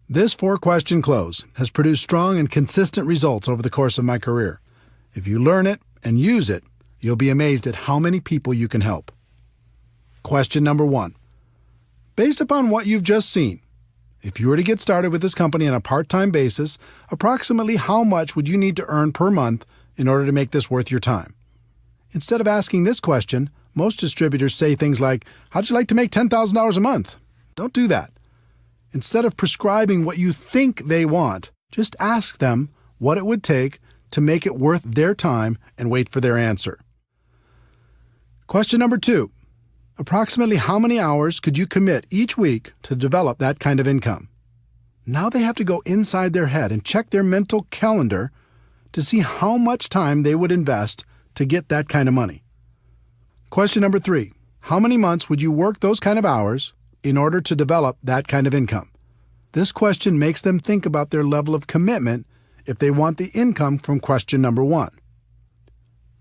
This 4-question close has produced strong and consistent results over the course of my career. If you learn it and use it, you'll be amazed at how many people you can help. Question number 1. Based upon what you've just seen, if you were to get started with this company on a part-time basis, approximately how much would you need to earn per month in order to make this worth your time? Instead of asking this question, most distributors say things like, how'd you like to make $10,000 a month? Don't do that. Instead of prescribing what you think they want, just ask them what it would take to make it worth their time and wait for their answer. Question number 2. Approximately how many hours could you commit each week to develop that kind of income? Now they have to go inside their head and check their mental calendar to see how much time they would invest to get that kind of money. Question number 3. How many months would you work those kind of hours in order to develop that kind of income? This question makes them think about their level of commitment if they want the income from question number 1.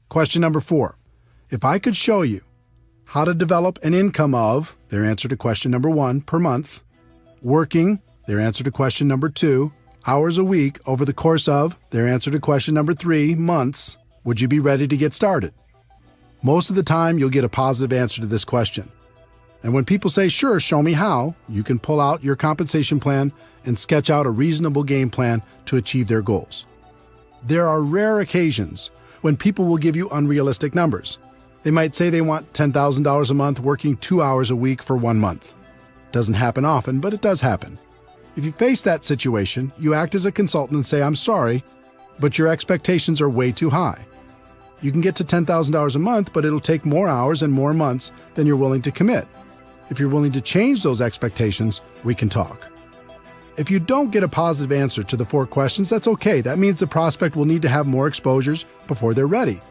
Question number 4. If I could show you how to develop an income of, their answer to question number 1, per month, working, their answer to question number 2, hours a week over the course of, their answer to question number 3, months, would you be ready to get started? Most of the time, you'll get a positive answer to this question. And when people say, sure, show me how, you can pull out your compensation plan and sketch out a reasonable game plan to achieve their goals. There are rare occasions when people will give you unrealistic numbers. They might say they want $10,000 a month working 2 hours a week for 1 month. Doesn't happen often, but it does happen. If you face that situation, you act as a consultant and say, I'm sorry, but your expectations are way too high. You can get to $10,000 a month, but it'll take more hours and more months than you're willing to commit. If you're willing to change those expectations, we can talk. If you don't get a positive answer to the 4 questions, that's okay. That means the prospect will need to have more exposures before they're ready.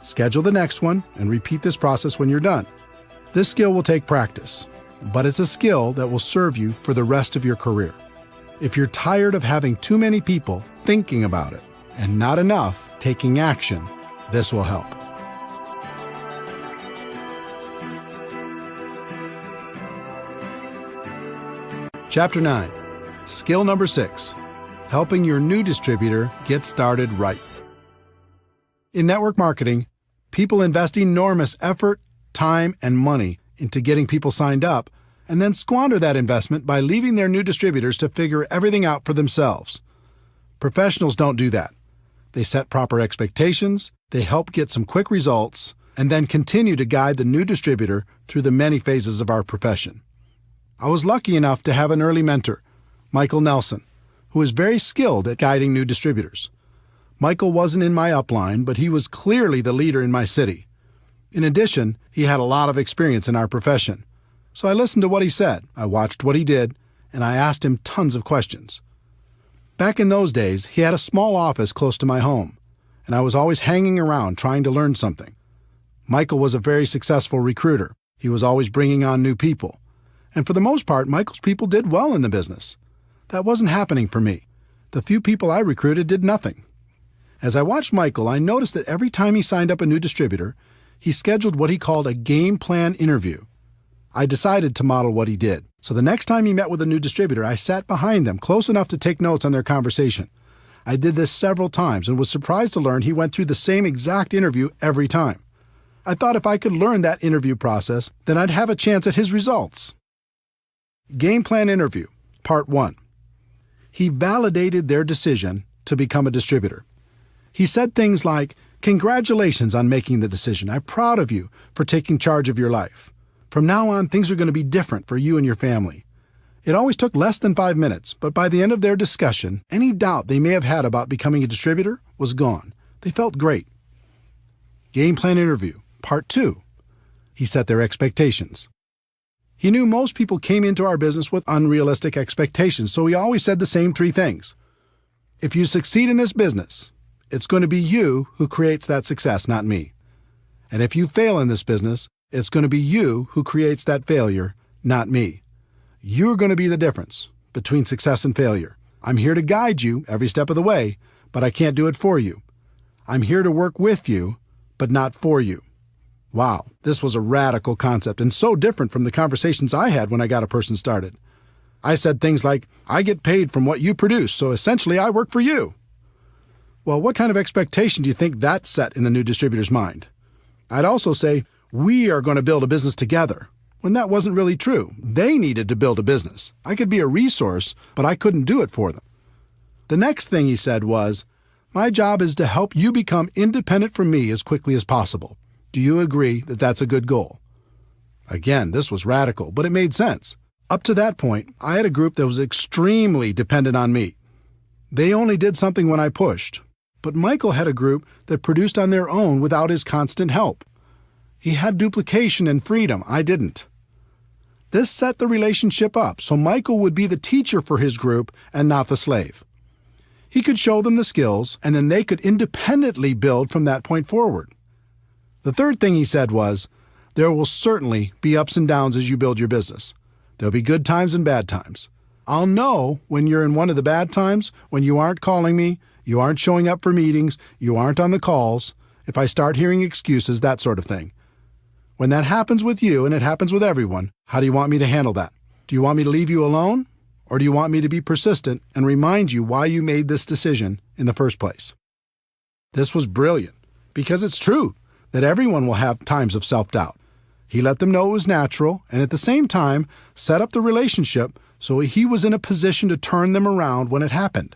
Schedule the next one and repeat this process when you're done. This skill will take practice, but it's a skill that will serve you for the rest of your career. If you're tired of having too many people thinking about it and not enough taking action, this will help. Chapter 9. Skill number 6. Helping your new distributor get started right. In network marketing, people invest enormous effort, time, and money into getting people signed up, and then squander that investment by leaving their new distributors to figure everything out for themselves. Professionals don't do that. They set proper expectations, they help get some quick results, and then continue to guide the new distributor through the many phases of our profession. I was lucky enough to have an early mentor, Michael Nelson, who is very skilled at guiding new distributors. Michael wasn't in my upline, but he was clearly the leader in my city. In addition, he had a lot of experience in our profession. So I listened to what he said, I watched what he did, and I asked him tons of questions. Back in those days, he had a small office close to my home, and I was always hanging around trying to learn something. Michael was a very successful recruiter. He was always bringing on new people. And for the most part, Michael's people did well in the business. That wasn't happening for me. The few people I recruited did nothing. As I watched Michael, I noticed that every time he signed up a new distributor, he scheduled what he called a game plan interview. I decided to model what he did. So the next time he met with a new distributor, I sat behind them close enough to take notes on their conversation. I did this several times and was surprised to learn he went through the same exact interview every time. I thought if I could learn that interview process, then I'd have a chance at his results. Game plan interview, part 1. He validated their decision to become a distributor. He said things like, "Congratulations on making the decision. I'm proud of you for taking charge of your life. From now on, things are going to be different for you and your family." It always took less than 5 minutes, but by the end of their discussion, any doubt they may have had about becoming a distributor was gone. They felt great. Game plan interview, part 2. He set their expectations. He knew most people came into our business with unrealistic expectations, so he always said the same 3 things. If you succeed in this business, it's going to be you who creates that success, not me. And if you fail in this business, it's going to be you who creates that failure, not me. You're going to be the difference between success and failure. I'm here to guide you every step of the way, but I can't do it for you. I'm here to work with you, but not for you. Wow, this was a radical concept and so different from the conversations I had when I got a person started. I said things like, "I get paid from what you produce, so essentially I work for you." Well, what kind of expectation do you think that set in the new distributor's mind? I'd also say, "We are going to build a business together," when that wasn't really true. They needed to build a business. I could be a resource, but I couldn't do it for them. The next thing he said was, "My job is to help you become independent from me as quickly as possible. Do you agree that that's a good goal?" Again, this was radical, but it made sense. Up to that point, I had a group that was extremely dependent on me. They only did something when I pushed. But Michael had a group that produced on their own without his constant help. He had duplication and freedom. I didn't. This set the relationship up so Michael would be the teacher for his group and not the slave. He could show them the skills, and then they could independently build from that point forward. The third thing he said was, "There will certainly be ups and downs as you build your business. There'll be good times and bad times. I'll know when you're in one of the bad times, when you aren't calling me, you aren't showing up for meetings, you aren't on the calls, if I start hearing excuses, that sort of thing. When that happens with you, and it happens with everyone, how do you want me to handle that? Do you want me to leave you alone? Or do you want me to be persistent and remind you why you made this decision in the first place?" This was brilliant, because it's true that everyone will have times of self-doubt. He let them know it was natural, and at the same time, set up the relationship so he was in a position to turn them around when it happened.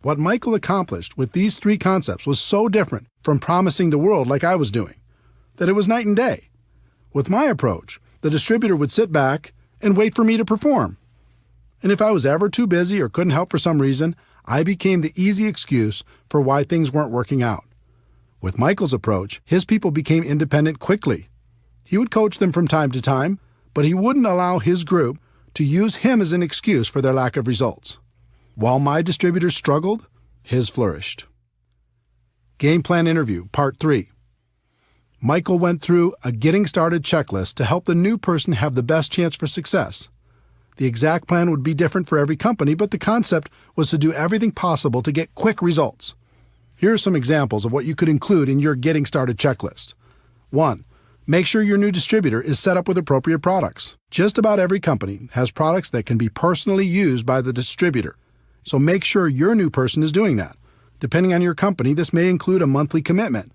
What Michael accomplished with these 3 concepts was so different from promising the world like I was doing, that it was night and day. With my approach, the distributor would sit back and wait for me to perform. And if I was ever too busy or couldn't help for some reason, I became the easy excuse for why things weren't working out. With Michael's approach, his people became independent quickly. He would coach them from time to time, but he wouldn't allow his group to use him as an excuse for their lack of results. While my distributors struggled, his flourished. Game plan interview, part 3. Michael went through a getting started checklist to help the new person have the best chance for success. The exact plan would be different for every company, but the concept was to do everything possible to get quick results. Here are some examples of what you could include in your getting started checklist. 1. Make sure your new distributor is set up with appropriate products. Just about every company has products that can be personally used by the distributor, so make sure your new person is doing that. Depending on your company, this may include a monthly commitment.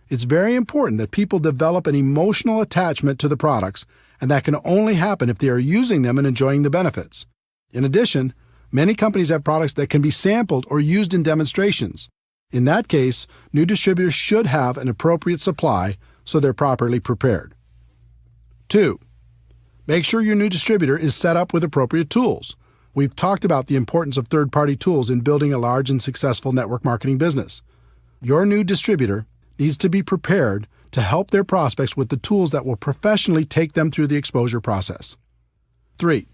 It's very important that people develop an emotional attachment to the products, and that can only happen if they are using them and enjoying the benefits. In addition, many companies have products that can be sampled or used in demonstrations. In that case, new distributors should have an appropriate supply so they're properly prepared. 2. Make sure your new distributor is set up with appropriate tools. We've talked about the importance of third-party tools in building a large and successful network marketing business. Your new distributor needs to be prepared to help their prospects with the tools that will professionally take them through the exposure process. 3.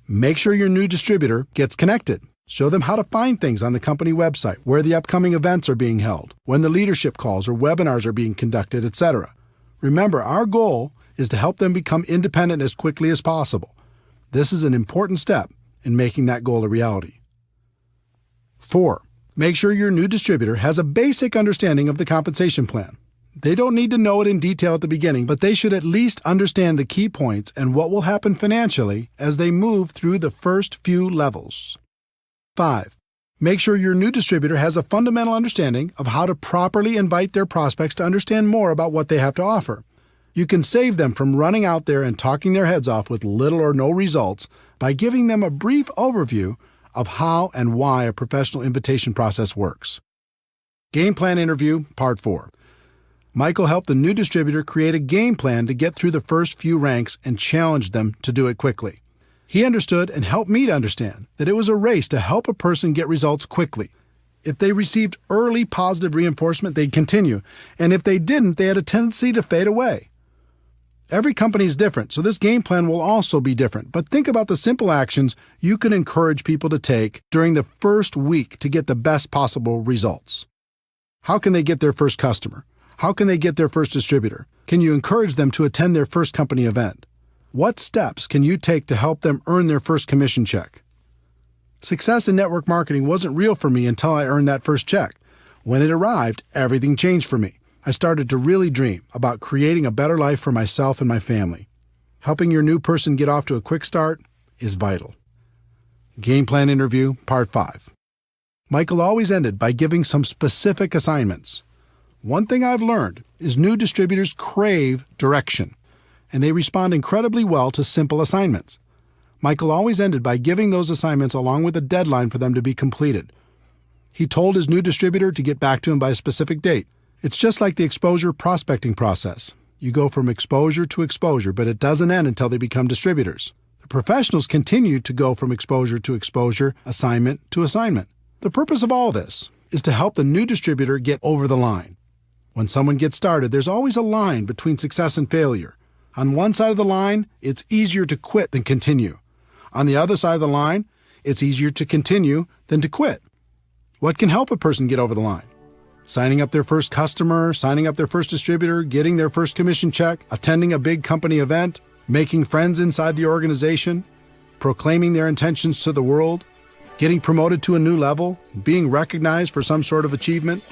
Make sure your new distributor gets connected. Show them how to find things on the company website, where the upcoming events are being held, when the leadership calls or webinars are being conducted, etc. Remember, our goal is to help them become independent as quickly as possible. This is an important step in making that goal a reality. 4. Make sure your new distributor has a basic understanding of the compensation plan. They don't need to know it in detail at the beginning, but they should at least understand the key points and what will happen financially as they move through the first few levels. 5. Make sure your new distributor has a fundamental understanding of how to properly invite their prospects to understand more about what they have to offer. You can save them from running out there and talking their heads off with little or no results by giving them a brief overview of how and why a professional invitation process works. Game Plan Interview, Part 4. Michael helped the new distributor create a game plan to get through the first few ranks and challenged them to do it quickly. He understood and helped me to understand that it was a race to help a person get results quickly. If they received early positive reinforcement, they'd continue, and if they didn't, they had a tendency to fade away. Every company is different, so this game plan will also be different, but think about the simple actions you can encourage people to take during the first week to get the best possible results. How can they get their first customer? How can they get their first distributor? Can you encourage them to attend their first company event? What steps can you take to help them earn their first commission check? Success in network marketing wasn't real for me until I earned that first check. When it arrived, everything changed for me. I started to really dream about creating a better life for myself and my family. Helping your new person get off to a quick start is vital. Game Plan Interview, Part 5. Michael always ended by giving some specific assignments. One thing I've learned is new distributors crave direction, and they respond incredibly well to simple assignments. Michael always ended by giving those assignments along with a deadline for them to be completed. He told his new distributor to get back to him by a specific date. It's just like the exposure prospecting process. You go from exposure to exposure, but it doesn't end until they become distributors. The professionals continue to go from exposure to exposure, assignment to assignment. The purpose of all this is to help the new distributor get over the line. When someone gets started, there's always a line between success and failure. On one side of the line, it's easier to quit than continue. On the other side of the line, it's easier to continue than to quit. What can help a person get over the line? Signing up their first customer, signing up their first distributor, getting their first commission check, attending a big company event, making friends inside the organization, proclaiming their intentions to the world, getting promoted to a new level, being recognized for some sort of achievement.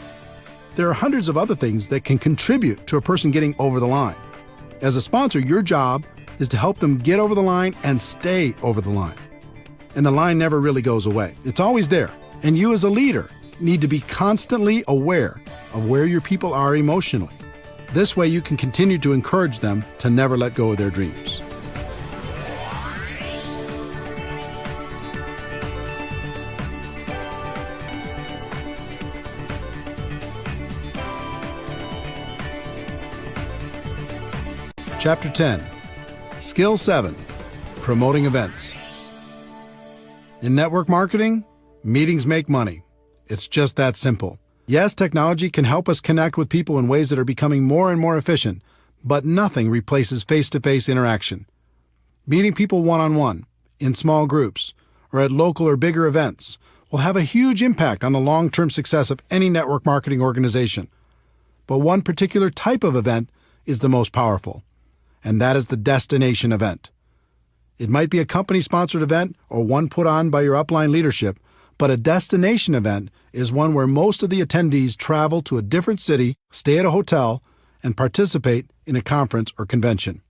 There are hundreds of other things that can contribute to a person getting over the line. As a sponsor, your job is to help them get over the line and stay over the line. And the line never really goes away. It's always there. And you as a leader need to be constantly aware of where your people are emotionally. This way you can continue to encourage them to never let go of their dreams. Chapter 10. Skill 7. Promoting events. In network marketing, meetings make money. It's just that simple. Yes, technology can help us connect with people in ways that are becoming more and more efficient, but nothing replaces face-to-face interaction. Meeting people one-on-one, in small groups, or at local or bigger events will have a huge impact on the long-term success of any network marketing organization. But one particular type of event is the most powerful, and that is the destination event. It might be a company-sponsored event or one put on by your upline leadership, but a destination event is one where most of the attendees travel to a different city, stay at a hotel, and participate in a conference or convention.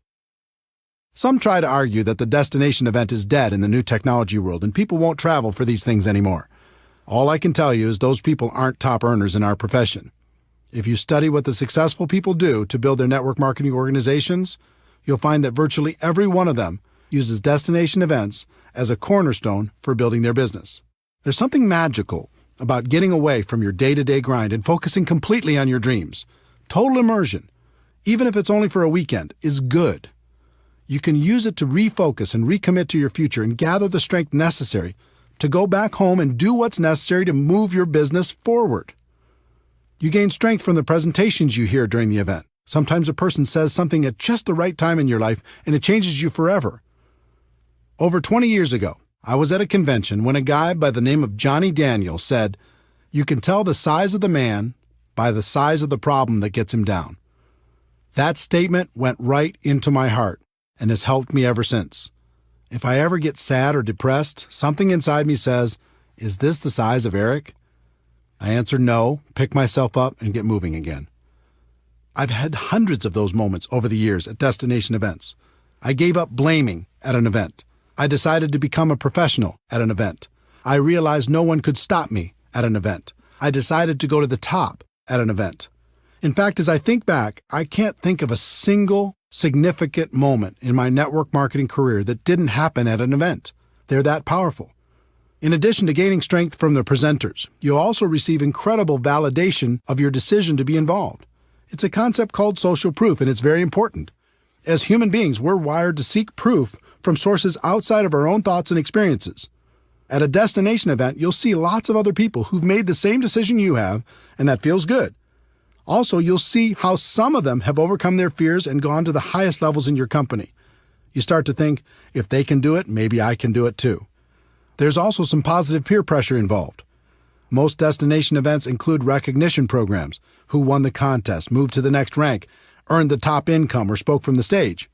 Some try to argue that the destination event is dead in the new technology world and people won't travel for these things anymore. All I can tell you is those people aren't top earners in our profession. If you study what the successful people do to build their network marketing organizations, you'll find that virtually every one of them uses destination events as a cornerstone for building their business. There's something magical about getting away from your day-to-day grind and focusing completely on your dreams. Total immersion, even if it's only for a weekend, is good. You can use it to refocus and recommit to your future and gather the strength necessary to go back home and do what's necessary to move your business forward. You gain strength from the presentations you hear during the event. Sometimes a person says something at just the right time in your life and it changes you forever. Over 20 years ago, I was at a convention when a guy by the name of Johnny Daniel said, "You can tell the size of the man by the size of the problem that gets him down." That statement went right into my heart and has helped me ever since. If I ever get sad or depressed, something inside me says, "Is this the size of Eric?" I answer no, pick myself up, and get moving again. I've had hundreds of those moments over the years at destination events. I gave up blaming at an event. I decided to become a professional at an event. I realized no one could stop me at an event. I decided to go to the top at an event. In fact, as I think back, I can't think of a single significant moment in my network marketing career that didn't happen at an event. They're that powerful. In addition to gaining strength from the presenters, you'll also receive incredible validation of your decision to be involved. It's a concept called social proof, and it's very important. As human beings, we're wired to seek proof from sources outside of our own thoughts and experiences. At a destination event, you'll see lots of other people who've made the same decision you have, and that feels good. Also, you'll see how some of them have overcome their fears and gone to the highest levels in your company. You start to think, if they can do it, maybe I can do it too. There's also some positive peer pressure involved. Most destination events include recognition programs: who won the contest, moved to the next rank, earned the top income, or spoke from the stage.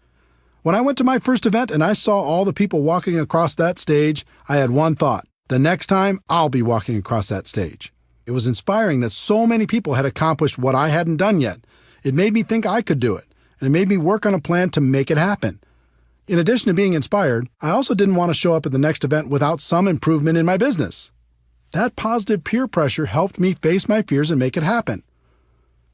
When I went to my first event and I saw all the people walking across that stage, I had one thought: the next time I'll be walking across that stage. It was inspiring that so many people had accomplished what I hadn't done yet. It made me think I could do it, and it made me work on a plan to make it happen. In addition to being inspired, I also didn't want to show up at the next event without some improvement in my business. That positive peer pressure helped me face my fears and make it happen.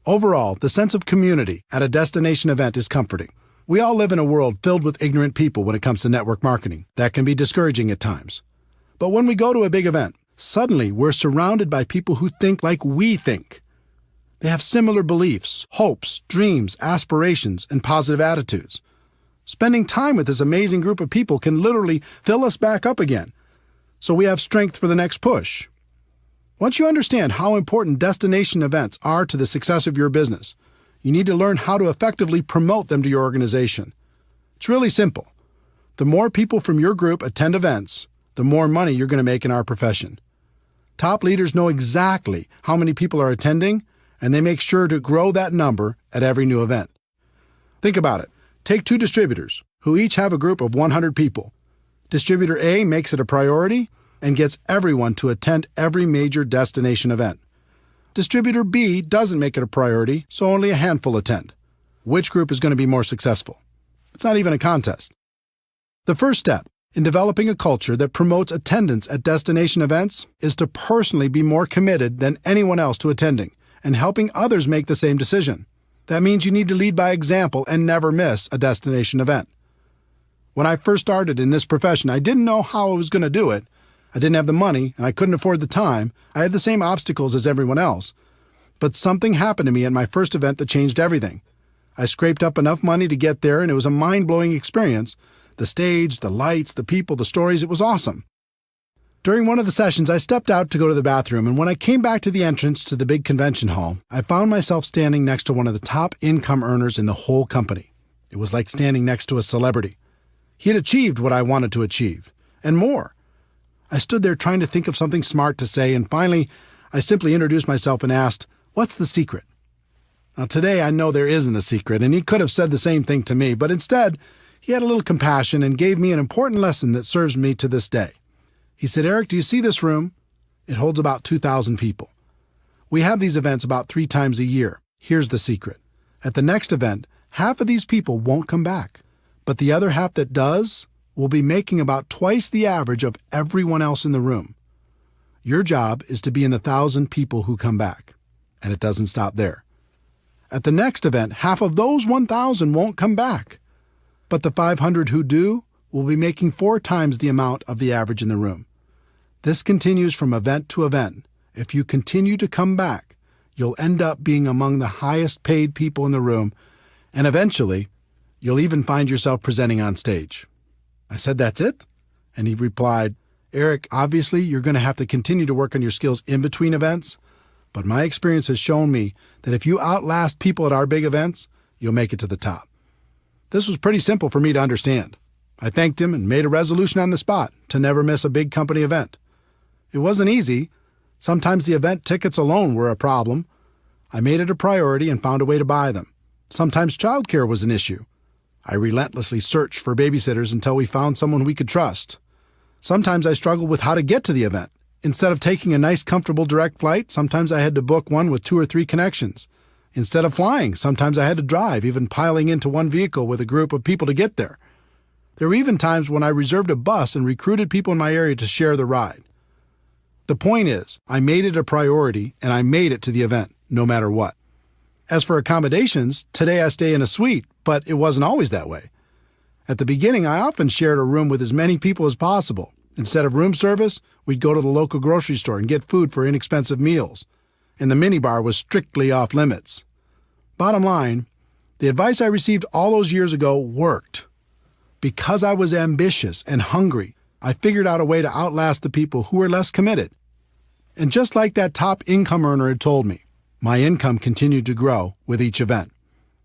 Overall, the sense of community at a destination event is comforting. We all live in a world filled with ignorant people when it comes to network marketing. That can be discouraging at times. But when we go to a big event, suddenly we're surrounded by people who think like we think. They have similar beliefs, hopes, dreams, aspirations, and positive attitudes. Spending time with this amazing group of people can literally fill us back up again, so we have strength for the next push. Once you understand how important destination events are to the success of your business, you need to learn how to effectively promote them to your organization. It's really simple. The more people from your group attend events, the more money you're going to make in our profession. Top leaders know exactly how many people are attending, and they make sure to grow that number at every new event. Think about it. Take two distributors, who each have a group of 100 people. Distributor A makes it a priority and gets everyone to attend every major destination event. Distributor B doesn't make it a priority, so only a handful attend. Which group is going to be more successful? It's not even a contest. The first step in developing a culture that promotes attendance at destination events is to personally be more committed than anyone else to attending and helping others make the same decision. That means you need to lead by example and never miss a destination event. When I first started in this profession, I didn't know how I was going to do it. I didn't have the money, and I couldn't afford the time. I had the same obstacles as everyone else. But something happened to me at my first event that changed everything. I scraped up enough money to get there, and it was a mind-blowing experience. The stage, the lights, the people, the stories, it was awesome. During one of the sessions, I stepped out to go to the bathroom, and when I came back to the entrance to the big convention hall, I found myself standing next to one of the top income earners in the whole company. It was like standing next to a celebrity. He had achieved what I wanted to achieve, and more. I stood there trying to think of something smart to say, and finally, I simply introduced myself and asked, "What's the secret?" Now, today I know there isn't a secret, and he could have said the same thing to me, but instead, he had a little compassion and gave me an important lesson that serves me to this day. He said, "Eric, do you see this room? It holds about 2,000 people. We have these events about 3 times a year. Here's the secret. At the next event, half of these people won't come back, but the other half that does will be making about twice the average of everyone else in the room. Your job is to be in the 1,000 people who come back, and it doesn't stop there. At the next event, half of those 1,000 won't come back, but the 500 who do will be making 4 times the amount of the average in the room. This continues from event to event. If you continue to come back, you'll end up being among the highest paid people in the room, and eventually, you'll even find yourself presenting on stage." I said, "That's it?" And he replied, "Eric, obviously you're going to have to continue to work on your skills in between events, but my experience has shown me that if you outlast people at our big events, you'll make it to the top." This was pretty simple for me to understand. I thanked him and made a resolution on the spot to never miss a big company event. It wasn't easy. Sometimes the event tickets alone were a problem. I made it a priority and found a way to buy them. Sometimes childcare was an issue. I relentlessly searched for babysitters until we found someone we could trust. Sometimes I struggled with how to get to the event. Instead of taking a nice, comfortable direct flight, sometimes I had to book one with 2 or 3 connections. Instead of flying, sometimes I had to drive, even piling into one vehicle with a group of people to get there. There were even times when I reserved a bus and recruited people in my area to share the ride. The point is, I made it a priority and I made it to the event, no matter what. As for accommodations, today I stay in a suite, but it wasn't always that way. At the beginning, I often shared a room with as many people as possible. Instead of room service, we'd go to the local grocery store and get food for inexpensive meals. And the minibar was strictly off limits. Bottom line, the advice I received all those years ago worked. Because I was ambitious and hungry, I figured out a way to outlast the people who were less committed. And just like that top income earner had told me, my income continued to grow with each event.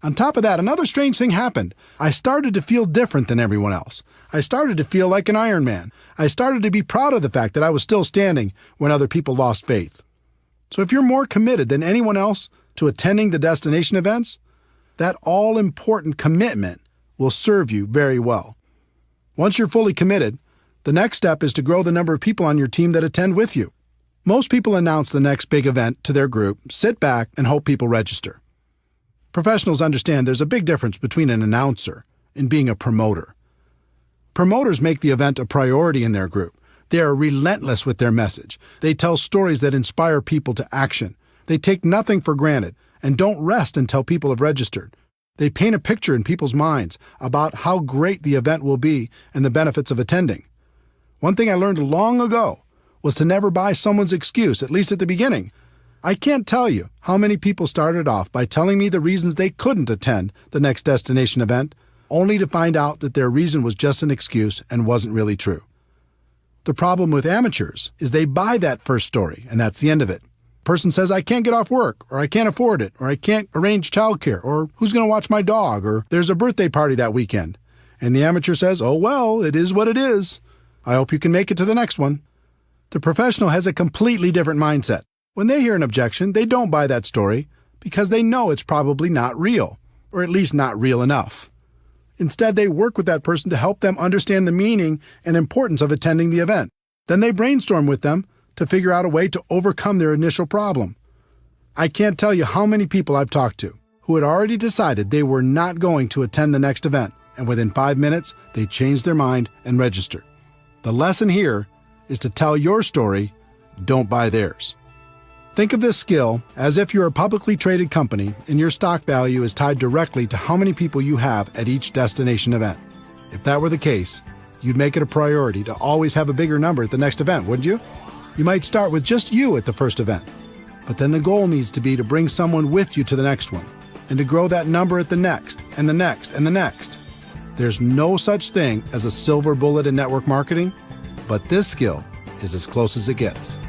On top of that, another strange thing happened. I started to feel different than everyone else. I started to feel like an Iron Man. I started to be proud of the fact that I was still standing when other people lost faith. So if you're more committed than anyone else to attending the destination events, that all-important commitment will serve you very well. Once you're fully committed, the next step is to grow the number of people on your team that attend with you. Most people announce the next big event to their group, sit back, and hope people register. Professionals understand there's a big difference between an announcer and being a promoter. Promoters make the event a priority in their group. They are relentless with their message. They tell stories that inspire people to action. They take nothing for granted and don't rest until people have registered. They paint a picture in people's minds about how great the event will be and the benefits of attending. One thing I learned long ago was to never buy someone's excuse, at least at the beginning. I can't tell you how many people started off by telling me the reasons they couldn't attend the next destination event, only to find out that their reason was just an excuse and wasn't really true. The problem with amateurs is they buy that first story, and that's the end of it. Person says, I can't get off work, or I can't afford it, or I can't arrange childcare, or who's going to watch my dog, or there's a birthday party that weekend. And the amateur says, oh well, it is what it is. I hope you can make it to the next one. The professional has a completely different mindset. When they hear an objection, they don't buy that story because they know it's probably not real, or at least not real enough. Instead, they work with that person to help them understand the meaning and importance of attending the event. Then they brainstorm with them to figure out a way to overcome their initial problem. I can't tell you how many people I've talked to who had already decided they were not going to attend the next event, and within 5 minutes, they changed their mind and registered. The lesson here is to tell your story, don't buy theirs. Think of this skill as if you're a publicly traded company and your stock value is tied directly to how many people you have at each destination event. If that were the case, you'd make it a priority to always have a bigger number at the next event, wouldn't you? You might start with just you at the first event, but then the goal needs to be to bring someone with you to the next one and to grow that number at the next and the next and the next. There's no such thing as a silver bullet in network marketing, but this skill is as close as it gets.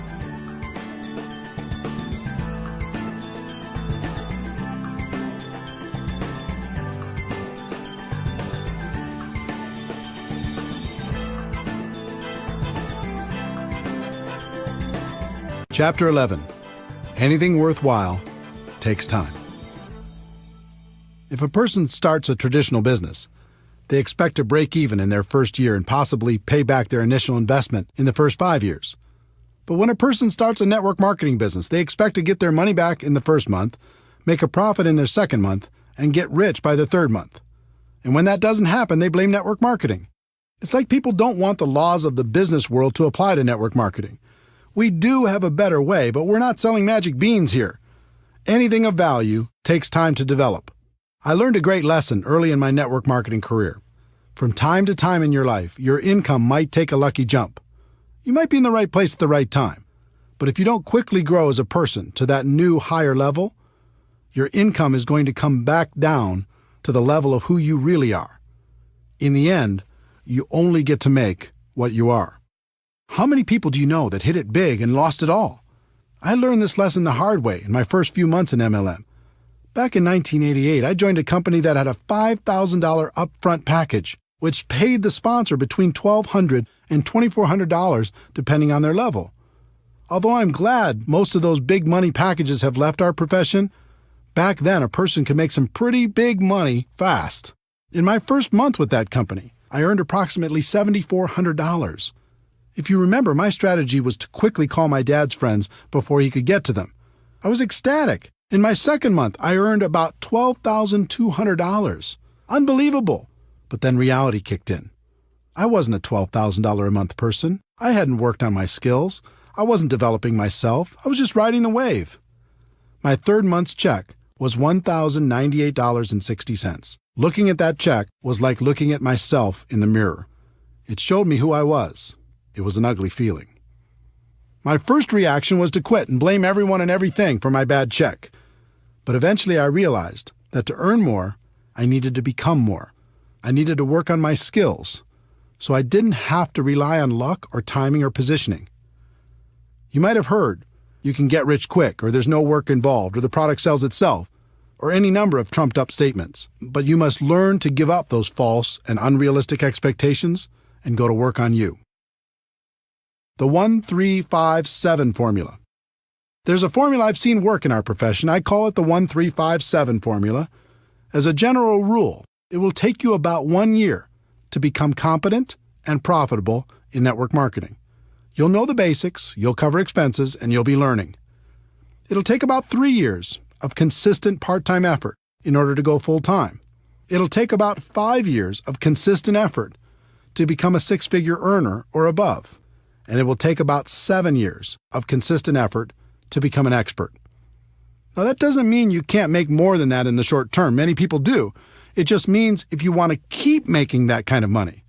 Chapter 11. Anything worthwhile takes time. If a person starts a traditional business, they expect to break even in their first year and possibly pay back their initial investment in the first 5 years. But when a person starts a network marketing business, they expect to get their money back in the first month, make a profit in their second month, and get rich by the third month. And when that doesn't happen, they blame network marketing. It's like people don't want the laws of the business world to apply to network marketing. We do have a better way, but we're not selling magic beans here. Anything of value takes time to develop. I learned a great lesson early in my network marketing career. From time to time in your life, your income might take a lucky jump. You might be in the right place at the right time. But if you don't quickly grow as a person to that new higher level, your income is going to come back down to the level of who you really are. In the end, you only get to make what you are. How many people do you know that hit it big and lost it all? I learned this lesson the hard way in my first few months in MLM. Back in 1988, I joined a company that had a $5,000 upfront package, which paid the sponsor between $1,200 and $2,400 depending on their level. Although I'm glad most of those big money packages have left our profession, back then a person could make some pretty big money fast. In my first month with that company, I earned approximately $7,400. If you remember, my strategy was to quickly call my dad's friends before he could get to them. I was ecstatic. In my second month, I earned about $12,200. Unbelievable. But then reality kicked in. I wasn't a $12,000 a month person. I hadn't worked on my skills. I wasn't developing myself. I was just riding the wave. My third month's check was $1,098.60. Looking at that check was like looking at myself in the mirror. It showed me who I was. It was an ugly feeling. My first reaction was to quit and blame everyone and everything for my bad check. But eventually I realized that to earn more, I needed to become more. I needed to work on my skills, so I didn't have to rely on luck or timing or positioning. You might have heard, you can get rich quick, or there's no work involved, or the product sells itself, or any number of trumped-up statements. But you must learn to give up those false and unrealistic expectations and go to work on you. The 1-3-5-7 formula. There's a formula I've seen work in our profession. I call it the 1-3-5-7 formula. As a general rule, it will take you about 1 year to become competent and profitable in network marketing. You'll know the basics, you'll cover expenses, and you'll be learning. It'll take about 3 years of consistent part-time effort in order to go full-time. It'll take about 5 years of consistent effort to become a six-figure earner or above. And it will take about 7 years of consistent effort to become an expert. Now, that doesn't mean you can't make more than that in the short term. Many people do. It just means if you want to keep making that kind of money,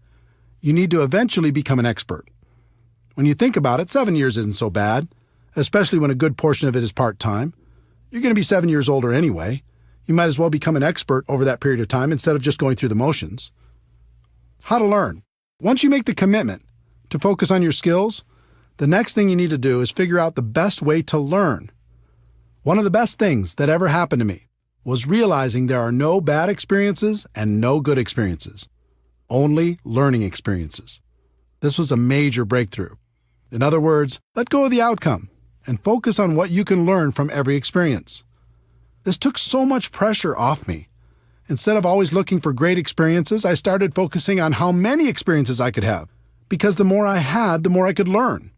you need to eventually become an expert. When you think about it, 7 years isn't so bad, especially when a good portion of it is part-time. You're going to be 7 years older anyway. You might as well become an expert over that period of time instead of just going through the motions. How to learn. Once you make the commitment to focus on your skills, the next thing you need to do is figure out the best way to learn. One of the best things that ever happened to me was realizing there are no bad experiences and no good experiences, only learning experiences. This was a major breakthrough. In other words, let go of the outcome and focus on what you can learn from every experience. This took so much pressure off me. Instead of always looking for great experiences, I started focusing on how many experiences I could have, because the more I had, the more I could learn.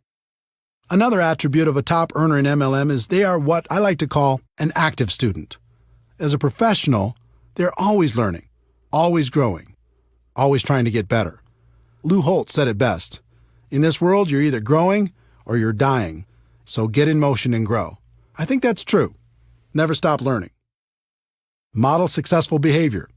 Another attribute of a top earner in MLM is they are what I like to call an active student. As a professional, they're always learning, always growing, always trying to get better. Lou Holtz said it best. In this world, you're either growing or you're dying, so get in motion and grow. I think that's true. Never stop learning. Model successful behavior.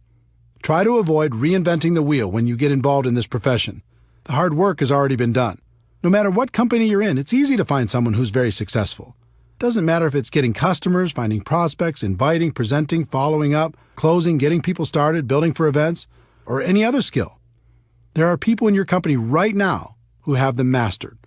Try to avoid reinventing the wheel when you get involved in this profession. The hard work has already been done. No matter what company you're in, it's easy to find someone who's very successful. Doesn't matter if it's getting customers, finding prospects, inviting, presenting, following up, closing, getting people started, building for events, or any other skill. There are people in your company right now who have them mastered.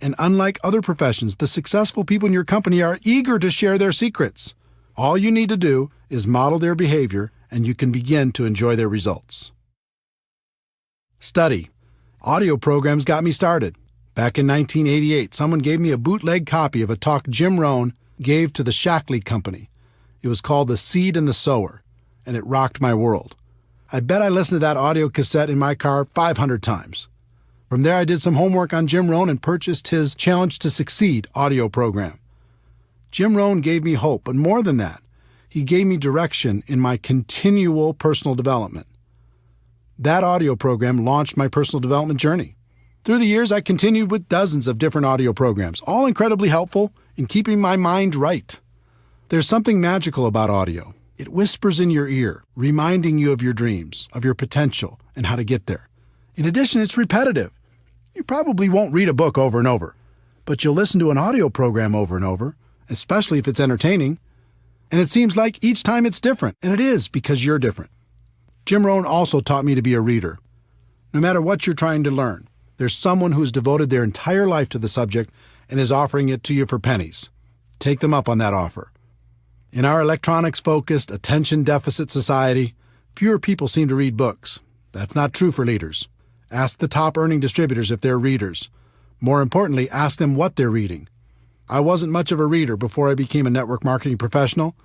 And unlike other professions, the successful people in your company are eager to share their secrets. All you need to do is model their behavior, and you can begin to enjoy their results. Study. Audio programs got me started. Back in 1988, someone gave me a bootleg copy of a talk Jim Rohn gave to the Shackley Company. It was called The Seed and the Sower, and it rocked my world. I bet I listened to that audio cassette in my car 500 times. From there, I did some homework on Jim Rohn and purchased his Challenge to Succeed audio program. Jim Rohn gave me hope, but more than that, he gave me direction in my continual personal development. That audio program launched my personal development journey. Through the years, I continued with dozens of different audio programs, all incredibly helpful in keeping my mind right. There's something magical about audio. It whispers in your ear, reminding you of your dreams, of your potential, and how to get there. In addition, it's repetitive. You probably won't read a book over and over, but you'll listen to an audio program over and over, especially if it's entertaining. And it seems like each time it's different, and it is because you're different. Jim Rohn also taught me to be a reader. No matter what you're trying to learn, there's someone who has devoted their entire life to the subject and is offering it to you for pennies. Take them up on that offer. In our electronics-focused, attention-deficit society, fewer people seem to read books. That's not true for leaders. Ask the top-earning distributors if they're readers. More importantly, ask them what they're reading. I wasn't much of a reader before I became a network marketing professional,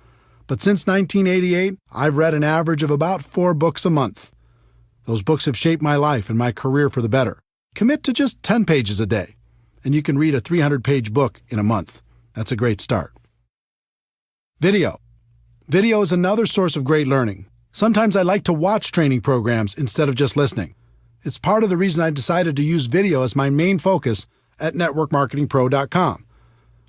but since 1988, I've read an average of about 4 books a month. Those books have shaped my life and my career for the better. Commit to just 10 pages a day, and you can read a 300-page book in a month. That's a great start. Video. Video is another source of great learning. Sometimes I like to watch training programs instead of just listening. It's part of the reason I decided to use video as my main focus at networkmarketingpro.com.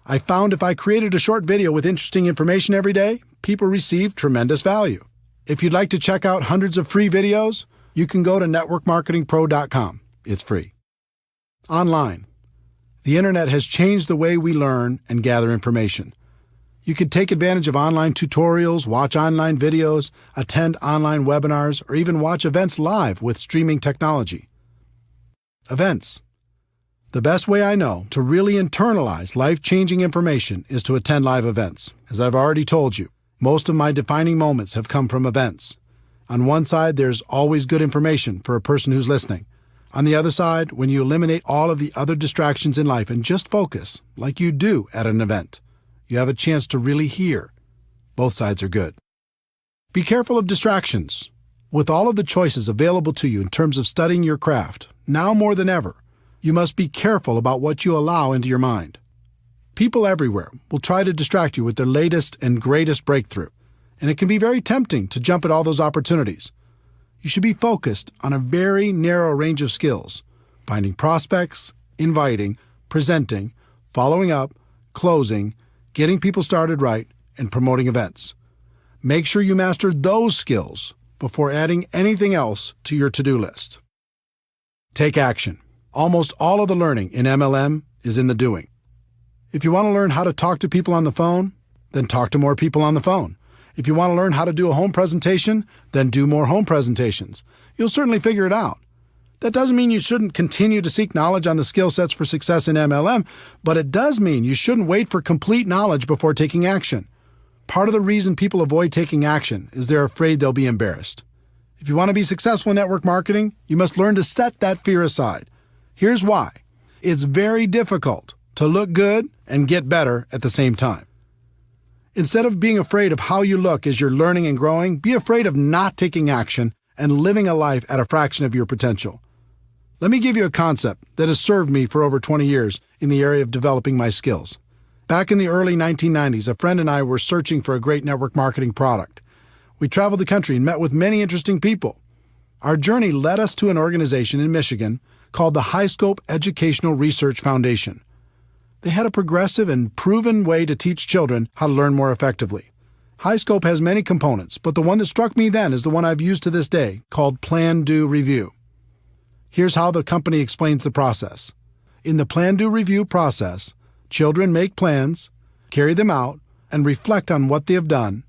I found if I created a short video with interesting information every day, people received tremendous value. If you'd like to check out hundreds of free videos, you can go to networkmarketingpro.com. It's free. Online. The internet has changed the way we learn and gather information. You can take advantage of online tutorials, watch online videos, attend online webinars, or even watch events live with streaming technology. Events. The best way I know to really internalize life-changing information is to attend live events. As I've already told you, most of my defining moments have come from events. On one side, there's always good information for a person who's listening. On the other side, when you eliminate all of the other distractions in life and just focus, like you do at an event, you have a chance to really hear. Both sides are good. Be careful of distractions. With all of the choices available to you in terms of studying your craft, now more than ever, you must be careful about what you allow into your mind. People everywhere will try to distract you with their latest and greatest breakthrough, and it can be very tempting to jump at all those opportunities. You should be focused on a very narrow range of skills: finding prospects, inviting, presenting, following up, closing, getting people started right, and promoting events. Make sure you master those skills before adding anything else to your to-do list. Take action. Almost all of the learning in MLM is in the doing. If you want to learn how to talk to people on the phone, then talk to more people on the phone. If you want to learn how to do a home presentation, then do more home presentations. You'll certainly figure it out. That doesn't mean you shouldn't continue to seek knowledge on the skill sets for success in MLM, but it does mean you shouldn't wait for complete knowledge before taking action. Part of the reason people avoid taking action is they're afraid they'll be embarrassed. If you want to be successful in network marketing, you must learn to set that fear aside. Here's why. It's very difficult to look good and get better at the same time. Instead of being afraid of how you look as you're learning and growing, be afraid of not taking action and living a life at a fraction of your potential. Let me give you a concept that has served me for over 20 years in the area of developing my skills. Back in the early 1990s, a friend and I were searching for a great network marketing product. We traveled the country and met with many interesting people. Our journey led us to an organization in Michigan called the High Scope Educational Research Foundation. They had a progressive and proven way to teach children how to learn more effectively. High Scope has many components, but the one that struck me then is the one I've used to this day, called Plan, Do, Review. Here's how the company explains the process. In the Plan, Do, Review process, children make plans, carry them out, and reflect on what they have done.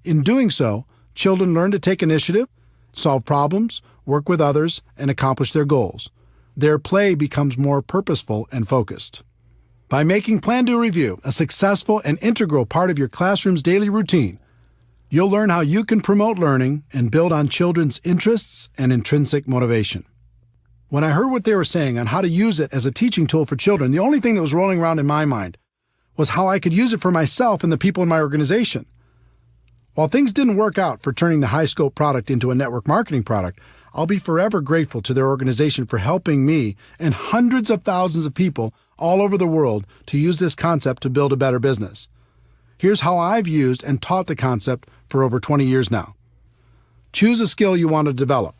In doing so, children learn to take initiative, solve problems, work with others, and accomplish their goals. Their play becomes more purposeful and focused. By making Plan, Do, Review a successful and integral part of your classroom's daily routine, you'll learn how you can promote learning and build on children's interests and intrinsic motivation. When I heard what they were saying on how to use it as a teaching tool for children, the only thing that was rolling around in my mind was how I could use it for myself and the people in my organization. While things didn't work out for turning the High Scope product into a network marketing product, I'll be forever grateful to their organization for helping me and hundreds of thousands of people all over the world to use this concept to build a better business. Here's how I've used and taught the concept for over 20 years now. Choose a skill you want to develop.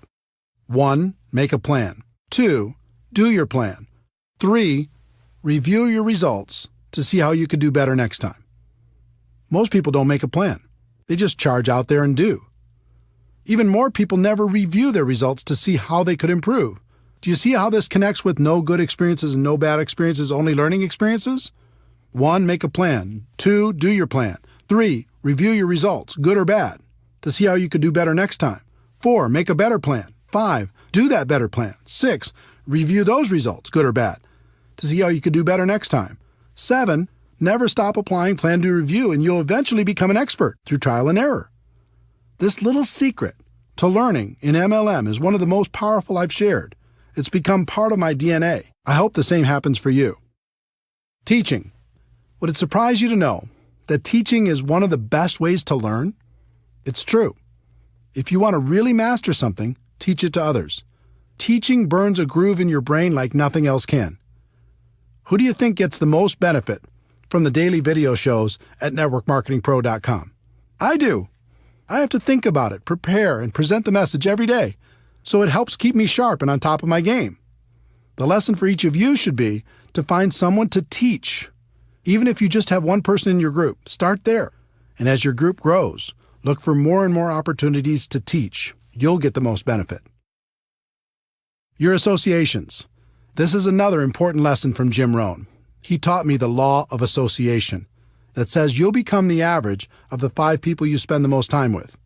1. Make a plan. 2. Do your plan. 3. Review your results to see how you could do better next time. Most people don't make a plan. They just charge out there and do. Even more people never review their results to see how they could improve. Do you see how this connects with no good experiences and no bad experiences, only learning experiences? 1. Make a plan. 2. Do your plan. 3. Review your results, good or bad, to see how you could do better next time. 4. Make a better plan. 5. Do that better plan. 6. Review those results, good or bad, to see how you could do better next time. 7. Never stop applying Plan, Do, Review, and you'll eventually become an expert through trial and error. This little secret to learning in MLM is one of the most powerful I've shared. It's become part of my DNA. I hope the same happens for you. Teaching. Would it surprise you to know that teaching is one of the best ways to learn? It's true. If you want to really master something, teach it to others. Teaching burns a groove in your brain like nothing else can. Who do you think gets the most benefit from the daily video shows at networkmarketingpro.com? I do. I have to think about it, prepare, and present the message every day, so it helps keep me sharp and on top of my game. The lesson for each of you should be to find someone to teach. Even if you just have one person in your group, start there. And as your group grows, look for more and more opportunities to teach. You'll get the most benefit. Your associations. This is another important lesson from Jim Rohn. He taught me the law of association that says you'll become the average of the 5 people you spend the most time with.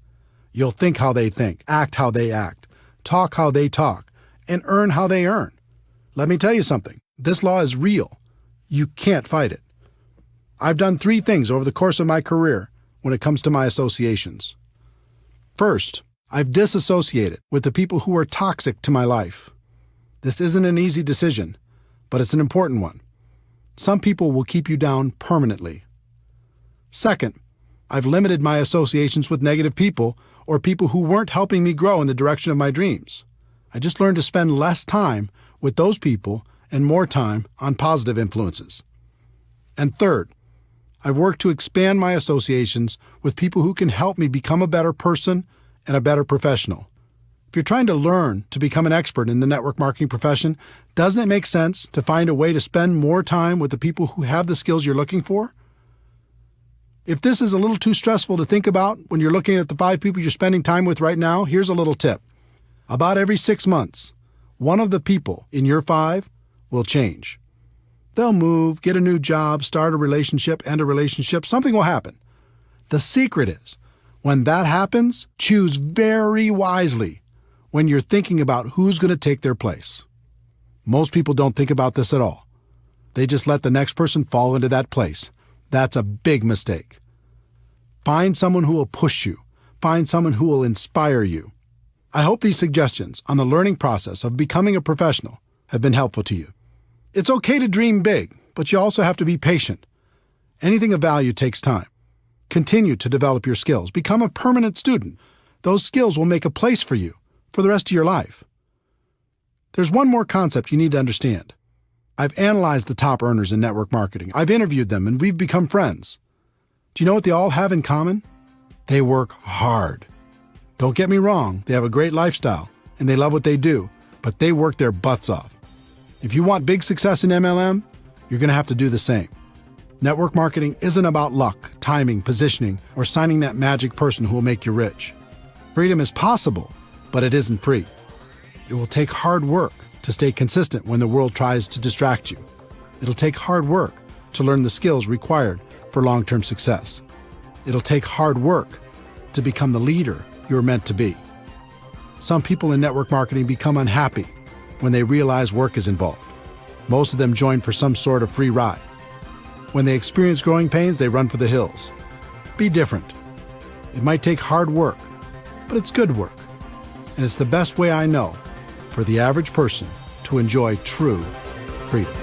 You'll think how they think, act how they act, talk how they talk, and earn how they earn. Let me tell you something. This law is real. You can't fight it. I've done 3 things over the course of my career when it comes to my associations. First, I've disassociated with the people who are toxic to my life. This isn't an easy decision, but it's an important one. Some people will keep you down permanently. Second, I've limited my associations with negative people or people who weren't helping me grow in the direction of my dreams. I just learned to spend less time with those people and more time on positive influences. And third, I've worked to expand my associations with people who can help me become a better person and a better professional. If you're trying to learn to become an expert in the network marketing profession, doesn't it make sense to find a way to spend more time with the people who have the skills you're looking for? If this is a little too stressful to think about when you're looking at the 5 people you're spending time with right now, here's a little tip. About every 6 months, one of the people in your 5 will change. They'll move, get a new job, start a relationship, end a relationship. Something will happen. The secret is, when that happens, choose very wisely when you're thinking about who's going to take their place. Most people don't think about this at all. They just let the next person fall into that place. That's a big mistake. Find someone who will push you. Find someone who will inspire you. I hope these suggestions on the learning process of becoming a professional have been helpful to you. It's okay to dream big, but you also have to be patient. Anything of value takes time. Continue to develop your skills. Become a permanent student. Those skills will make a place for you for the rest of your life. There's one more concept you need to understand. I've analyzed the top earners in network marketing. I've interviewed them, and we've become friends. Do you know what they all have in common? They work hard. Don't get me wrong, they have a great lifestyle, and they love what they do, but they work their butts off. If you want big success in MLM, you're going to have to do the same. Network marketing isn't about luck, timing, positioning, or signing that magic person who will make you rich. Freedom is possible, but it isn't free. It will take hard work to stay consistent when the world tries to distract you. It'll take hard work to learn the skills required for long-term success. It'll take hard work to become the leader you're meant to be. Some people in network marketing become unhappy when they realize work is involved. Most of them join for some sort of free ride. When they experience growing pains, they run for the hills. Be different. It might take hard work, but it's good work. And it's the best way I know for the average person to enjoy true freedom.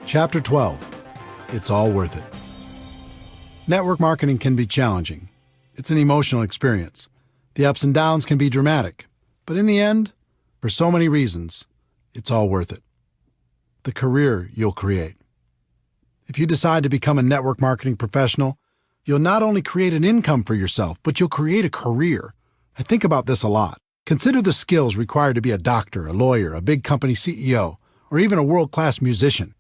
Chapter 12. It's all worth it. Network marketing can be challenging. It's an emotional experience. The ups and downs can be dramatic. But in the end, for so many reasons, it's all worth it. The career you'll create. If you decide to become a network marketing professional, you'll not only create an income for yourself, but you'll create a career. I think about this a lot. Consider the skills required to be a doctor, a lawyer, a big company CEO, or even a world-class musician.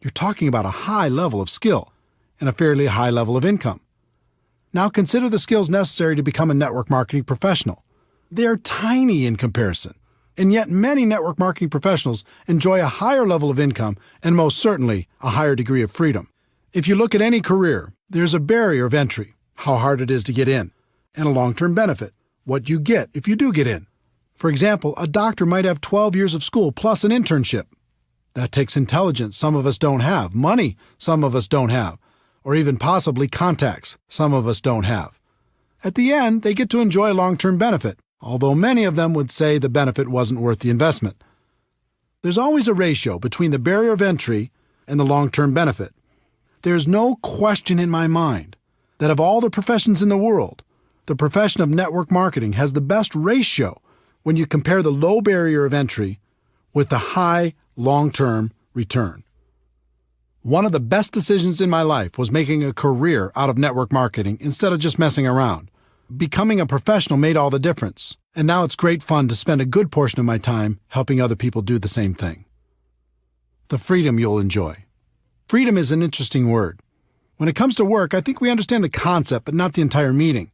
You're talking about a high level of skill and a fairly high level of income. Now consider the skills necessary to become a network marketing professional. They're tiny in comparison, and yet many network marketing professionals enjoy a higher level of income and most certainly a higher degree of freedom. If you look at any career, there's a barrier of entry, how hard it is to get in, and a long-term benefit, what you get if you do get in. For example, a doctor might have 12 years of school plus an internship. That takes intelligence some of us don't have, money some of us don't have, or even possibly contacts some of us don't have. At the end, they get to enjoy a long-term benefit, although many of them would say the benefit wasn't worth the investment. There's always a ratio between the barrier of entry, and the long-term benefit. There's no question in my mind that of all the professions in the world, the profession of network marketing has the best ratio when you compare the low barrier of entry with the high long-term return. One of the best decisions in my life was making a career out of network marketing instead of just messing around. Becoming a professional made all the difference, and now it's great fun to spend a good portion of my time helping other people do the same thing. The freedom you'll enjoy. Freedom is an interesting word. When it comes to work, I think we understand the concept, but not the entire meaning.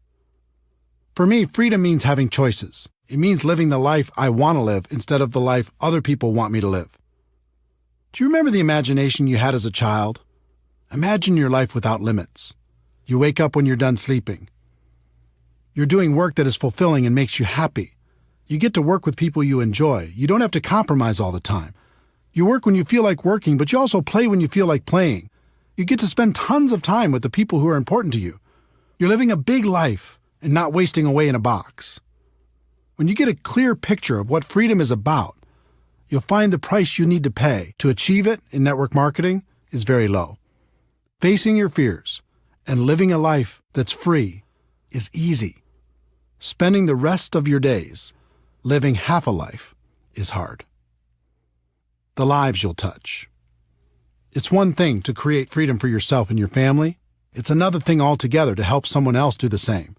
For me, freedom means having choices. It means living the life I want to live instead of the life other people want me to live. Do you remember the imagination you had as a child? Imagine your life without limits. You wake up when you're done sleeping. You're doing work that is fulfilling and makes you happy. You get to work with people you enjoy. You don't have to compromise all the time. You work when you feel like working, but you also play when you feel like playing. You get to spend tons of time with the people who are important to you. You're living a big life and not wasting away in a box. When you get a clear picture of what freedom is about, you'll find the price you need to pay to achieve it in network marketing is very low. Facing your fears and living a life that's free is easy. Spending the rest of your days living half a life is hard. The lives you'll touch. It's one thing to create freedom for yourself and your family. It's another thing altogether to help someone else do the same.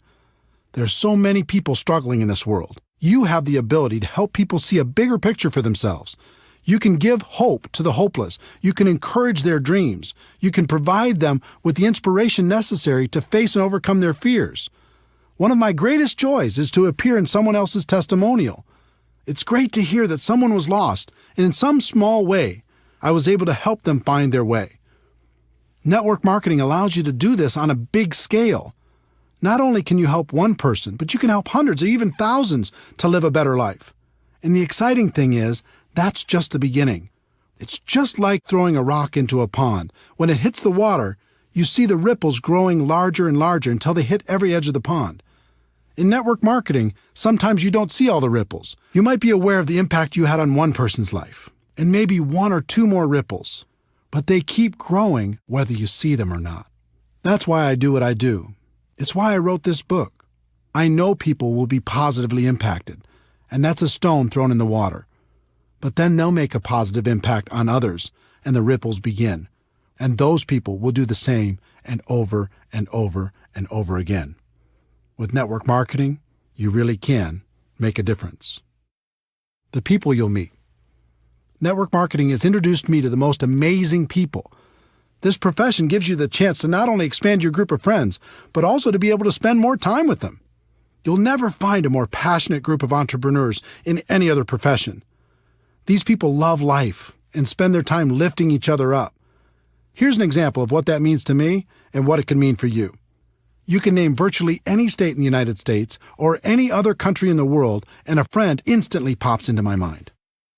There are so many people struggling in this world. You have the ability to help people see a bigger picture for themselves. You can give hope to the hopeless. You can encourage their dreams. You can provide them with the inspiration necessary to face and overcome their fears. One of my greatest joys is to appear in someone else's testimonial. It's great to hear that someone was lost, and in some small way, I was able to help them find their way. Network marketing allows you to do this on a big scale. Not only can you help one person, but you can help hundreds or even thousands to live a better life. And the exciting thing is, that's just the beginning. It's just like throwing a rock into a pond. When it hits the water, you see the ripples growing larger and larger until they hit every edge of the pond. In network marketing, sometimes you don't see all the ripples. You might be aware of the impact you had on one person's life, and maybe one or two more ripples, but they keep growing whether you see them or not. That's why I do what I do. It's why I wrote this book. I know people will be positively impacted, and that's a stone thrown in the water. But then they'll make a positive impact on others, and the ripples begin. And those people will do the same and over and over and over again. With network marketing, you really can make a difference. The people you'll meet. Network marketing has introduced me to the most amazing people. This profession gives you the chance to not only expand your group of friends, but also to be able to spend more time with them. You'll never find a more passionate group of entrepreneurs in any other profession. These people love life and spend their time lifting each other up. Here's an example of what that means to me and what it can mean for you. You can name virtually any state in the United States or any other country in the world, and a friend instantly pops into my mind.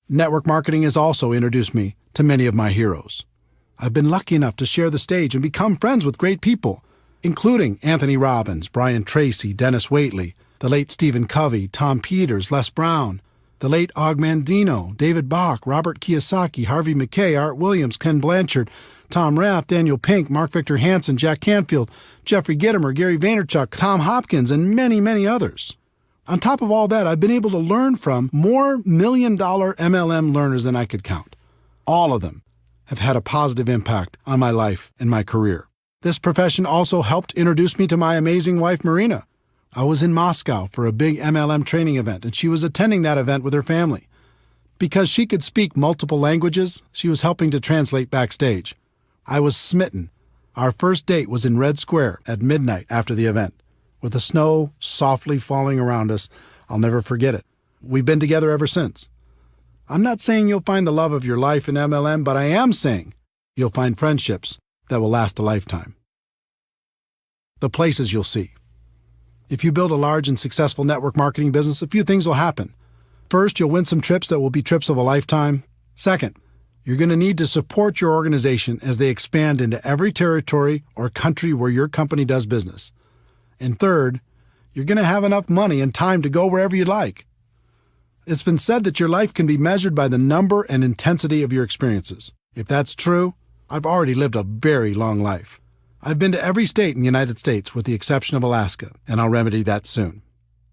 Network marketing has also introduced me to many of my heroes. I've been lucky enough to share the stage and become friends with great people, including Anthony Robbins, Brian Tracy, Dennis Waitley, the late Stephen Covey, Tom Peters, Les Brown, the late Og Mandino, David Bach, Robert Kiyosaki, Harvey Mackay, Art Williams, Ken Blanchard, Tom Rath, Daniel Pink, Mark Victor Hansen, Jack Canfield, Jeffrey Gitomer, Gary Vaynerchuk, Tom Hopkins, and many, many others. On top of all that, I've been able to learn from more million-dollar MLM learners than I could count. All of them have had a positive impact on my life and my career. This profession also helped introduce me to my amazing wife, Marina. I was in Moscow for a big MLM training event, and she was attending that event with her family. Because she could speak multiple languages, she was helping to translate backstage. I was smitten. Our first date was in Red Square at midnight after the event. With the snow softly falling around us, I'll never forget it. We've been together ever since. I'm not saying you'll find the love of your life in MLM, but I am saying you'll find friendships that will last a lifetime. The places you'll see. If you build a large and successful network marketing business, a few things will happen. First, you'll win some trips that will be trips of a lifetime. Second, you're going to need to support your organization as they expand into every territory or country where your company does business. And third, you're going to have enough money and time to go wherever you'd like. It's been said that your life can be measured by the number and intensity of your experiences. If that's true, I've already lived a very long life. I've been to every state in the United States with the exception of Alaska, and I'll remedy that soon.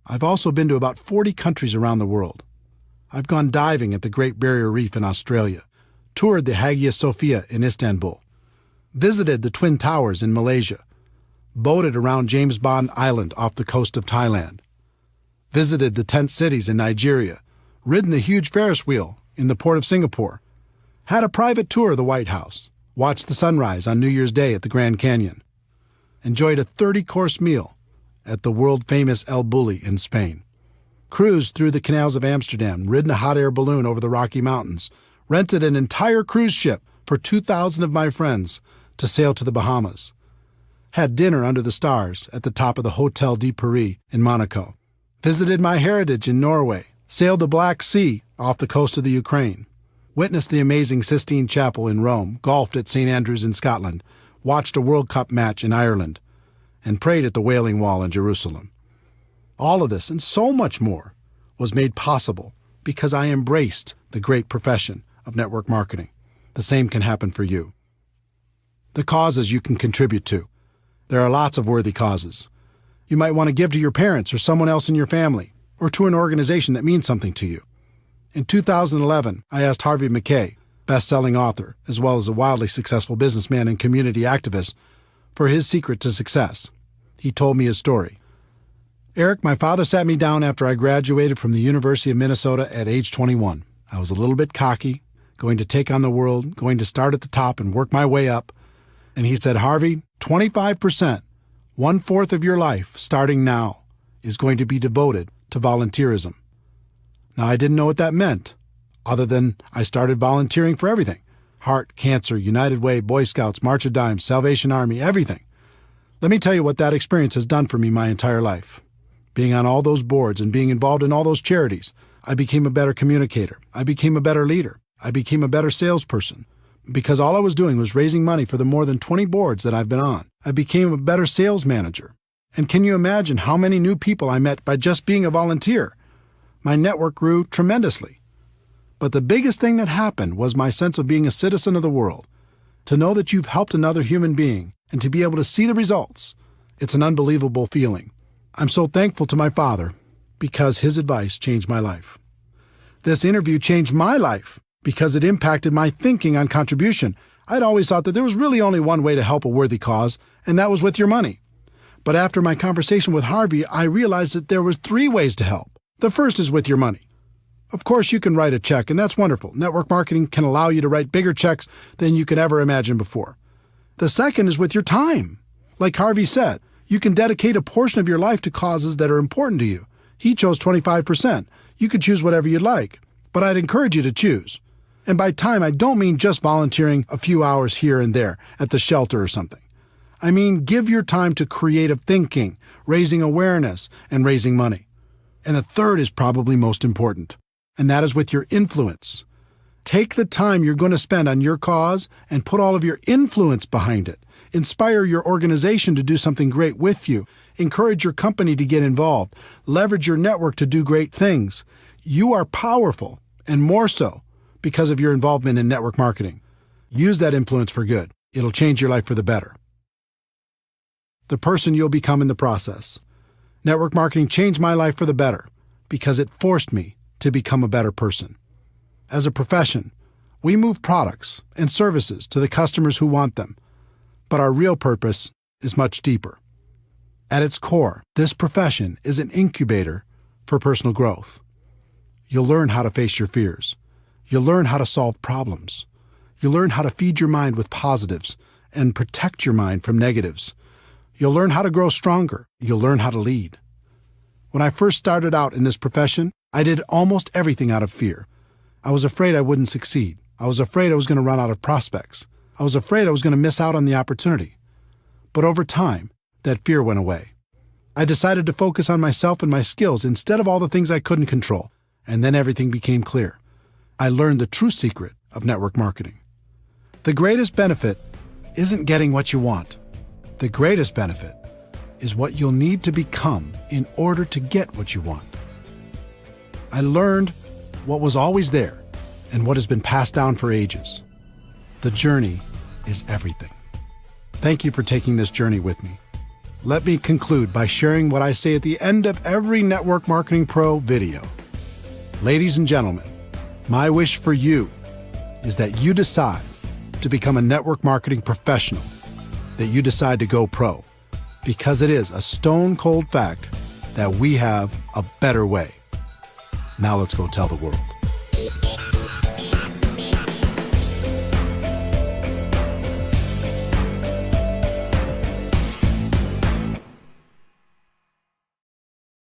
I've also been to about 40 countries around the world. I've gone diving at the Great Barrier Reef in Australia, toured the Hagia Sophia in Istanbul, visited the Twin Towers in Malaysia, boated around James Bond Island off the coast of Thailand, visited the tent cities in Nigeria, ridden the huge Ferris wheel in the port of Singapore, had a private tour of the White House, watched the sunrise on New Year's Day at the Grand Canyon, enjoyed a 30-course meal at the world-famous El Bulli in Spain, cruised through the canals of Amsterdam, ridden a hot air balloon over the Rocky Mountains, rented an entire cruise ship for 2,000 of my friends to sail to the Bahamas, had dinner under the stars at the top of the Hotel de Paris in Monaco, visited my heritage in Norway, sailed the Black Sea off the coast of the Ukraine, witnessed the amazing Sistine Chapel in Rome, golfed at St. Andrews in Scotland, watched a World Cup match in Ireland, and prayed at the Wailing Wall in Jerusalem. All of this and so much more was made possible because I embraced the great profession of network marketing. The same can happen for you. The causes you can contribute to. There are lots of worthy causes. You might want to give to your parents or someone else in your family, or to an organization that means something to you. In 2011, I asked Harvey Mackay, best-selling author, as well as a wildly successful businessman and community activist, for his secret to success. He told me his story. Eric, my father sat me down after I graduated from the University of Minnesota at age 21. I was a little bit cocky, going to take on the world, going to start at the top and work my way up. And he said, Harvey, 25%, 1/4 of your life, starting now, is going to be devoted to volunteerism. Now, I didn't know what that meant, other than I started volunteering for everything. Heart, Cancer, United Way, Boy Scouts, March of Dimes, Salvation Army, everything. Let me tell you what that experience has done for me my entire life. Being on all those boards and being involved in all those charities, I became a better communicator. I became a better leader. I became a better salesperson. Because all I was doing was raising money for the more than 20 boards that I've been on. I became a better sales manager. And can you imagine how many new people I met by just being a volunteer? My network grew tremendously. But the biggest thing that happened was my sense of being a citizen of the world. To know that you've helped another human being and to be able to see the results, it's an unbelievable feeling. I'm so thankful to my father because his advice changed my life. This interview changed my life because it impacted my thinking on contribution. I'd always thought that there was really only one way to help a worthy cause, and that was with your money. But after my conversation with Harvey, I realized that there was 3 ways to help. The first is with your money. Of course, you can write a check, and that's wonderful. Network marketing can allow you to write bigger checks than you could ever imagine before. The second is with your time. Like Harvey said, you can dedicate a portion of your life to causes that are important to you. He chose 25%. You could choose whatever you'd like, but I'd encourage you to choose. And by time, I don't mean just volunteering a few hours here and there at the shelter or something. I mean, give your time to creative thinking, raising awareness, and raising money. And the third is probably most important, and that is with your influence. Take the time you're going to spend on your cause and put all of your influence behind it. Inspire your organization to do something great with you. Encourage your company to get involved. Leverage your network to do great things. You are powerful, and more so because of your involvement in network marketing. Use that influence for good. It'll change your life for the better. The person you'll become in the process. Network marketing changed my life for the better because it forced me to become a better person. As a profession, we move products and services to the customers who want them, but our real purpose is much deeper. At its core, this profession is an incubator for personal growth. You'll learn how to face your fears. You'll learn how to solve problems. You'll learn how to feed your mind with positives and protect your mind from negatives. You'll learn how to grow stronger. You'll learn how to lead. When I first started out in this profession, I did almost everything out of fear. I was afraid I wouldn't succeed. I was afraid I was going to run out of prospects. I was afraid I was going to miss out on the opportunity. But over time, that fear went away. I decided to focus on myself and my skills instead of all the things I couldn't control, and then everything became clear. I learned the true secret of network marketing. The greatest benefit isn't getting what you want. The greatest benefit is what you'll need to become in order to get what you want. I learned what was always there and what has been passed down for ages. The journey is everything. Thank you for taking this journey with me. Let me conclude by sharing what I say at the end of every Network Marketing Pro video. Ladies and gentlemen, my wish for you is that you decide to become a network marketing professional, that you decide to go pro, because it is a stone cold fact that we have a better way. Now let's go tell the world.